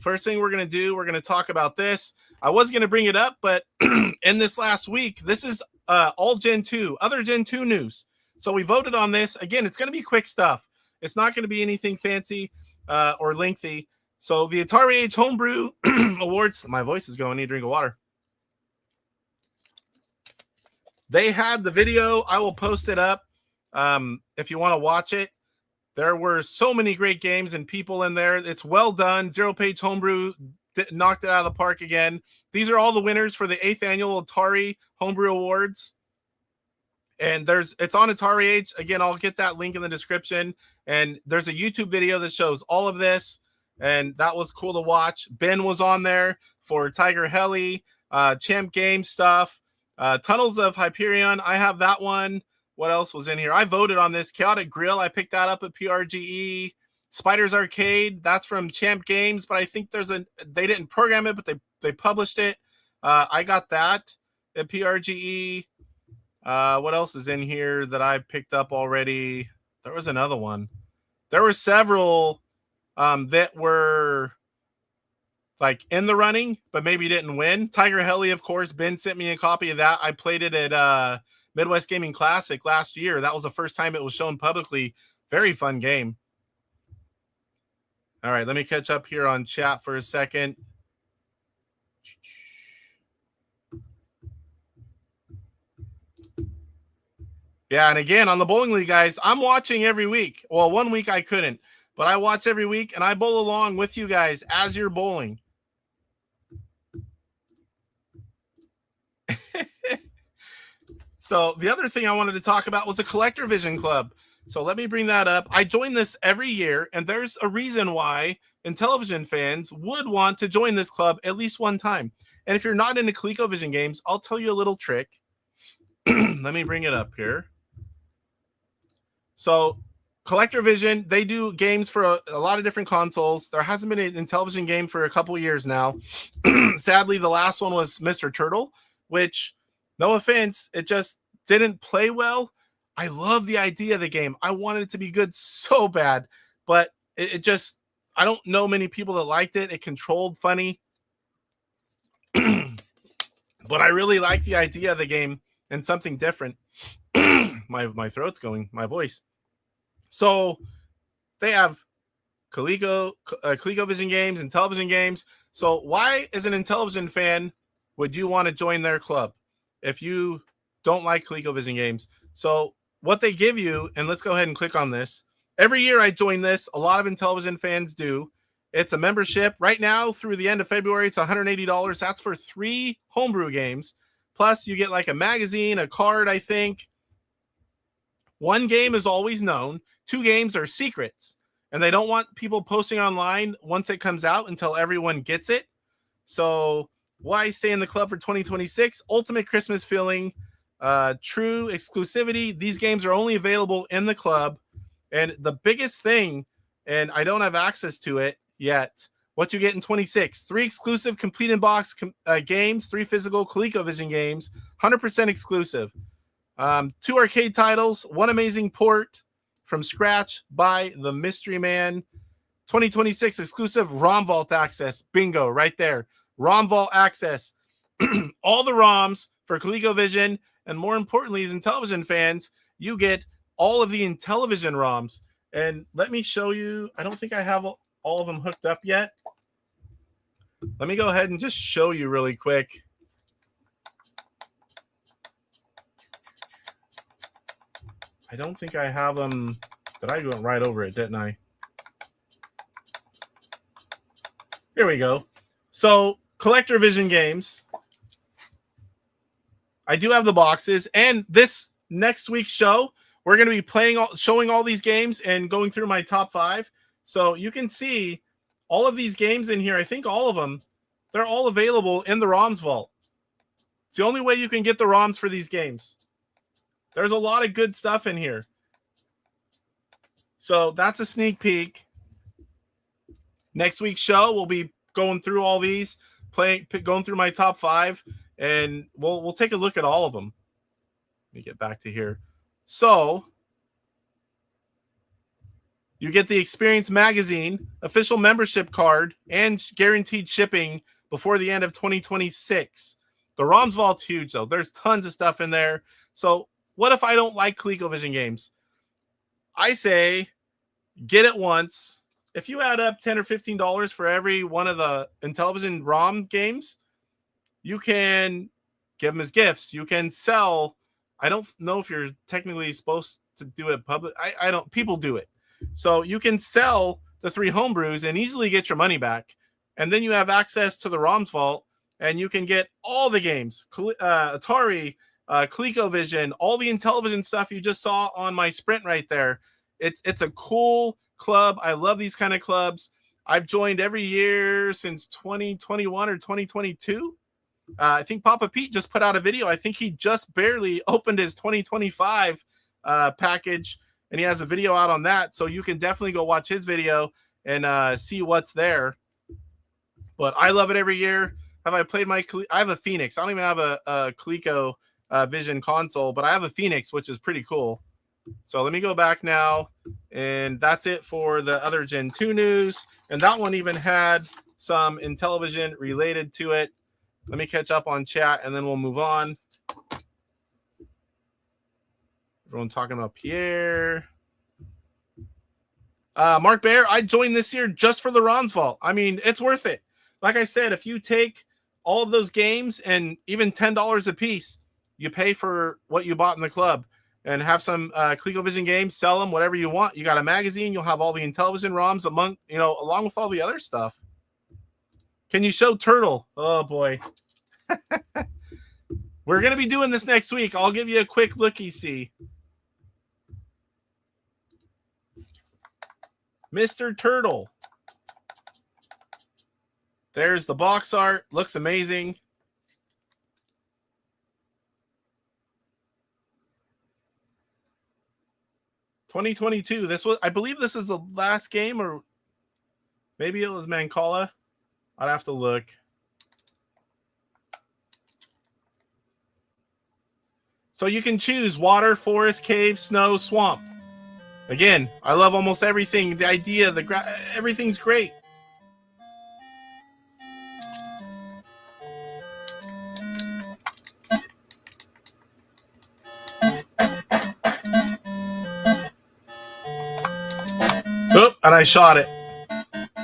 First thing we're going to do, we're going to talk about this. I was going to bring it up, but in this last week, this is all Gen 2, other Gen 2 news. So we voted on this. Again, it's going to be quick stuff. It's not going to be anything fancy or lengthy. So the AtariAge Homebrew Awards, my voice is going, I need a drink of water. They had the video. I will post it up if you want to watch it. There were so many great games and people in there. It's well done. Zero Page Homebrew knocked it out of the park again. These are all the winners for the 8th annual Atari Homebrew Awards. And it's on AtariAge. Again, I'll get that link in the description. And there's a YouTube video that shows all of this. And that was cool to watch. Ben was on there for Tiger Heli, Champ Game stuff. Tunnels of Hyperion, I have that one. What else was in here? I voted on this. Chaotic Grill, I picked that up at PRGE. Spider's Arcade, that's from Champ Games, but I think they didn't program it, but they published it. I got that at PRGE. What else is in here that I picked up already? There was another one. There were several that were like in the running, but maybe didn't win. Tiger Heli, of course. Ben sent me a copy of that. I played it at Midwest Gaming Classic last year. That was the first time it was shown publicly. Very fun game. All right, let me catch up here on chat for a second. Yeah, and again, on the Bowling League, guys, I'm watching every week. Well, 1 week I couldn't, but I watch every week, and I bowl along with you guys as you're bowling. So the other thing I wanted to talk about was the CollectorVision Club. So let me bring that up. I join this every year, and there's a reason why Intellivision fans would want to join this club at least one time. And if you're not into ColecoVision games, I'll tell you a little trick. Let me bring it up here. So CollectorVision, they do games for a lot of different consoles. There hasn't been an Intellivision game for a couple years now. Sadly, the last one was Mr. Turtle, which, no offense, it just didn't play well. I love the idea of the game. I wanted it to be good so bad, but it just, I don't know many people that liked it. It controlled funny. But I really like the idea of the game and something different. My throat's going, my voice. So they have ColecoVision games, Intellivision games. So why, as an Intellivision fan, would you want to join their club if you don't like ColecoVision games? So what they give you, and let's go ahead and click on this. Every year I join this. A lot of Intellivision fans do. It's a membership. Right now, through the end of February, it's $180. That's for 3 homebrew games. Plus, you get like a magazine, a card, I think. 1 game is always known. 2 games are secrets. And they don't want people posting online once it comes out until everyone gets it. So why stay in the club for 2026? Ultimate Christmas feeling, true exclusivity. These games are only available in the club. And the biggest thing, and I don't have access to it yet, what you get in 26, 3 exclusive complete in box games, 3 physical ColecoVision games, 100% exclusive. 2 arcade titles, 1 amazing port from scratch by the Mystery Man. 2026 exclusive ROM Vault access. Bingo, right there. ROM Vault access. All the ROMs for ColecoVision, and more importantly, as Intellivision fans, you get all of the Intellivision ROMs. And let me show you. I don't think I have all of them hooked up yet. Let me go ahead and just show you really quick. I don't think I have them. But I went right over it, didn't I? Here we go. So, CollectorVision games. I do have the boxes. And this next week's show, we're going to be showing all these games and going through my top 5. So you can see all of these games in here. I think all of them, they're all available in the ROMs vault. It's the only way you can get the ROMs for these games. There's a lot of good stuff in here. So that's a sneak peek. Next week's show, we'll be going through all these, going through my top 5, and we'll take a look at all of them. Let me get back to here. So you get the Experience Magazine, official membership card, and guaranteed shipping before the end of 2026. The ROMs vault's huge, though. There's tons of stuff in there. So what if I don't like ColecoVision games? I say get it once. If you add up $10 or $15 for every one of the Intellivision ROM games, you can give them as gifts. You can sell. I don't know if you're technically supposed to do it public. I don't. People do it. So you can sell the 3 homebrews and easily get your money back. And then you have access to the ROMs vault, and you can get all the games. Atari, ColecoVision, all the Intellivision stuff you just saw on my sprint right there. It's a cool club. I love these kind of clubs. I've joined every year since 2021 or 2022. I think Papa Pete just put out a video. I think he just barely opened his 2025 package, and he has a video out on that. So you can definitely go watch his video and see what's there. But I love it every year. Have I played I have a Phoenix. I don't even have a ColecoVision console, but I have a Phoenix, which is pretty cool. So let me go back now, and that's it for the other Gen 2 news. And that one even had some Intellivision related to it. Let me catch up on chat, and then we'll move on. Everyone talking about Pierre. Mark Bear, I joined this year just for the ROMs vault. I mean, it's worth it. Like I said, if you take all of those games and even $10 a piece, you pay for what you bought in the club. And have some ColecoVision games, sell them, whatever you want. You got a magazine, you'll have all the Intellivision ROMs along with all the other stuff. Can you show Turtle? Oh boy. We're gonna be doing this next week. I'll give you a quick looky-see. Mr. Turtle. There's the box art. Looks amazing. 2022. I believe this is the last game, or maybe it was Mancala. I'd have to look. So you can choose water, forest, cave, snow, swamp. Again, I love almost everything. The idea, everything's great. Oop, and I shot it.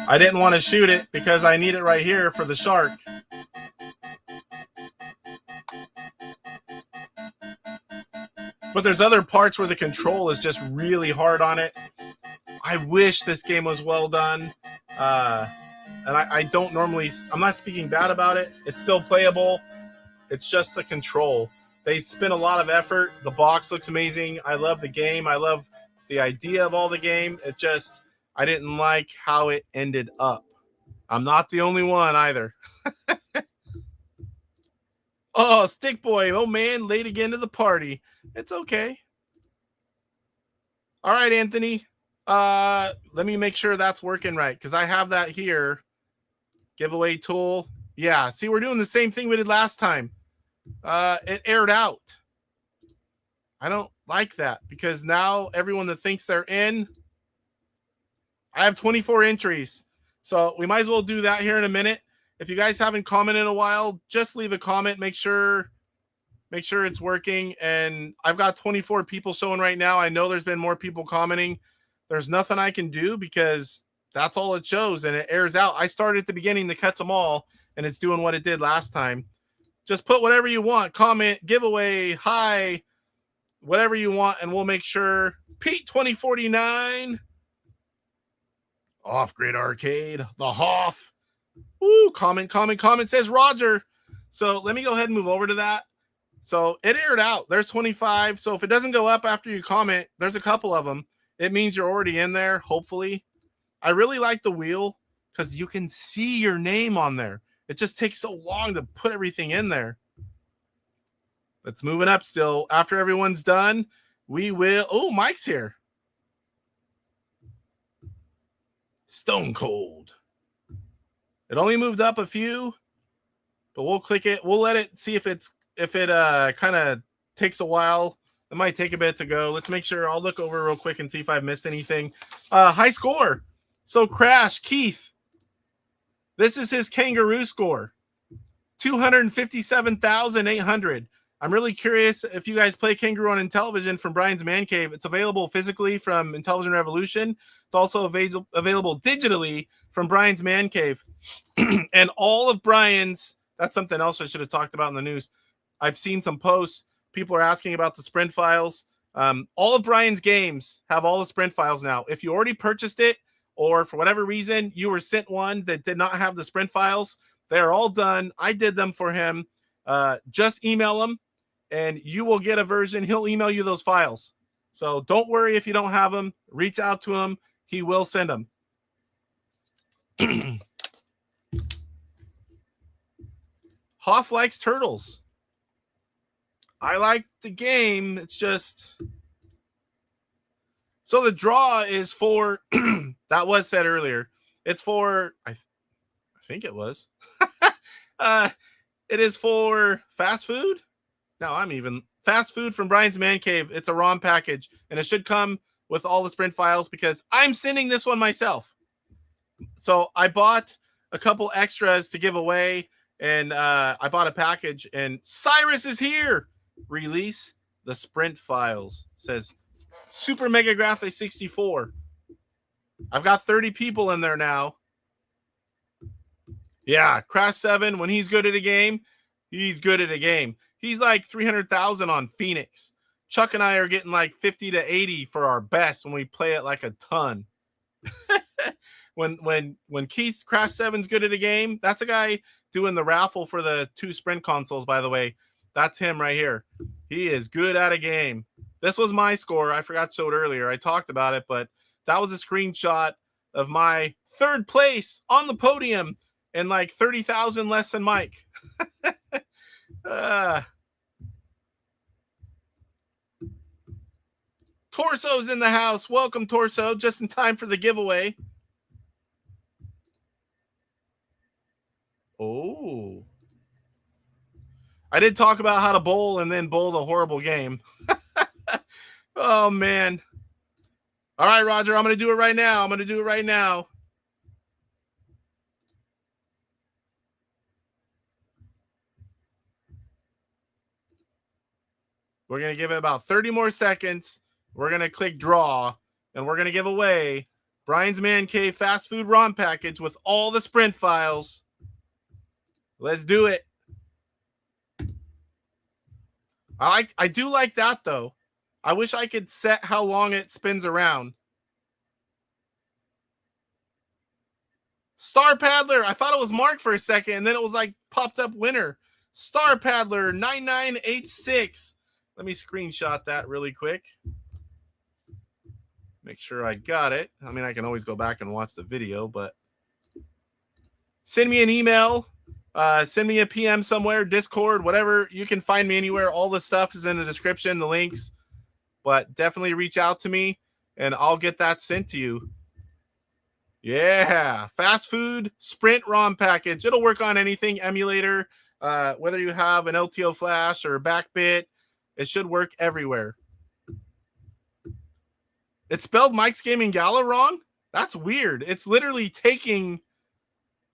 I didn't want to shoot it because I need it right here for the shark. But there's other parts where the control is just really hard on it. I wish this game was well done. And I don't normally, I'm not speaking bad about it. It's still playable. It's just the control. They spent a lot of effort. The box looks amazing. I love the game. I love the idea of all the game. It just, I didn't like how it ended up. I'm not the only one either. Oh, Stick Boy. Oh, man. Late again to the party. It's okay. All right, Anthony. Let me make sure that's working right, because I have that here. Giveaway tool. Yeah, see, we're doing the same thing we did last time. It aired out. I don't like that, because now everyone that thinks they're in, I have 24 entries. So we might as well do that here in a minute. If you guys haven't commented in a while, just leave a comment. Make sure it's working. And I've got 24 people showing right now. I know there's been more people commenting. There's nothing I can do because that's all it shows, and it airs out. I started at the beginning to catch them all, and it's doing what it did last time. Just put whatever you want. Comment, giveaway, hi, whatever you want, and we'll make sure. Pete 2049. Off-Grid Arcade. The Hoff. Ooh, comment, says Roger. So let me go ahead and move over to that. So it aired out. There's 25. So if it doesn't go up after you comment, there's a couple of them. It means you're already in there, hopefully. I really like the wheel because you can see your name on there. It just takes so long to put everything in there. Let's move it up still. After everyone's done, we will... Oh, Mike's here. Stone Cold. It only moved up a few, but we'll click it. We'll let it see if it kind of takes a while. It might take a bit to go. Let's make sure. I'll look over real quick and see if I've missed anything. High score. So Crash Keith. This is his kangaroo score. 257,800. I'm really curious if you guys play Kangaroo on Intellivision from Brian's Man Cave. It's available physically from Intellivision Revolution. It's also available digitally from Brian's Man Cave. And all of Brian's, that's something else I should have talked about in the news. I've seen some posts. People are asking about the sprint files. All of Brian's games have all the sprint files now. If you already purchased it, or for whatever reason, you were sent one that did not have the sprint files, they are all done. I did them for him. Just email him, and you will get a version. He'll email you those files. So don't worry if you don't have them. Reach out to him. He will send them. Hoff likes turtles. I like the game. It's just... So the draw is for... that was said earlier. It's for... I think it was. It is for fast food. No, fast food from Brian's Man Cave. It's a ROM package, and it should come with all the sprint files because I'm sending this one myself. So I bought a couple extras to give away, and I bought a package, and Cyrus is here. Release the sprint files. Says Super Mega Graphics 64. I've got 30 people in there now. Yeah, Crash 7, when he's good at a game, he's good at a game. He's like 300,000 on Phoenix. Chuck and I are getting like 50 to 80 for our best when we play it like a ton. when Keith Crash 7's good at a game, that's a guy doing the raffle for the 2 sprint consoles, by the way. That's him right here. He is good at a game. This was my score. I forgot to show it earlier. I talked about it, but that was a screenshot of my 3rd place on the podium and like 30,000 less than Mike. Tor Torso's in the house. Welcome, Torso. Just in time for the giveaway. Oh. I did talk about how to bowl and then bowled a horrible game. Oh, man. All right, Roger, I'm going to do it right now. We're going to give it about 30 more seconds. We're going to click draw, and we're going to give away Brian's Man Cave fast food ROM package with all the sprint files. Let's do it. I do like that, though. I wish I could set how long it spins around. Star Paddler. I thought it was Mark for a second, and then it was like popped up winner. Star Paddler 9986. Let me screenshot that really quick. Make sure I got it. I mean, I can always go back and watch the video, but send me an email. Send me a PM somewhere, Discord, whatever. You can find me anywhere. All the stuff is in the description, the links. But definitely reach out to me, and I'll get that sent to you. Yeah, fast food sprint ROM package. It'll work on anything, emulator, whether you have an LTO flash or backbit. It should work everywhere. It spelled Mike's Gaming Gala wrong? That's weird. It's literally taking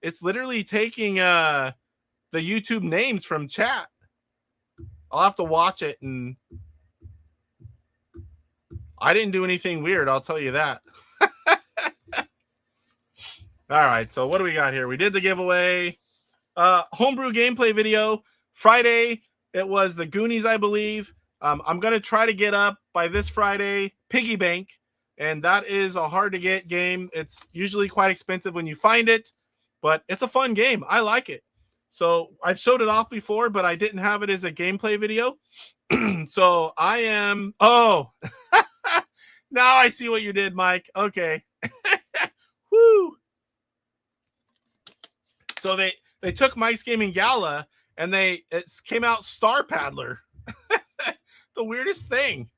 the YouTube names from chat. I'll have to watch it, and I didn't do anything weird, I'll tell you that. All right, so what do we got here? We did the giveaway. Homebrew gameplay video. Friday, it was the Goonies, I believe. I'm going to try to get up by this Friday Piggy Bank, and that is a hard-to-get game. It's usually quite expensive when you find it, but it's a fun game. I like it. So I've showed it off before, but I didn't have it as a gameplay video. So I am... Oh! Now I see what you did, Mike. Okay. Woo! So they took Mike's Gaming Gala, and it came out Star Paddler. The weirdest thing.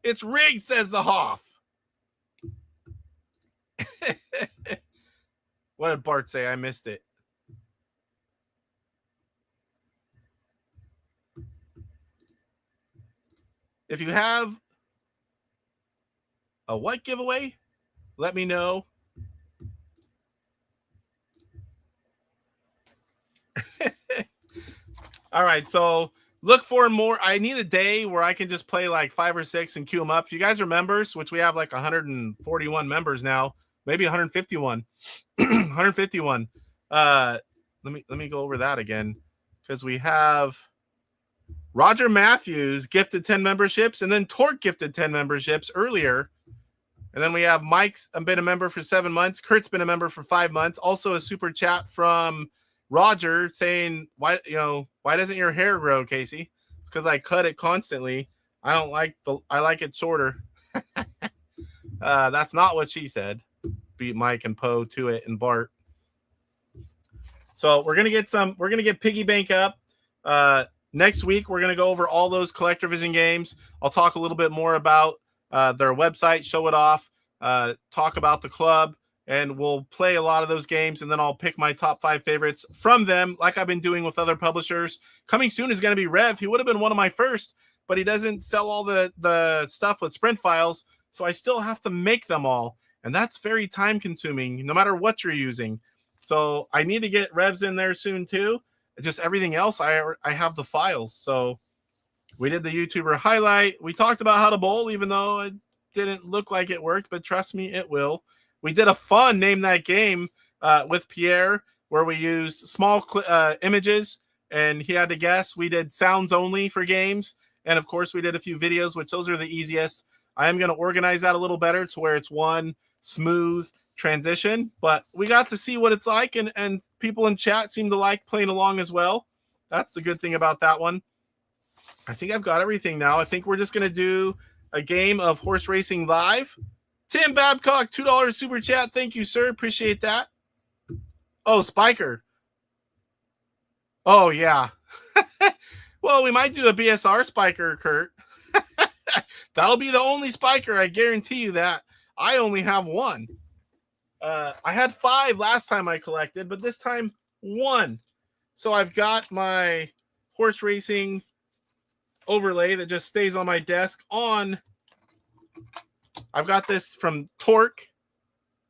It's rigged, says the Hoff. What did Bart say? I missed it. If you have a what giveaway, let me know. All right, so look for more. I need a day where I can just play like 5 or 6 and queue them up. If you guys are members, which we have like 141 members now, maybe 151. 151. Let me go over that again, because we have Roger Matthews gifted 10 memberships, and then Torque gifted 10 memberships earlier. And then we have Mike's been a member for 7 months. Kurt's been a member for 5 months. Also a super chat from Roger saying, why doesn't your hair grow, Casey? It's because I cut it constantly. I like it shorter. That's not what she said. Beat Mike and Poe to it and Bart. So we're gonna get Piggy Bank up. Next week we're gonna go over all those CollectorVision games. I'll talk a little bit more about their website, show it off, talk about the club, and we'll play a lot of those games, and then I'll pick my top 5 favorites from them, like I've been doing with other publishers. Coming soon is going to be Rev. He would have been one of my first, but he doesn't sell all the stuff with sprint files, so I still have to make them all, and that's very time-consuming, no matter what you're using. So I need to get Revs in there soon, too. Just everything else, I have the files. So we did the YouTuber highlight. We talked about how to bowl, even though it didn't look like it worked, but trust me, it will. We did a fun Name That Game with Pierre, where we used small images, and he had to guess. We did sounds only for games, and of course, we did a few videos, which those are the easiest. I am going to organize that a little better to where it's one smooth transition, but we got to see what it's like, and people in chat seem to like playing along as well. That's the good thing about that one. I think I've got everything now. I think we're just going to do a game of horse racing live. Tim Babcock, $2 super chat. Thank you, sir. Appreciate that. Oh, Spiker. Oh, yeah. Well, we might do a BSR Spiker, Kurt. That'll be the only spiker. I guarantee you that. I only have one. I had 5 last time I collected, but this time 1. So I've got my horse racing overlay that just stays on my desk on. I've got this from Torque.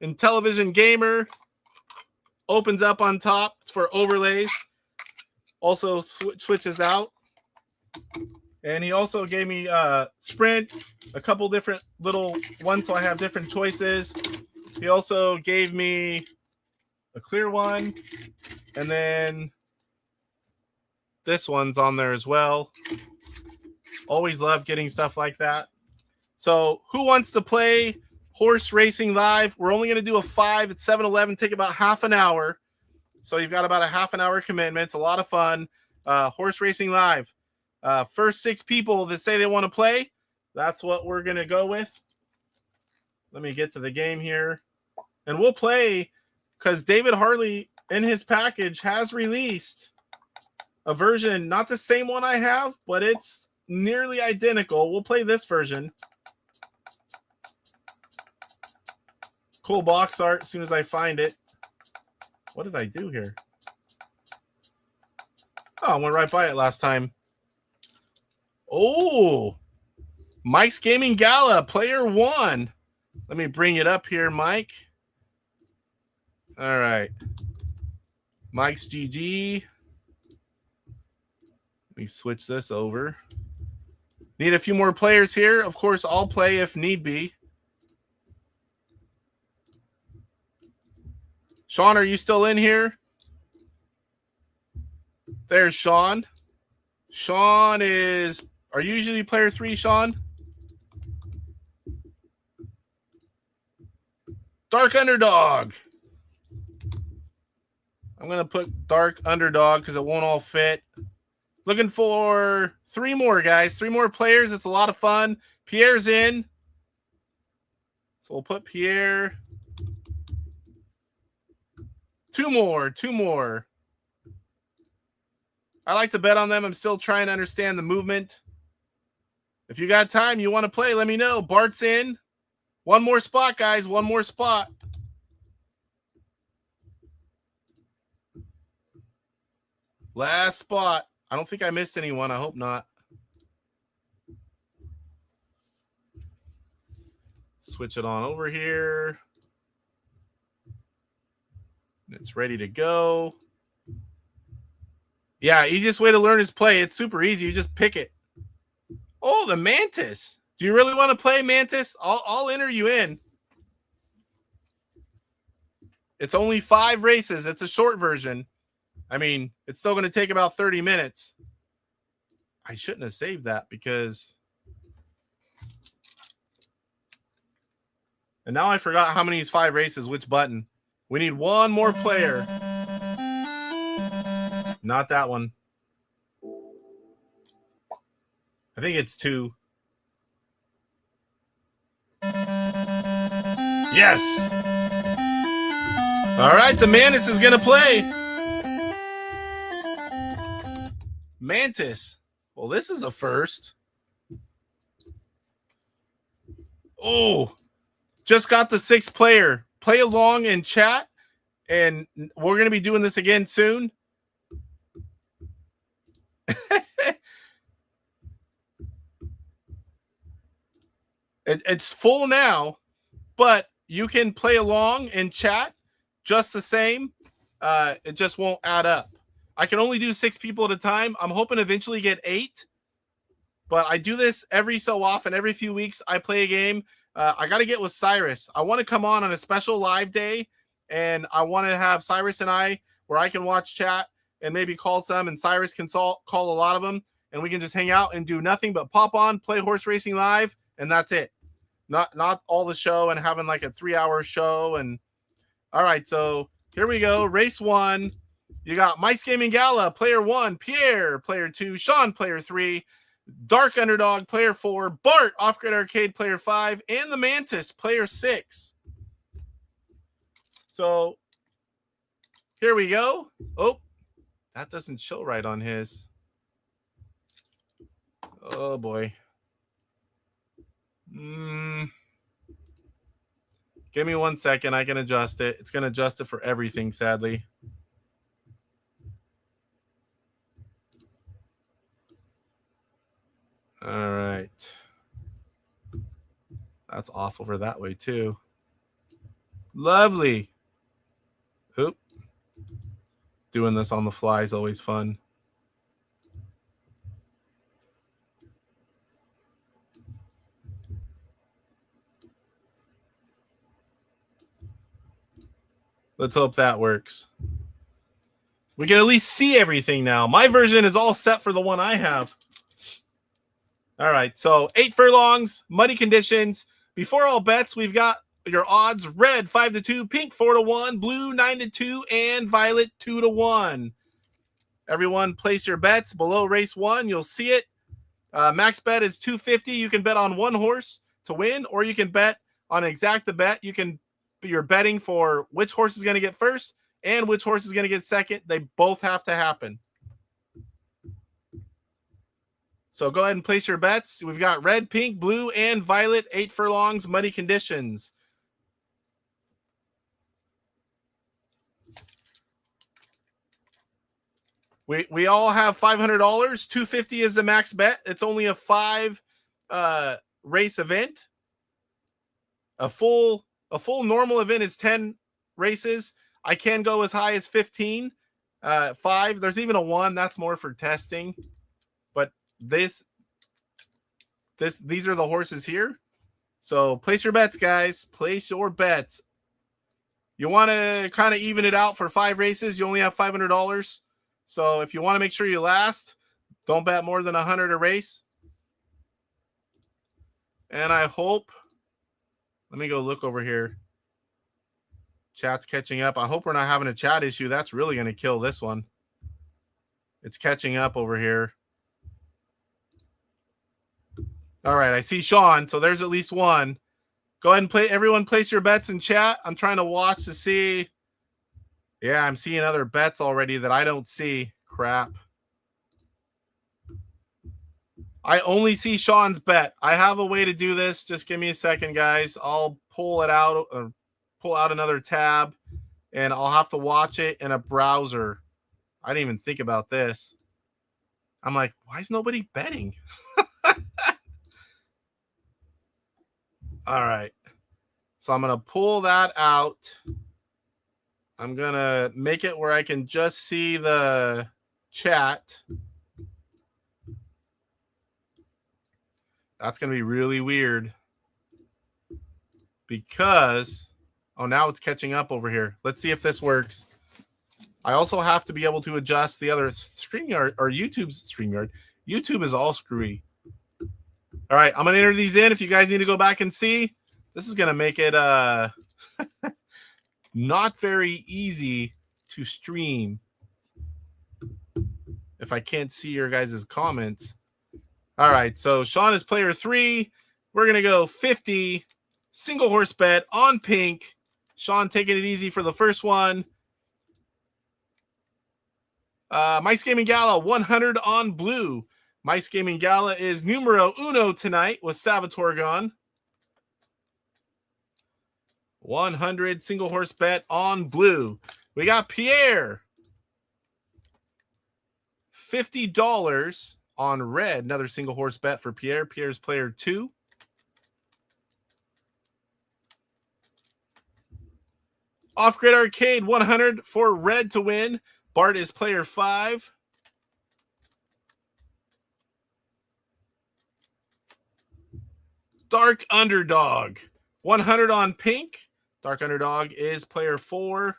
Intellivision Gamer. Opens up on top for overlays. Also switches out. And he also gave me Sprint, a couple different little ones so I have different choices. He also gave me a clear one. And then this one's on there as well. Always love getting stuff like that. So who wants to play Horse Racing Live? We're only going to do a 5 at 7-Eleven. Take about half an hour. So you've got about a half an hour commitment. It's a lot of fun. Horse Racing Live. First 6 people that say they want to play, that's what we're going to go with. Let me get to the game here. And we'll play because David Harley in his package has released a version, not the same one I have, but it's nearly identical. We'll play this version. Cool box art as soon as I find it. What did I do here? Oh, I went right by it last time. Oh, Mike's Gaming Gala, player 1. Let me bring it up here, Mike. All right. Mike's GG. Let me switch this over. Need a few more players here. Of course, I'll play if need be. Sean, are you still in here? There's Sean. Sean is... Are you usually player 3, Sean? Dark Underdog. I'm going to put Dark Underdog because it won't all fit. Looking for 3 more, guys. 3 more players. It's a lot of fun. Pierre's in. So we'll put Pierre. 2 more. 2 more. I like to bet on them. I'm still trying to understand the movement. If you got time, you want to play, let me know. Bart's in. 1 more spot, guys. 1 more spot. Last spot. I don't think I missed anyone. I hope not. Switch it on over here. It's ready to go. Yeah, easiest way to learn is play. It's super easy. You just pick it. Oh, the Mantis. Do you really want to play, Mantis? I'll enter you in. It's only 5 races. It's a short version. I mean, it's still going to take about 30 minutes. I shouldn't have saved that because... And now I forgot how many is 5 races, which button. We need 1 more player. Not that one. I think it's 2. Yes. All right, the Mantis is going to play. Mantis. Well, this is a first. Oh, just got the 6th player. Play along and chat, and we're going to be doing this again soon. It's full now, but you can play along and chat just the same. It just won't add up. I can only do 6 people at a time. I'm hoping to eventually get 8, but I do this every so often. Every few weeks, I play a game. I got to get with Cyrus. I want to come on a special live day, and I want to have Cyrus and I where I can watch chat and maybe call some, and Cyrus can call a lot of them, and we can just hang out and do nothing but pop on, play Horse Racing Live, and that's it. Not all the show and having like a 3-hour show. And all right, so here we go. Race 1. You got Mike's Gaming Gala, player 1, Pierre, player 2, Sean, player 3, Dark Underdog, player 4, Bart, Off Grid Arcade, player 5, and the Mantis, player 6. So here we go. Oh, that doesn't show right on his. Oh boy. Give me 1 second. I can adjust it. It's going to adjust it for everything, sadly. All right. That's off over that way, too. Lovely. Oop. Doing this on the fly is always fun. Let's hope that works. We can at least see everything now. My version is all set for the one I have. All right, so 8 furlongs, muddy conditions. Before all bets, we've got your odds: red 5-2, pink 4-1, blue 9-2, and violet 2-1. Everyone, place your bets below race 1. You'll see it. Max bet is $250. You can bet on one horse to win, or you can bet on exact the bet. You're betting for which horse is going to get first and which horse is going to get second. They both have to happen. So go ahead and place your bets. We've got red, pink, blue, and violet, 8 furlongs, muddy conditions. We all have $500. $250 is the max bet. It's only a 5 race event. A full normal event is 10 races. I can go as high as 15. 5. There's even a 1. That's more for testing. But these are the horses here. So place your bets, guys. Place your bets. You want to kind of even it out for 5 races. You only have $500. So if you want to make sure you last, don't bet more than 100 a race. And I hope, let me go look over here. Chat's catching up. I hope we're not having a chat issue. That's really going to kill this one. It's catching up over here. All right, I see Sean. So there's at least one. Go ahead and play. Everyone place your bets in chat. I'm trying to watch to see. Yeah, I'm seeing other bets already that I don't see. Crap. I only see Sean's bet. I have a way to do this. Just give me a second, guys. I'll pull it out, or pull out another tab, and I'll have to watch it in a browser. I didn't even think about this. I'm like, why is nobody betting? All right. So I'm going to pull that out. I'm going to make it where I can just see the chat. That's going to be really weird. Because, oh, now it's catching up over here. Let's see if this works. I also have to be able to adjust the other StreamYard, or YouTube's StreamYard. YouTube is all screwy. All right, I'm going to enter these in. If you guys need to go back and see, this is going to make it not very easy to stream if I can't see your guys' comments. All right, so Sean is player 3. We're going to go 50 single horse bet on pink. Sean taking it easy for the first one. Mice Gaming Gala 100 on blue. Mice Gaming Gala is numero uno tonight with Salvatorgon. 100 single horse bet on blue. We got Pierre. $50 on red. Another single horse bet for Pierre. Pierre's player 2. Off Grid Arcade 100 for red to win. Bart is player 5. Dark Underdog 100 on pink. Dark Underdog is player 4.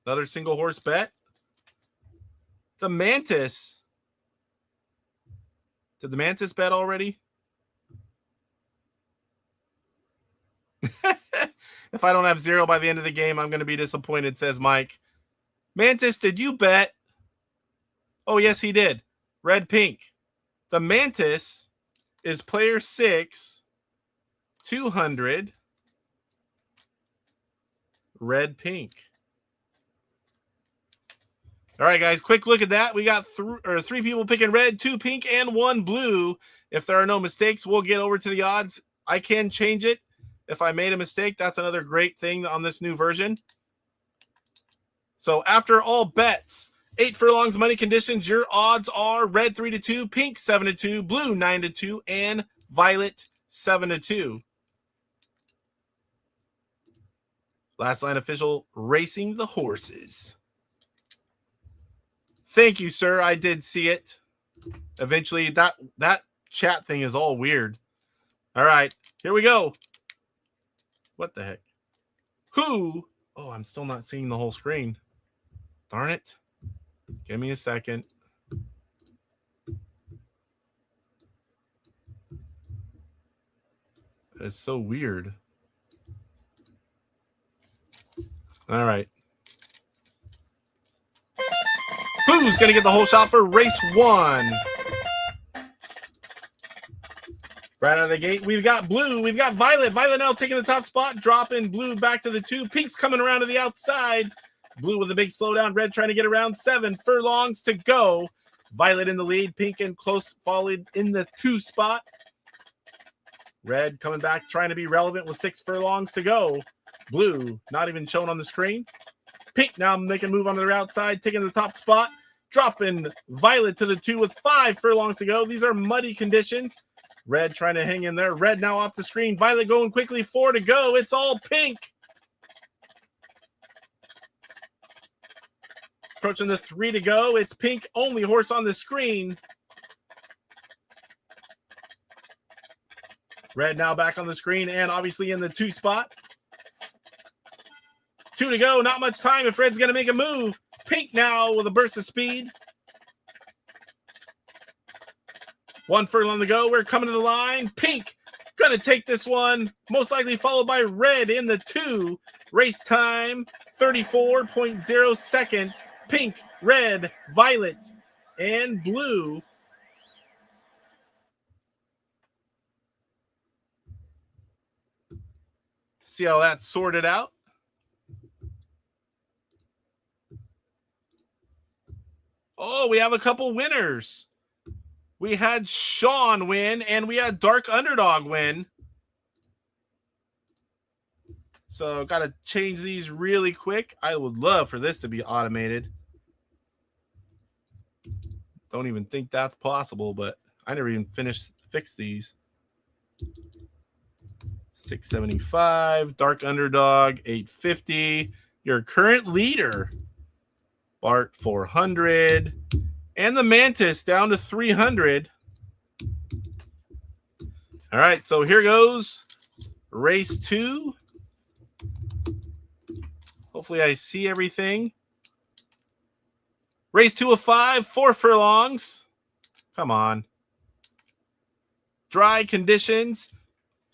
Another single horse bet. The Mantis. Did the Mantis bet already? If I don't have 0 by the end of the game, I'm going to be disappointed, says Mike. Mantis, did you bet? Oh, yes, he did. Red, pink. The Mantis is player 6. 200. Red, pink. All right, guys, quick look at that. We got three people picking red, 2 pink, and 1 blue. If there are no mistakes, we'll get over to the odds. I can change it if I made a mistake. That's another great thing on this new version. So after all bets, 8 furlongs money conditions, your odds are red 3-2, pink 7-2, blue 9-2, and violet 7-2. Last line official racing the horses. Thank you, sir. I did see it. Eventually, that chat thing is all weird. All right, here we go. What the heck? Who? Oh, I'm still not seeing the whole screen. Darn it. Give me a second. It's so weird. All right. Who's going to get the whole shot for race 1? Right out of the gate, we've got blue. We've got violet. Violet now taking the top spot, dropping blue back to the 2. Pink's coming around to the outside. Blue with a big slowdown. Red trying to get around. 7 furlongs to go. Violet in the lead. Pink and close followed in the 2 spot. Red coming back, trying to be relevant with 6 furlongs to go. Blue not even shown on the screen. Pink now making a move onto the outside, taking the top spot, dropping violet to the 2 with 5 furlongs to go. These are muddy conditions. Red trying to hang in there. Red now off the screen. Violet going quickly. 4 to go. It's all pink. Approaching the 3 to go. It's pink. Only horse on the screen. Red now back on the screen and obviously in the 2 spot. 2 to go. Not much time if Red's going to make a move. Pink now with a burst of speed. 1 furlong to go. We're coming to the line. Pink going to take this one. Most likely followed by Red in the 2. Race time, 34.0 seconds. Pink, red, violet, and blue. See how that's sorted out. Oh, we have a couple winners. We had Sean win, and we had Dark Underdog win. So got to change these really quick. I would love for this to be automated. Don't even think that's possible, but I never even fix these. 675, Dark Underdog, 850. Your current leader, Bart, 400. And the Mantis down to 300. All right, so here goes race 2. Hopefully I see everything. Race 2 of 5, 4 furlongs. Come on. Dry conditions.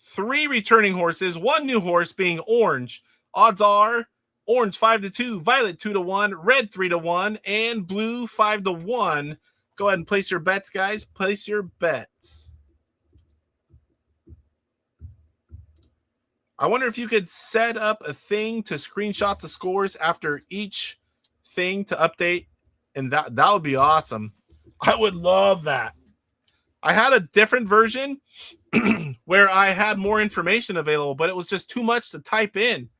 3 returning horses, 1 new horse being orange. Odds are orange 5-2, violet 2-1, red 3-1, and blue 5-1. Go ahead and place your bets, guys. Place your bets. I wonder if you could set up a thing to screenshot the scores after each thing to update, and that would be awesome. I would love that. I had a different version where I had more information available, but it was just too much to type in.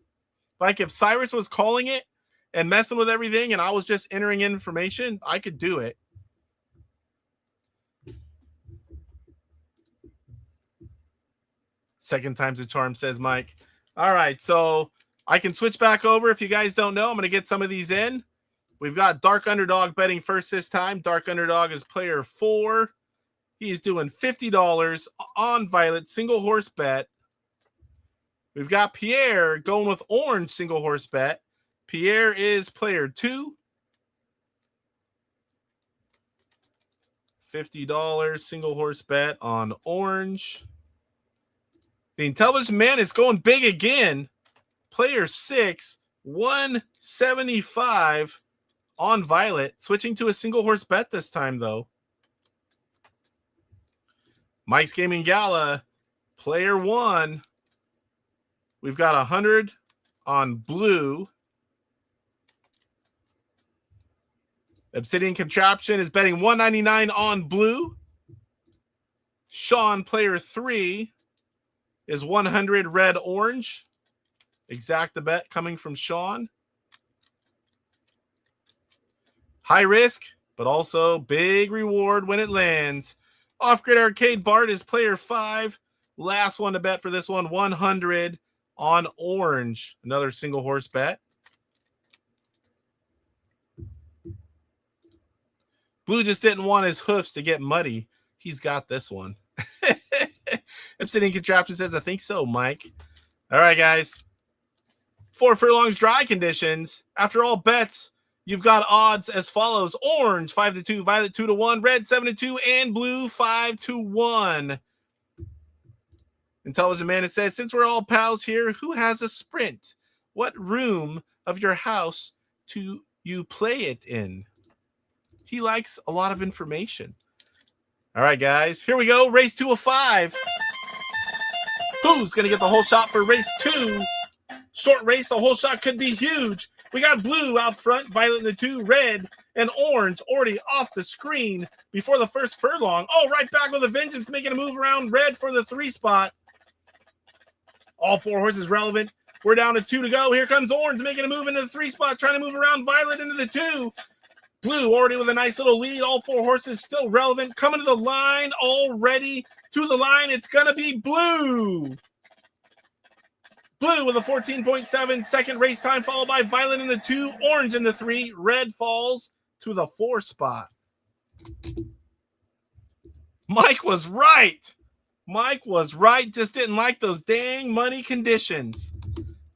Like if Cyrus was calling it and messing with everything and I was just entering information, I could do it. Second time's a charm, says Mike. All right, so I can switch back over. If you guys don't know, I'm going to get some of these in. We've got Dark Underdog betting first this time. Dark Underdog is player 4. He's doing $50 on violet single horse bet. We've got Pierre going with orange single horse bet. Pierre is player 2. $50 single horse bet on orange. The Intellivision man is going big again. Player 6, 175 on violet. Switching to a single horse bet this time, though. Mike's Gaming Gala, player 1. We've got 100 on blue. Obsidian Contraption is betting $1.99 on blue. Sean, player 3, is 100 red orange. Exact the bet coming from Sean. High risk, but also big reward when it lands. Off-Grid Arcade Bart is player 5. Last one to bet for this one, 100 on orange. Another single horse bet. Blue just didn't want his hoofs to get muddy. He's got this one. Obsidian Contraption says, I think so, Mike. All right, guys. 4 furlongs dry conditions. After all bets, you've got odds as follows. Orange, 5-2, violet, 2-1, red, 7-2, and blue, 5-1. Intelligent Man says, since we're all pals here, who has a sprint? What room of your house do you play it in? He likes a lot of information. All right, guys, here we go. Race 2 of 5. Who's going to get the whole shot for race 2? Short race, the whole shot could be huge. We got blue out front, violet in the 2, red, and orange already off the screen before the first furlong. Oh, right back with a vengeance, making a move around red for the 3 spot. All 4 horses relevant. We're down to 2 to go. Here comes orange, making a move into the 3 spot, trying to move around violet into the 2. Blue already with a nice little lead. All 4 horses still relevant. Coming to the line already. To the line, it's going to be blue. Blue with a 14.7 second race time, followed by violet in the 2, orange in the 3, red falls to the 4 spot. Mike was right. Mike was right. Just didn't like those dang money conditions.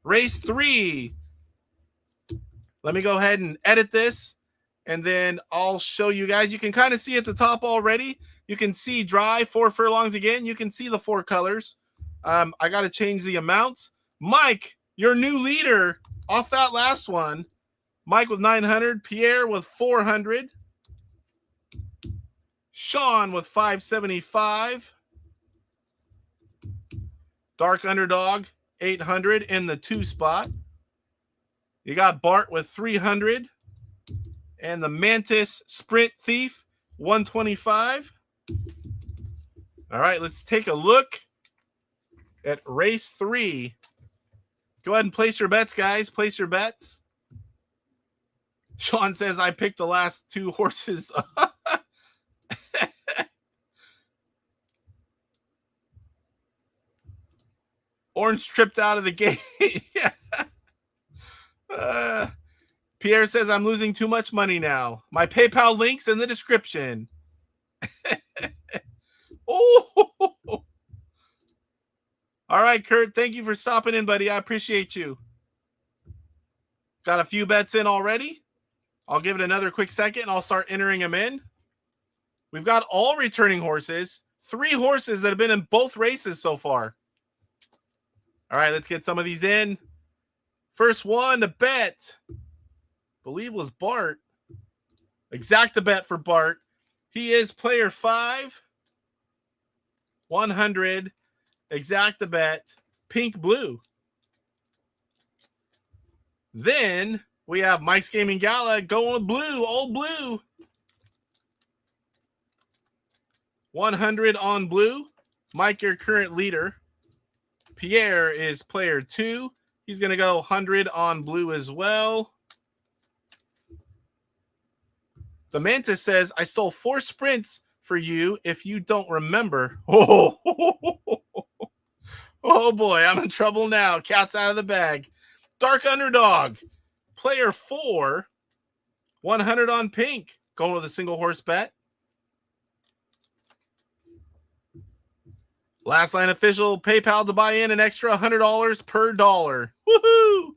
Race 3. Let me go ahead and edit this, and then I'll show you guys. You can kind of see at the top already. You can see dry, 4 furlongs again. You can see the 4 colors. I got to change the amounts. Mike, your new leader off that last one. Mike with 900. Pierre with 400. Sean with 575. Dark Underdog, 800 in the 2 spot. You got Bart with 300. And the Mantis Sprint Thief, 125. All right, let's take a look at race 3. Go ahead and place your bets, guys. Place your bets. Sean says, I picked the last 2 horses. Orange tripped out of the gate. Pierre says, I'm losing too much money now. My PayPal link's in the description. Oh, all right, Kurt. Thank you for stopping in, buddy. I appreciate you. Got a few bets in already. I'll give it another quick second, and I'll start entering them in. We've got all returning horses. 3 horses that have been in both races so far. All right, let's get some of these in. First one to bet, I believe was Bart. Exact the bet for Bart. He is player 5. 100. Exact the bet. Pink blue. Then we have Mike's Gaming Gala going with blue. Old blue. 100 on blue. Mike, your current leader. Pierre is player 2. He's going to go 100 on blue as well. The Mantis says, I stole 4 sprints for you if you don't remember. Oh, oh boy, I'm in trouble now. Cat's out of the bag. Dark Underdog, player 4, 100 on pink. Going with a single horse bet. Last Line Official, PayPal to buy in an extra $100 per dollar. Woohoo!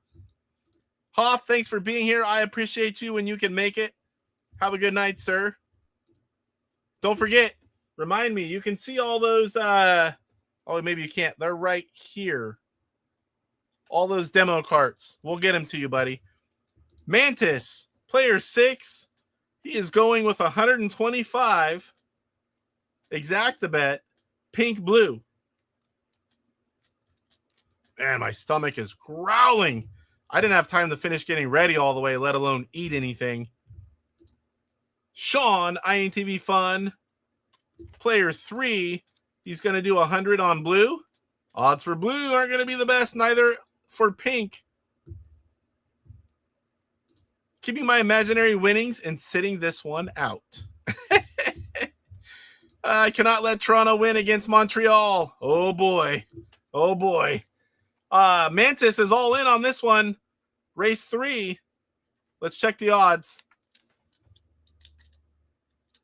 Hoff, thanks for being here. I appreciate you when you can make it. Have a good night, sir. Don't forget, remind me, you can see all those, oh, maybe you can't. They're right here. All those demo carts. We'll get them to you, buddy. Mantis, player 6. He is going with 125. Exact the bet. Pink blue. Man, my stomach is growling. I didn't have time to finish getting ready all the way, let alone eat anything. Sean, INTV Fun, player 3. He's going to do 100 on blue. Odds for blue aren't going to be the best, neither for pink. Keeping my imaginary winnings and sitting this one out. I cannot let Toronto win against Montreal. Oh, boy. Oh, boy. Mantis is all in on this one. Race 3. Let's check the odds.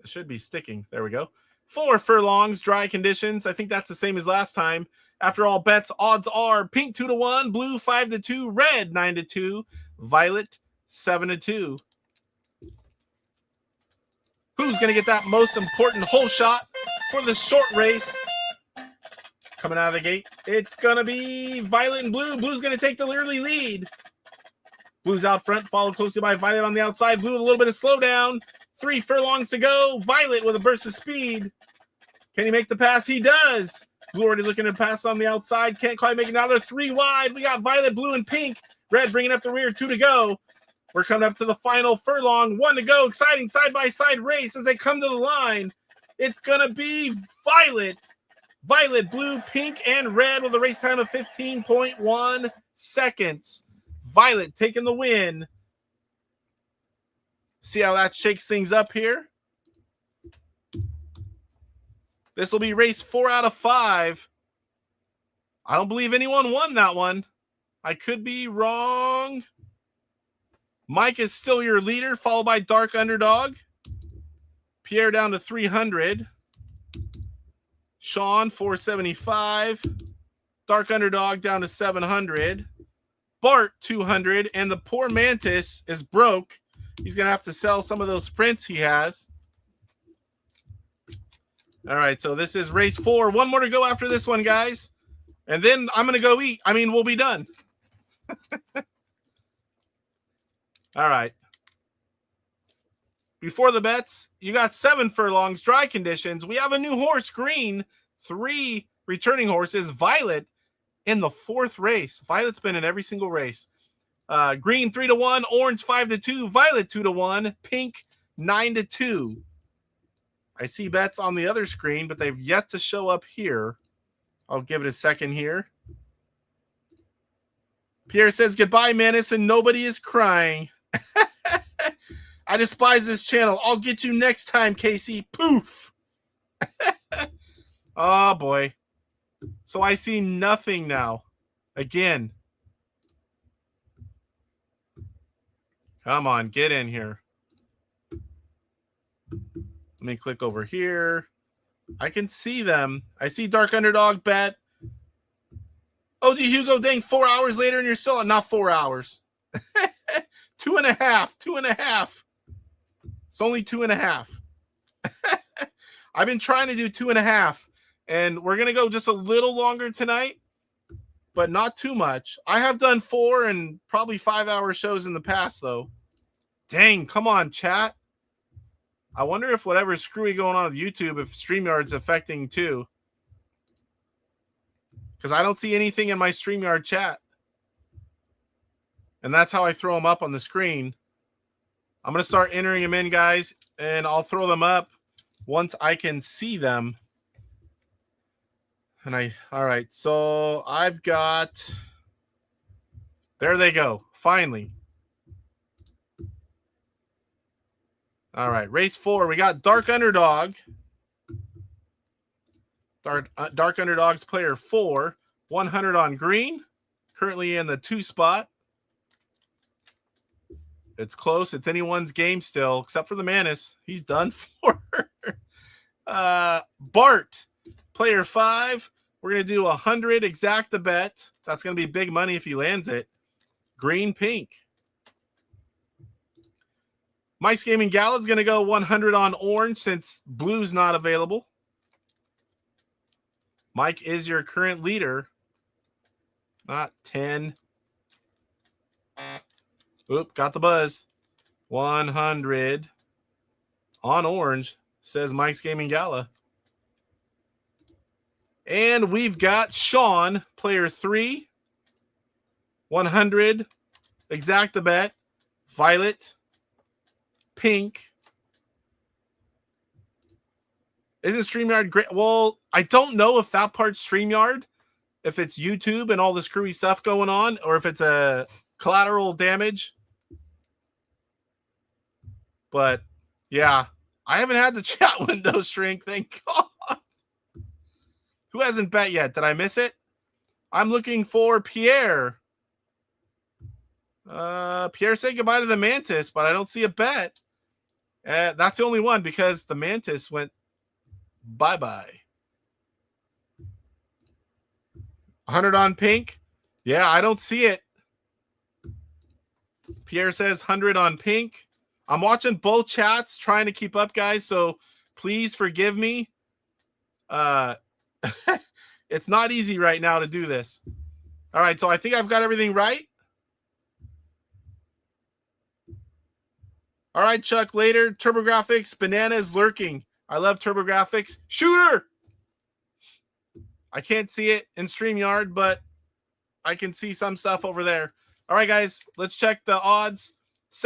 It should be sticking. There we go. 4 furlongs, dry conditions. I think that's the same as last time. After all bets, odds are pink 2-1, blue 5-2, red 9-2, violet 7-2. Who's going to get that most important hole shot for the short race? Coming out of the gate, it's going to be violet and blue. Blue's going to take the early lead. Blue's out front, followed closely by violet on the outside. Blue with a little bit of slowdown. 3 furlongs to go. Violet with a burst of speed. Can he make the pass? He does. Blue already looking to pass on the outside. Can't quite make it. Now they're 3 wide. We got violet, blue, and pink. Red bringing up the rear. 2 to go. We're coming up to the final furlong. 1 to go. Exciting side-by-side race as they come to the line. It's going to be violet. Violet, blue, pink, and red with a race time of 15.1 seconds. Violet taking the win. See how that shakes things up here. This will be race 4 out of 5. I don't believe anyone won that one. I could be wrong. Mike is still your leader, followed by Dark Underdog. Pierre down to 300. Sean, 475. Dark Underdog down to 700. Bart, 200. And the poor Mantis is broke. He's going to have to sell some of those sprints he has. All right, so this is race 4. 1 more to go after this one, guys. And then I'm going to go eat. I mean, we'll be done. All right. Before the bets, you got 7 furlongs, dry conditions. We have a new horse, green. 3 returning horses, violet, in the 4th race. Violet's been in every single race. Green 3-1, orange 5-2, violet 2-1, pink 9-2. I see bets on the other screen, but they've yet to show up here. I'll give it a second here. Pierre says goodbye, Manus, and nobody is crying. I despise this channel. I'll get you next time, Casey. Poof. Oh, boy. So I see nothing now. Again. Come on, get in here. Let me click over here. I can see them. I see Dark Underdog bet. OG Hugo, dang, 4 hours later and you're still not 4 hours. 2.5. 2.5. It's only 2.5. I've been trying to do 2.5, and we're going to go just a little longer tonight, but not too much. I have done 4 and probably 5-hour shows in the past, though. Dang, come on, chat. I wonder if whatever's screwy going on with YouTube, if StreamYard's affecting too. Because I don't see anything in my StreamYard chat. And that's how I throw them up on the screen. I'm going to start entering them in, guys, and I'll throw them up once I can see them. And all right, so I've got, there they go, finally. All right, race 4, we got Dark Underdog. Dark Underdog's player 4, 100 on green, currently in the 2 spot. It's close. It's anyone's game still, except for the Manus. He's done for. Bart, player 5. We're going to do 100 exact the bet. That's going to be big money if he lands it. Green, pink. Mike's Gaming Gala is going to go 100 on orange since blue's not available. Mike is your current leader. Not 10. Oop, got the buzz. 100 on orange, says Mike's Gaming Gala. And we've got Sean, player 3. 100 exact the bet. Violet, pink, Isn't StreamYard great? Well, I don't know if that part's StreamYard, if it's YouTube and all the screwy stuff going on, or if it's a collateral damage. But yeah, I haven't had the chat window shrink. Thank God. Who hasn't bet yet? Did I miss it? I'm looking for Pierre. Pierre said goodbye to the Mantis, but I don't see a bet. That's the only one because the Mantis went bye-bye. 100 on pink. Yeah, I don't see it. Pierre says 100 on pink. I'm watching both chats, trying to keep up, guys, so please forgive me. It's not easy right now to do this. All right, so I think I've got everything right. All right, Chuck, later. TurboGrafx, bananas lurking. I love TurboGrafx. Shooter! I can't see it in StreamYard, but I can see some stuff over there. All right, guys, let's check the odds.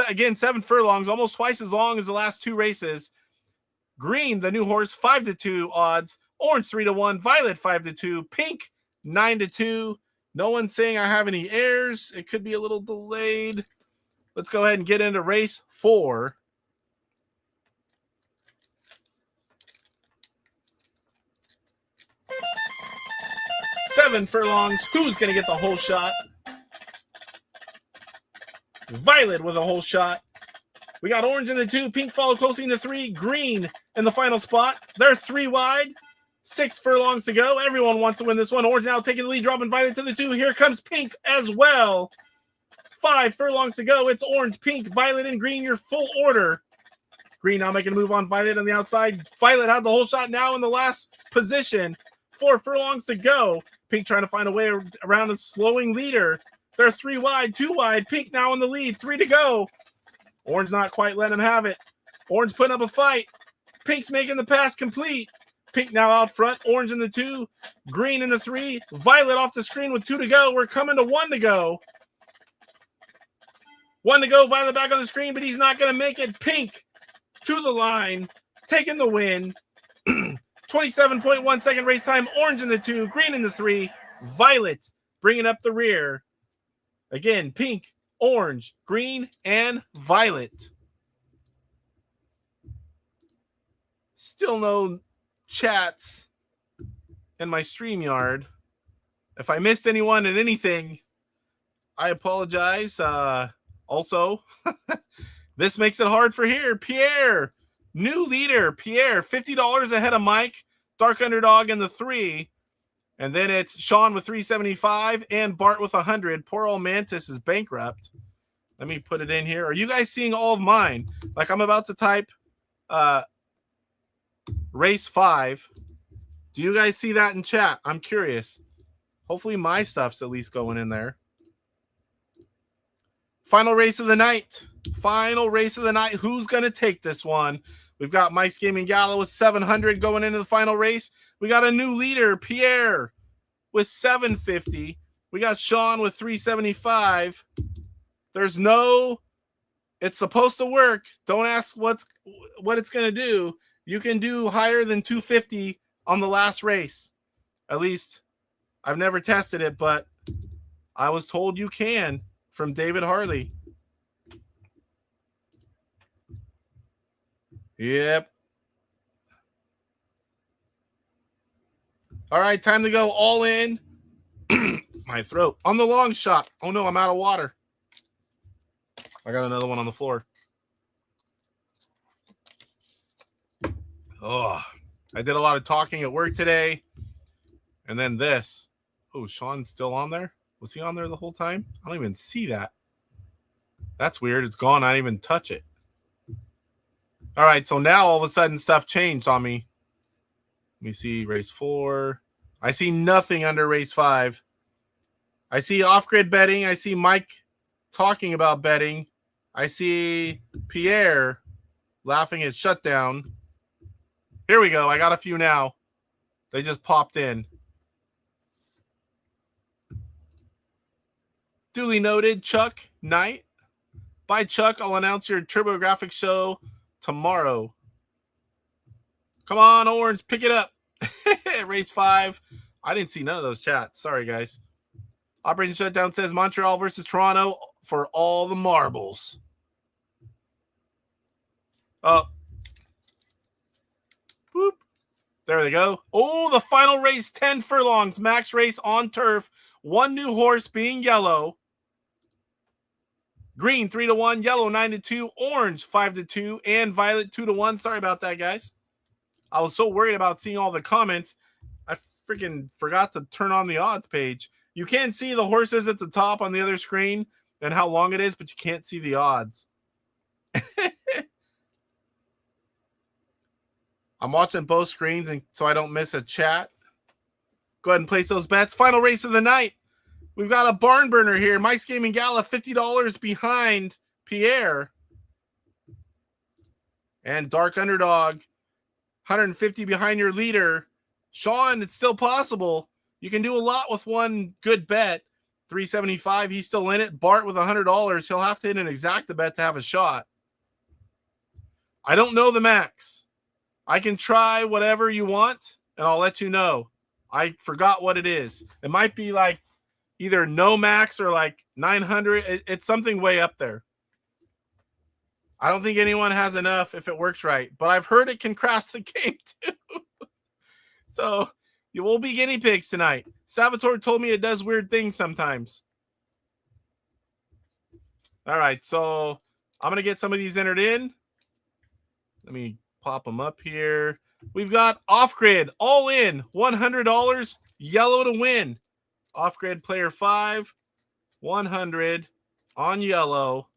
Again, 7 furlongs, almost twice as long as the last 2 races. Green, the new horse, 5-2 odds. Orange, 3-1. Violet, 5-2. Pink, 9-2. No one's saying I have any errors. It could be a little delayed. Let's go ahead and get into race 4. Seven furlongs. Who's going to get the whole shot? Violet with a whole shot. We got orange in the 2. Pink followed closely in the 3. Green in the final spot. They're 3 wide. 6 furlongs to go. Everyone wants to win this one. Orange now taking the lead, dropping Violet to the 2. Here comes Pink as well. 5 furlongs to go. It's orange, pink, violet, and green. Your full order. Green now making a move on Violet on the outside. Violet had the whole shot now in the last position. 4 furlongs to go. Pink trying to find a way around a slowing leader. They're 3 wide, 2 wide. Pink now in the lead. 3 to go. Orange not quite letting him have it. Orange putting up a fight. Pink's making the pass complete. Pink now out front. Orange in the 2. Green in the 3. Violet off the screen with 2 to go. We're coming to 1 to go. 1 to go. Violet back on the screen, but he's not going to make it. Pink to the line. Taking the win. 27.1 second race time. Orange in the 2. Green in the 3. Violet bringing up the rear. Again, pink, orange, green, and violet. Still no chats in my StreamYard. If I missed anyone and anything, I apologize. Also, this makes it hard for here. Pierre, new leader. Pierre, $50 ahead of Mike. Dark Underdog in the 3. And then it's Sean with 375 and Bart with 100. Poor old Mantis is bankrupt. Let me put it in here. Are you guys seeing all of mine? Like I'm about to type race 5. Do you guys see that in chat? I'm curious. Hopefully my stuff's at least going in there. Final race of the night. Final race of the night. Who's going to take this one? We've got Mike's Gaming Gala with 700 going into the final race. We got a new leader, Pierre, with 750. We got Sean with 375. There's no, it's supposed to work. Don't ask what it's going to do. You can do higher than 250 on the last race. At least I've never tested it, but I was told you can from David Harley. Yep. All right, time to go all in. My throat. On the long shot. Oh, no, I'm out of water. I got another one on the floor. Oh, I did a lot of talking at work today. And then this. Oh, Sean's still on there? Was he on there the whole time? I don't even see that. That's weird. It's gone. I didn't even touch it. All right, so now all of a sudden stuff changed on me. Let me see race 4. I see nothing under race 5. I see off-grid betting. I see Mike talking about betting. I see Pierre laughing at shutdown. Here we go. I got a few now. They just popped in. Duly noted, Chuck Knight. Bye, Chuck. I'll announce your TurboGrafx show tomorrow. Come on, Orange, pick it up. Race 5. I didn't see none of those chats. Sorry, guys. Operation Shutdown says Montreal versus Toronto for all the marbles. Oh. Boop. There they go. Oh, the final race, 10 furlongs. Max race on turf. One new horse being yellow. Green 3-1, yellow 9-2, orange 5-2, and violet 2-1. Sorry about that, guys. I was so worried about seeing all the comments. I freaking forgot to turn on the odds page. You can see the horses at the top on the other screen and how long it is, but you can't see the odds. I'm watching both screens and so I don't miss a chat. Go ahead and place those bets. Final race of the night. We've got a barn burner here. Mike's Gaming Gala, $50 behind Pierre. And Dark Underdog, 150 behind your leader. Sean, it's still possible. You can do a lot with one good bet. 375, he's still in it. Bart with $100. He'll have to hit an exacta bet to have a shot. I don't know the max. I can try whatever you want, and I'll let you know. I forgot what it is. It might be like either no max or like 900. It's something way up there. I don't think anyone has enough if it works right, but I've heard it can crash the game too. So you will be guinea pigs tonight. Salvatore told me it does weird things sometimes. All right, so I'm going to get some of these entered in. Let me pop them up here. We've got off-grid, all in, $100, yellow to win. Off-grid player 5, 100 on yellow.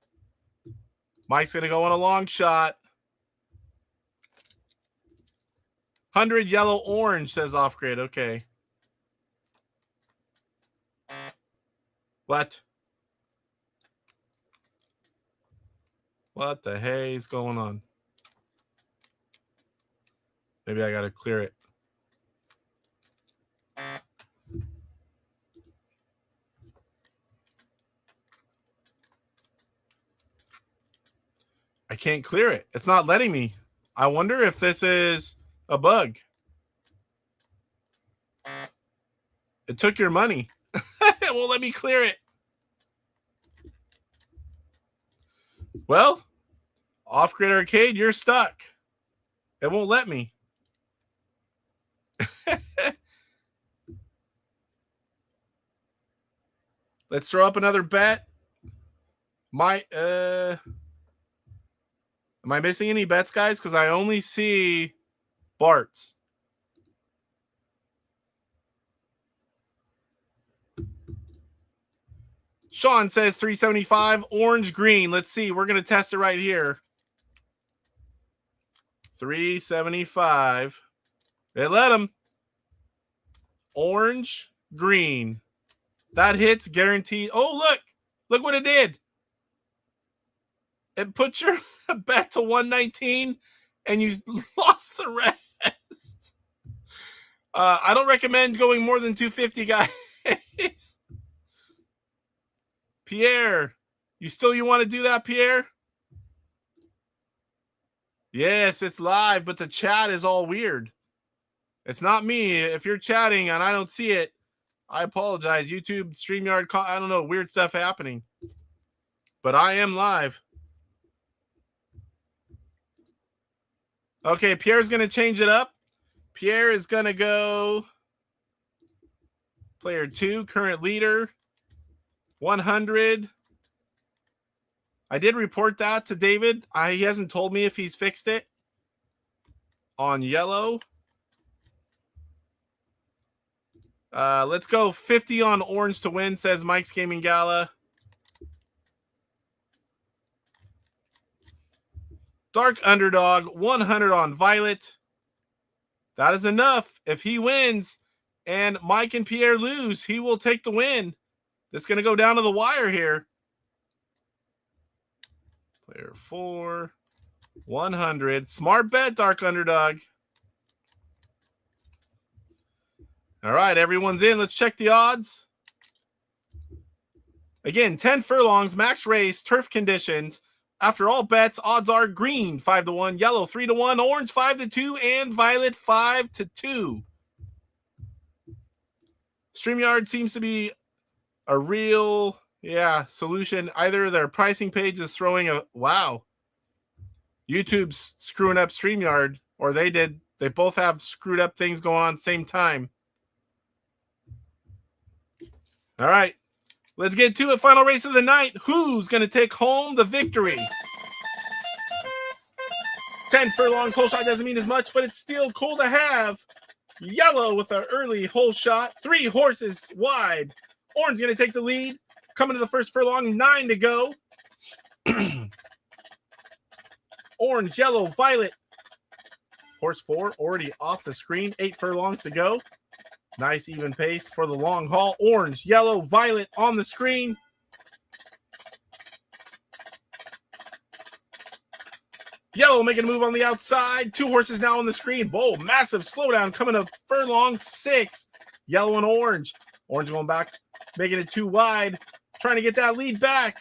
Mike's going to go on a long shot. 100 yellow orange, says off-grid. Okay. What? What the hey is going on? Maybe I got to clear it. I can't clear it. It's not letting me. I wonder if this is a bug. It took your money. It won't let me clear it. Well, Off-Grid Arcade, you're stuck. It won't let me. Let's throw up another bet. Am I missing any bets, guys? Because I only see Bart's. Sean says 375, orange, green. Let's see. We're going to test it right here. 375. They let him. Orange, green. That hits guaranteed. Oh, look. Look what it did. It put your bet to 119 and you lost the rest. I don't recommend going more than 250, guys. Pierre, you want to do that, Pierre? Yes, it's live, but the chat is all weird. It's not me. If you're chatting and I don't see it, I apologize. YouTube, StreamYard, I don't know, weird stuff happening. But I am live. Okay, Pierre's going to change it up. Pierre is going to go player 2, current leader, 100. I did report that to David. He hasn't told me if he's fixed it. On yellow. Let's go 50 on orange to win, says Mike's Gaming Gala. Dark Underdog, 100 on violet. That is enough. If he wins and Mike and Pierre lose, he will take the win. It's going to go down to the wire here. Player 4, 100. Smart bet, Dark Underdog. All right, everyone's in. Let's check the odds. Again, 10 furlongs, max race, turf conditions, After all bets, odds are green 5-1, yellow 3-1, orange 5-2, and violet 5-2. StreamYard seems to be a real, solution. Either their pricing page is throwing YouTube's screwing up StreamYard, or they did. They both have screwed up things going on at the same time. All right, let's get to it. Final race of the night. Who's going to take home the victory? 10 furlongs, hole shot doesn't mean as much, but it's still cool to have. Yellow with an early hole shot. 3 horses wide. Orange going to take the lead. Coming to the first furlong, 9 to go. Orange, yellow, violet. Horse 4 already off the screen. 8 furlongs to go. Nice even pace for the long haul. Orange, yellow, violet on the screen. Yellow making a move on the outside. 2 horses now on the screen. Whoa, massive slowdown coming to furlong 6. Yellow and orange. Orange going back, making it too wide. Trying to get that lead back.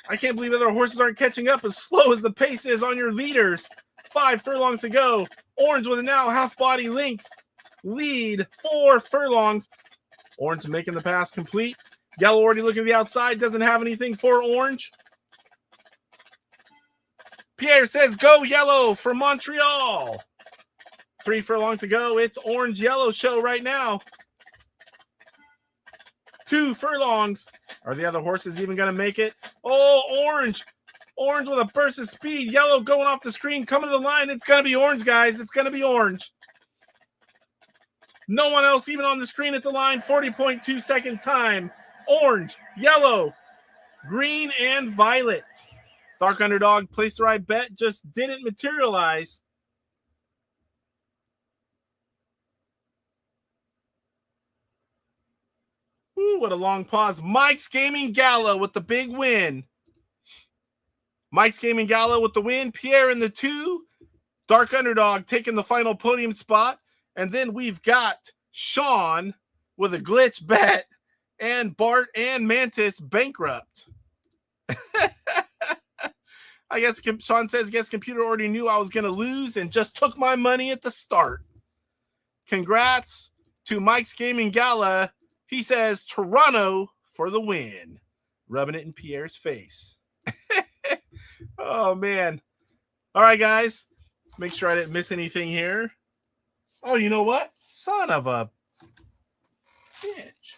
I can't believe other horses aren't catching up as slow as the pace is on your leaders. 5 furlongs to go. Orange with a now half body length lead. 4 furlongs. Orange making the pass complete. Yellow already looking at the outside. Doesn't have anything for orange. Pierre says, go yellow from Montreal. 3 furlongs to go. It's orange-yellow show right now. 2 furlongs. Are the other horses even going to make it? Oh, orange. Orange with a burst of speed. Yellow going off the screen. Coming to the line. It's going to be orange, guys. It's going to be orange. No one else even on the screen at the line. 40.2 second time. Orange, yellow, green, and violet. Dark Underdog placed the right bet. Just didn't materialize. Ooh, what a long pause. Mike's Gaming Gala with the big win. Mike's Gaming Gala with the win. Pierre in the 2. Dark Underdog taking the final podium spot. And then we've got Sean with a glitch bet. And Bart and Mantis bankrupt. I guess Sean says, guess computer already knew I was going to lose and just took my money at the start. Congrats to Mike's Gaming Gala. He says, Toronto for the win. Rubbing it in Pierre's face. Oh, man. All right, guys. Make sure I didn't miss anything here. Oh, you know what? Son of a bitch.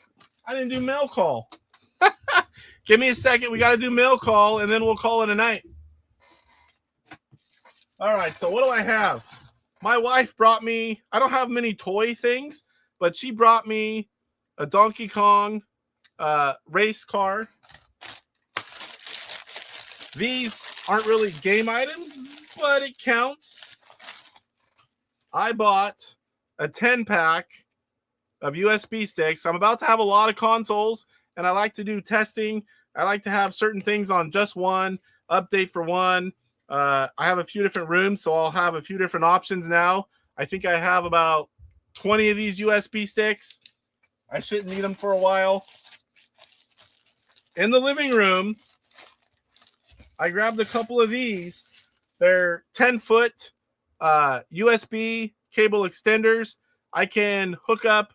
I didn't do mail call. Give me a second. We got to do mail call, and then we'll call it a night. All right, so what do I have? My wife brought me, I don't have many toy things, but she brought me a Donkey Kong race car. These aren't really game items, but it counts. I bought a 10-pack of USB sticks. I'm about to have a lot of consoles, and I like to do testing. I like to have certain things on just one, update for one. I have a few different rooms, so I'll have a few different options now. I think I have about 20 of these USB sticks. I shouldn't need them for a while. In the living room, I grabbed a couple of these. They're 10-foot USB cable extenders. I can hook up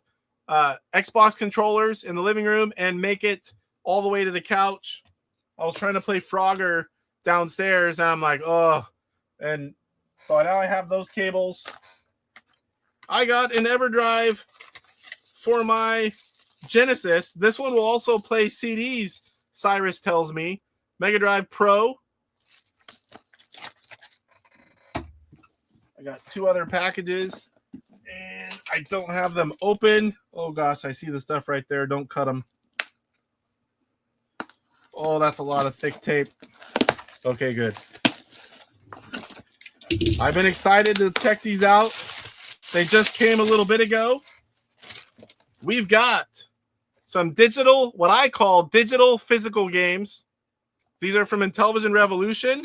Xbox controllers in the living room and make it all the way to the couch. I was trying to play Frogger downstairs, and I'm like, oh. And so now I have those cables. I got an EverDrive for my Genesis. This one will also play CDs, Cyrus tells me. Mega Drive Pro. I got 2 other packages, and I don't have them open. Oh, gosh, I see the stuff right there. Don't cut them. Oh, that's a lot of thick tape. Okay, good. I've been excited to check these out. They just came a little bit ago. We've got some digital, what I call digital physical games. These are from Intellivision Revolution.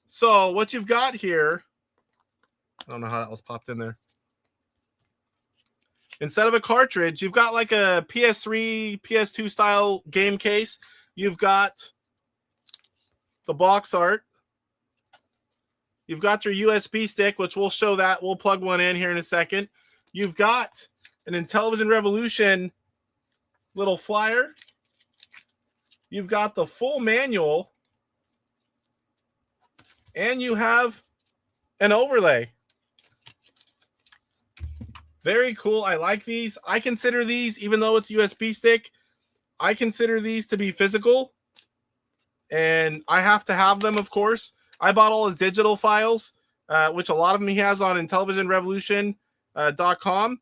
So what you've got here, I don't know how that was popped in there. Instead of a cartridge, you've got like a PS3, PS2 style game case You've got the box art. You've got your USB stick, which we'll show that. We'll plug one in here in a second. You've got an Intellivision Revolution little flyer. You've got the full manual. And you have an overlay. Very cool. I like these. I consider these, even though it's USB stick, I consider these to be physical. And I have to have them, of course. I bought all his digital files, which a lot of them he has on IntellivisionRevolution.com.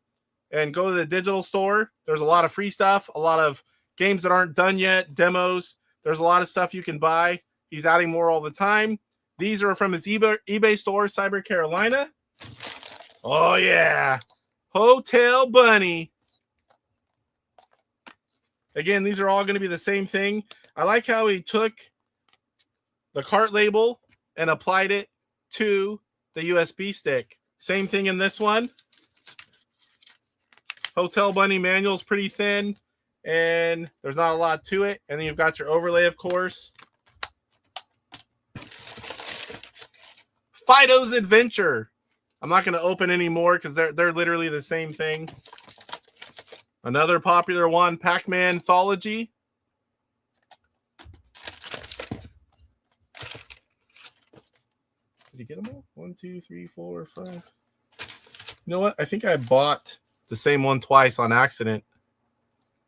And go to the digital store. There's a lot of free stuff, a lot of games that aren't done yet, demos. There's a lot of stuff you can buy. He's adding more all the time. These are from his eBay store, Cyber Carolina. Oh, yeah. Hotel Bunny. Again, these are all going to be the same thing. I like how he took the cart label and applied it to the USB stick. Same thing in this one. Hotel Bunny manual is pretty thin, and there's not a lot to it. And then you've got your overlay, of course. Fido's Adventure. I'm not going to open any more because they're literally the same thing. Another popular one, Pac-Man Anthology. Did you get them all? 1, 2, 3, 4, 5. You know what? I think I bought the same one twice on accident.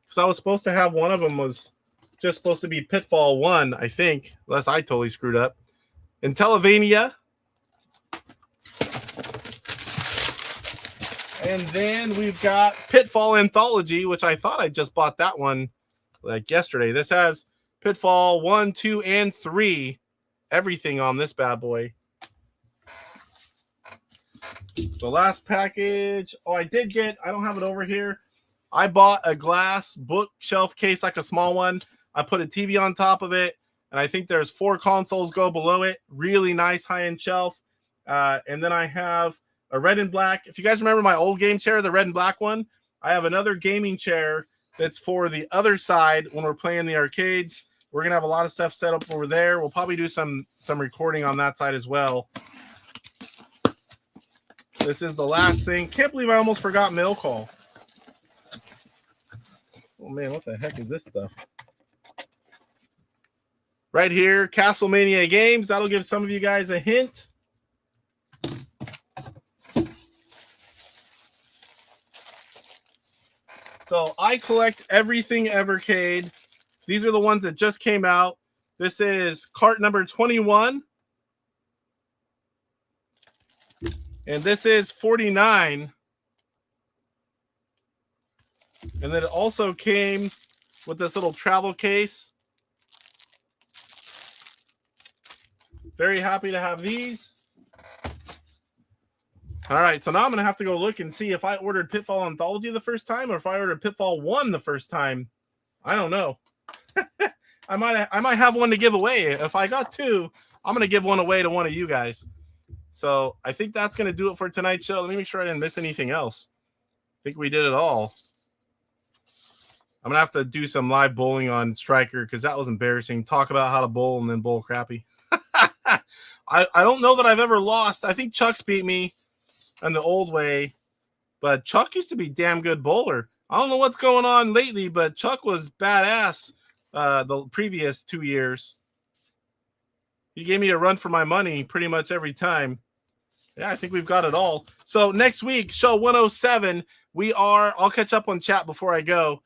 Because I was supposed to have one of them was just supposed to be Pitfall 1, I think. Unless I totally screwed up. Intellivision. And then we've got Pitfall Anthology, which I thought I just bought that one like yesterday. This has Pitfall 1, 2, and 3. Everything on this bad boy. The last package. Oh, I don't have it over here. I bought a glass bookshelf case, like a small one. I put a TV on top of it. And I think there's 4 consoles go below it. Really nice high-end shelf. And then I have a red and black. If you guys remember my old game chair, the red and black one, I have another gaming chair that's for the other side when we're playing the arcades. We're going to have a lot of stuff set up over there. We'll probably do some recording on that side as well. This is the last thing. Can't believe I almost forgot mail call. Oh, man, what the heck is this stuff? Right here, Castlemania Games. That'll give some of you guys a hint. So I collect everything Evercade. These are the ones that just came out. This is cart number 21. And this is 49. And then it also came with this little travel case. Very happy to have these. All right, so now I'm going to have to go look and see if I ordered Pitfall Anthology the first time or if I ordered Pitfall 1 the first time. I don't know. I might have one to give away. If I got 2, I'm going to give one away to one of you guys. So I think that's going to do it for tonight's show. Let me make sure I didn't miss anything else. I think we did it all. I'm going to have to do some live bowling on Striker because that was embarrassing. Talk about how to bowl and then bowl crappy. I don't know that I've ever lost. I think Chuck's beat me in the old way, but Chuck used to be a damn good bowler. I don't know what's going on lately, but Chuck was badass the previous 2 years. He gave me a run for my money pretty much every time. Yeah, I think we've got it all. So next week, show 107, I'll catch up on chat before I go.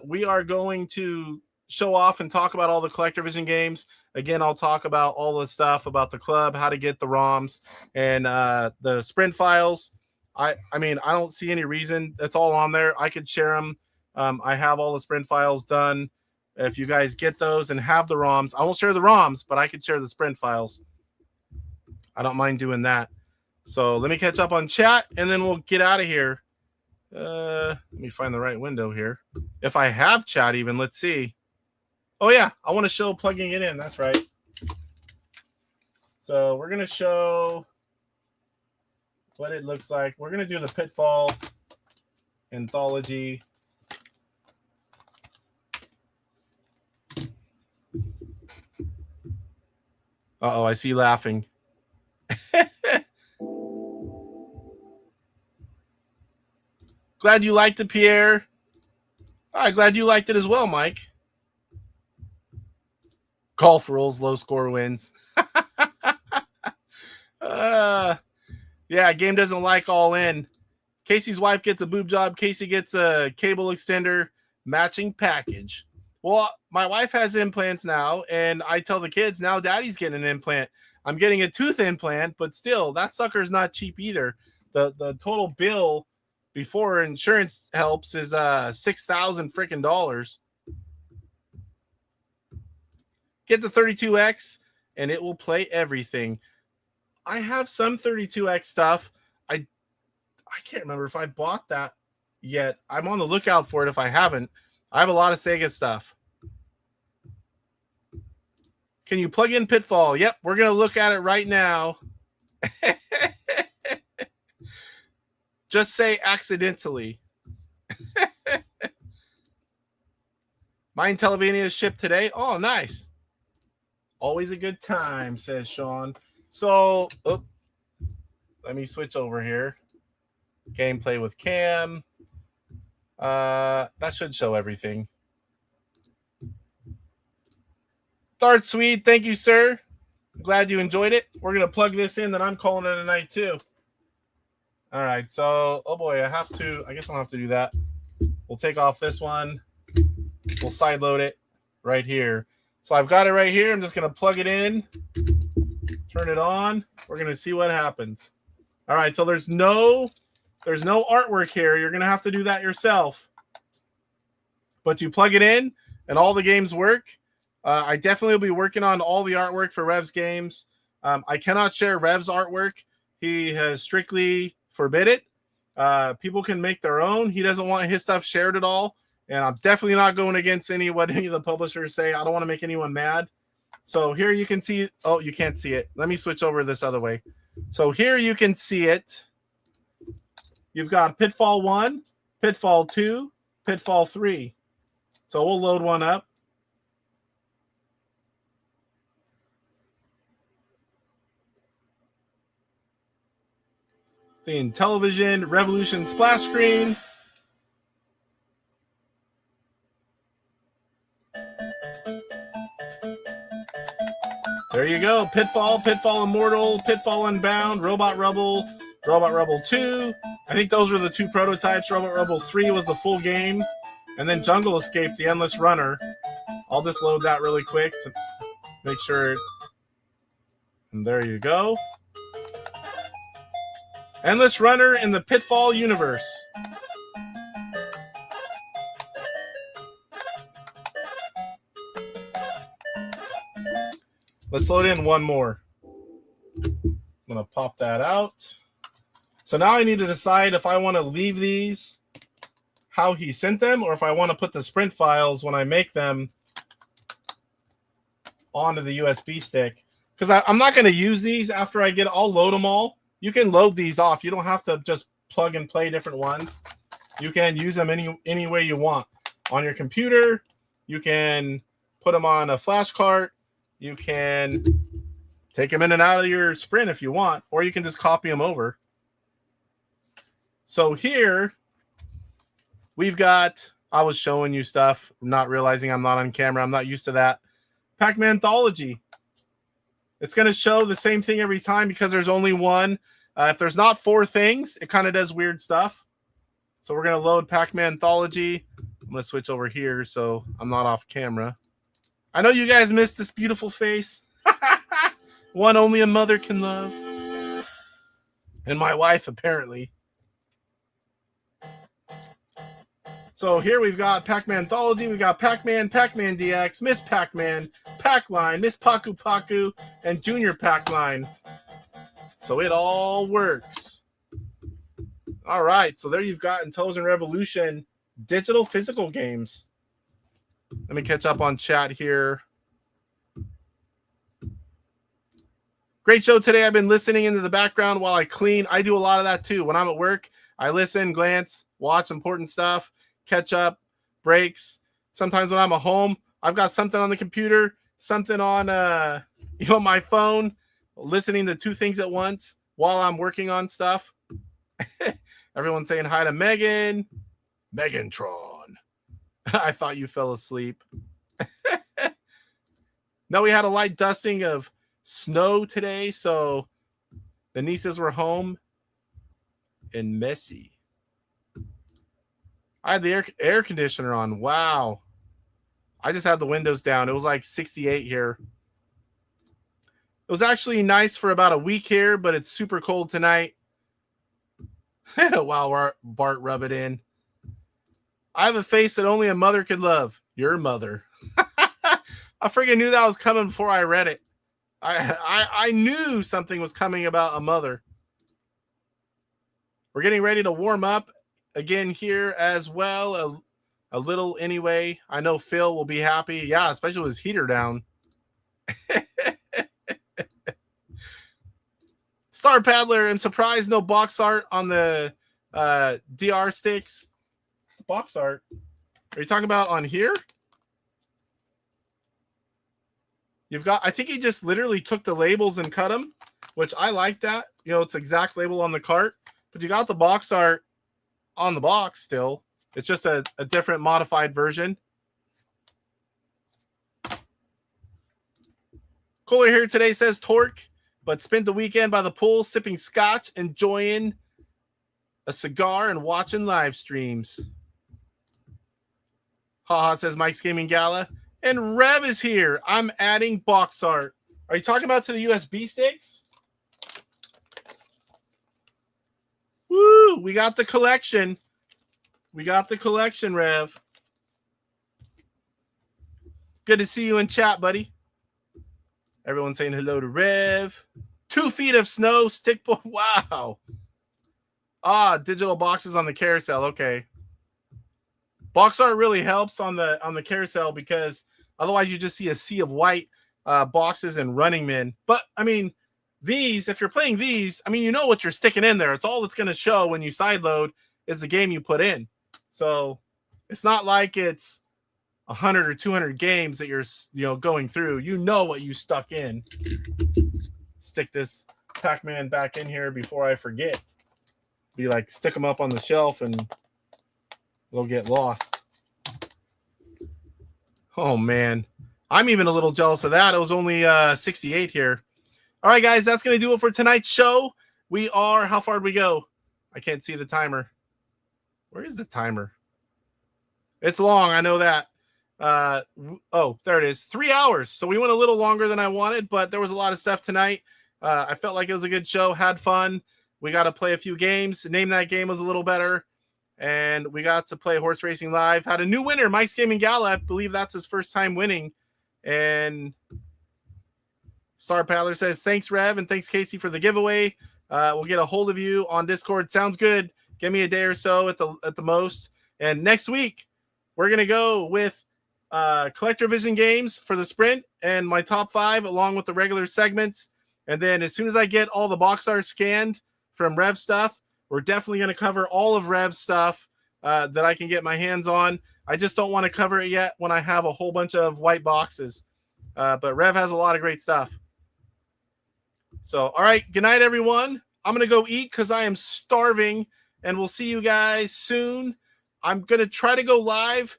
We are going to show off and talk about all the CollectorVision games. Again, I'll talk about all the stuff about the club, how to get the ROMs, and the sprint files. I mean, I don't see any reason. It's all on there. I could share them. I have all the sprint files done. If you guys get those and have the ROMs, I won't share the ROMs, but I could share the sprint files. I don't mind doing that. So let me catch up on chat, and then we'll get out of here. Let me find the right window here. If I have chat even, let's see. Oh, yeah, I want to show plugging it in. That's right. So we're going to show what it looks like. We're going to do the Pitfall Anthology. Uh-oh, I see you laughing. Glad you liked it, Pierre. All right, glad you liked it as well, Mike. Golf rules, low score wins. Yeah, game doesn't like all in. Casey's wife gets a boob job. Casey gets a cable extender matching package. Well, my wife has implants now, and I tell the kids, now daddy's getting an implant. I'm getting a tooth implant, but still, that sucker's not cheap either. The total bill before insurance helps is $6,000 freaking dollars. Get the 32X, and it will play everything. I have some 32X stuff. I can't remember if I bought that yet. I'm on the lookout for it if I haven't. I have a lot of Sega stuff. Can you plug in Pitfall? Yep, we're going to look at it right now. Just say accidentally. My Intellivision is shipped today. Oh, nice. Always a good time, says Sean. So, let me switch over here. Gameplay with Cam. That should show everything. Dart Swede, thank you, sir. Glad you enjoyed it. We're going to plug this in, then I'm calling it a night, too. All right, so, oh boy, I guess I'll have to do that. We'll take off this one. We'll sideload it right here. So I've got it right here. I'm just going to plug it in, turn it on. We're going to see what happens. All right, so there's no artwork here. You're going to have to do that yourself. But you plug it in, and all the games work. I definitely will be working on all the artwork for Rev's games. I cannot share Rev's artwork. He has strictly forbid it. People can make their own. He doesn't want his stuff shared at all. And I'm definitely not going against what any of the publishers say. I don't want to make anyone mad. So here you can see. Oh, you can't see it. Let me switch over this other way. So here you can see it. You've got Pitfall 1, Pitfall 2, Pitfall 3. So we'll load one up. The Intellivision Revolution splash screen. There you go. Pitfall, Pitfall Immortal, Pitfall Unbound, Robot Rebel, Robot Rebel 2. I think those were the two prototypes. Robot Rebel 3 was the full game. And then Jungle Escape, the Endless Runner. I'll just load that really quick to make sure. And there you go. Endless Runner in the Pitfall universe. Let's load in one more. I'm going to pop that out. So now I need to decide if I want to leave these how he sent them, or if I want to put the sprint files when I make them onto the USB stick. Because I'm not going to use these after I'll load them all. You can load these off. You don't have to just plug and play different ones. You can use them any way you want. On your computer, you can put them on a flash cart. You can take them in and out of your Sprint if you want, or you can just copy them over. So here, we've got, I was showing you stuff, not realizing I'm not on camera. I'm not used to that. Pac-Man Anthology. It's going to show the same thing every time because there's only one. If there's not 4 things, it kind of does weird stuff. So we're going to load Pac-Man Anthology. I'm going to switch over here so I'm not off camera. I know you guys missed this beautiful face. One only a mother can love. And my wife, apparently. So here we've got Pac-Man Anthology. We've got Pac-Man, Pac-Man DX, Miss Pac-Man, Pac-Line, Miss Paku Paku, and Junior Pac-Line. So it all works. All right. So there you've got Intellivision Revolution digital physical games. Let me catch up on chat here. Great show today. I've been listening into the background while I clean. I do a lot of that too. When I'm at work, I listen, glance, watch important stuff, catch up, breaks. Sometimes when I'm at home, I've got something on the computer, something on on my phone, listening to two things at once while I'm working on stuff. Everyone's saying hi to Megan. Megantron. I thought you fell asleep. No, we had a light dusting of snow today, so the nieces were home and messy. I had the air conditioner on. Wow. I just had the windows down. It was like 68 here. It was actually nice for about a week here, but it's super cold tonight. Wow, Bart, rub it in. I have a face that only a mother could love. Your mother. I freaking knew that was coming before I read it. I knew something was coming about a mother. We're getting ready to warm up again here as well. A little anyway. I know Phil will be happy. Yeah, especially with his heater down. Star Paddler, I'm surprised no box art on the DR sticks. Box art? Are you talking about on here? You've got, I think he just literally took the labels and cut them, which I like that. You know, it's exact label on the cart, but you got the box art on the box still. It's just a different modified version. Cooler here today says Torque, but spent the weekend by the pool sipping scotch, enjoying a cigar and watching live streams. Haha says Mike's Gaming Gala. And Rev is here. I'm adding box art. Are you talking about to the USB sticks? Woo! We got the collection. We got the collection, Rev. Good to see you in chat, buddy. Everyone saying hello to Rev. 2 feet of snow, stick boy. Wow. Ah, digital boxes on the carousel. Okay. Box art really helps on the carousel because otherwise you just see a sea of white boxes and running men. But I mean, these, if you're playing these, I mean, you know what you're sticking in there. It's all that's going to show when you sideload is the game you put in. So it's not like it's 100 or 200 games that you're going through. You know what you stuck in. Stick this Pac-Man back in here before I forget. Be like, stick them up on the shelf and they'll get lost. Oh, man. I'm even a little jealous of that. It was only 68 here. All right, guys, that's going to do it for tonight's show. We are, how far did we go? I can't see the timer. Where is the timer? It's long, I know that. Oh, there it is. 3 hours. So we went a little longer than I wanted, but there was a lot of stuff tonight. I felt like it was a good show, had fun. We got to play a few games. Name That Game was a little better. And we got to play Horse Racing Live. Had a new winner, Mike's Gaming Gala. I believe that's his first time winning. And Star Paddler says, thanks, Rev, and thanks, Casey, for the giveaway. We'll get a hold of you on Discord. Sounds good. Give me a day or so at the most. And next week, we're going to go with CollectorVision games for the sprint and my top 5 along with the regular segments. And then as soon as I get all the box art scanned from Rev stuff, we're definitely going to cover all of Rev's stuff that I can get my hands on. I just don't want to cover it yet when I have a whole bunch of white boxes. But Rev has a lot of great stuff. So, all right. Good night, everyone. I'm going to go eat because I am starving. And we'll see you guys soon. I'm going to try to go live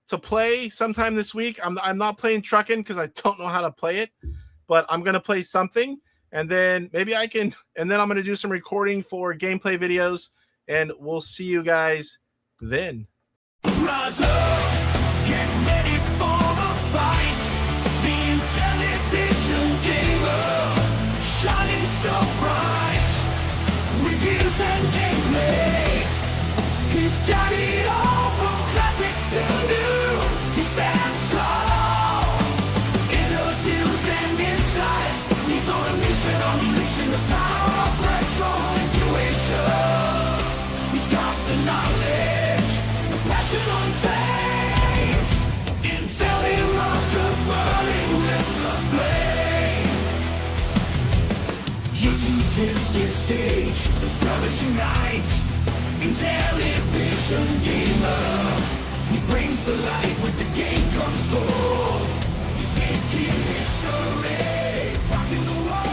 to play sometime this week. I'm not playing Truckin' because I don't know how to play it. But I'm going to play something. And then maybe I can, and then I'm going to do some recording for gameplay videos, and we'll see you guys then. Rise up, get ready for the fight. The Intellivision gamer, shining so bright. Reviews and gameplay, he's got it all from classics to new. He stands tall, interviews and insights. He's on a mission, the power of retro intuition. He's got the knowledge, the passion untamed. Intellivision burning with the flame. YouTube's his stage, subscribers unite. Intellivision gamer, he brings the light with the game console. He's making history. rocking the world.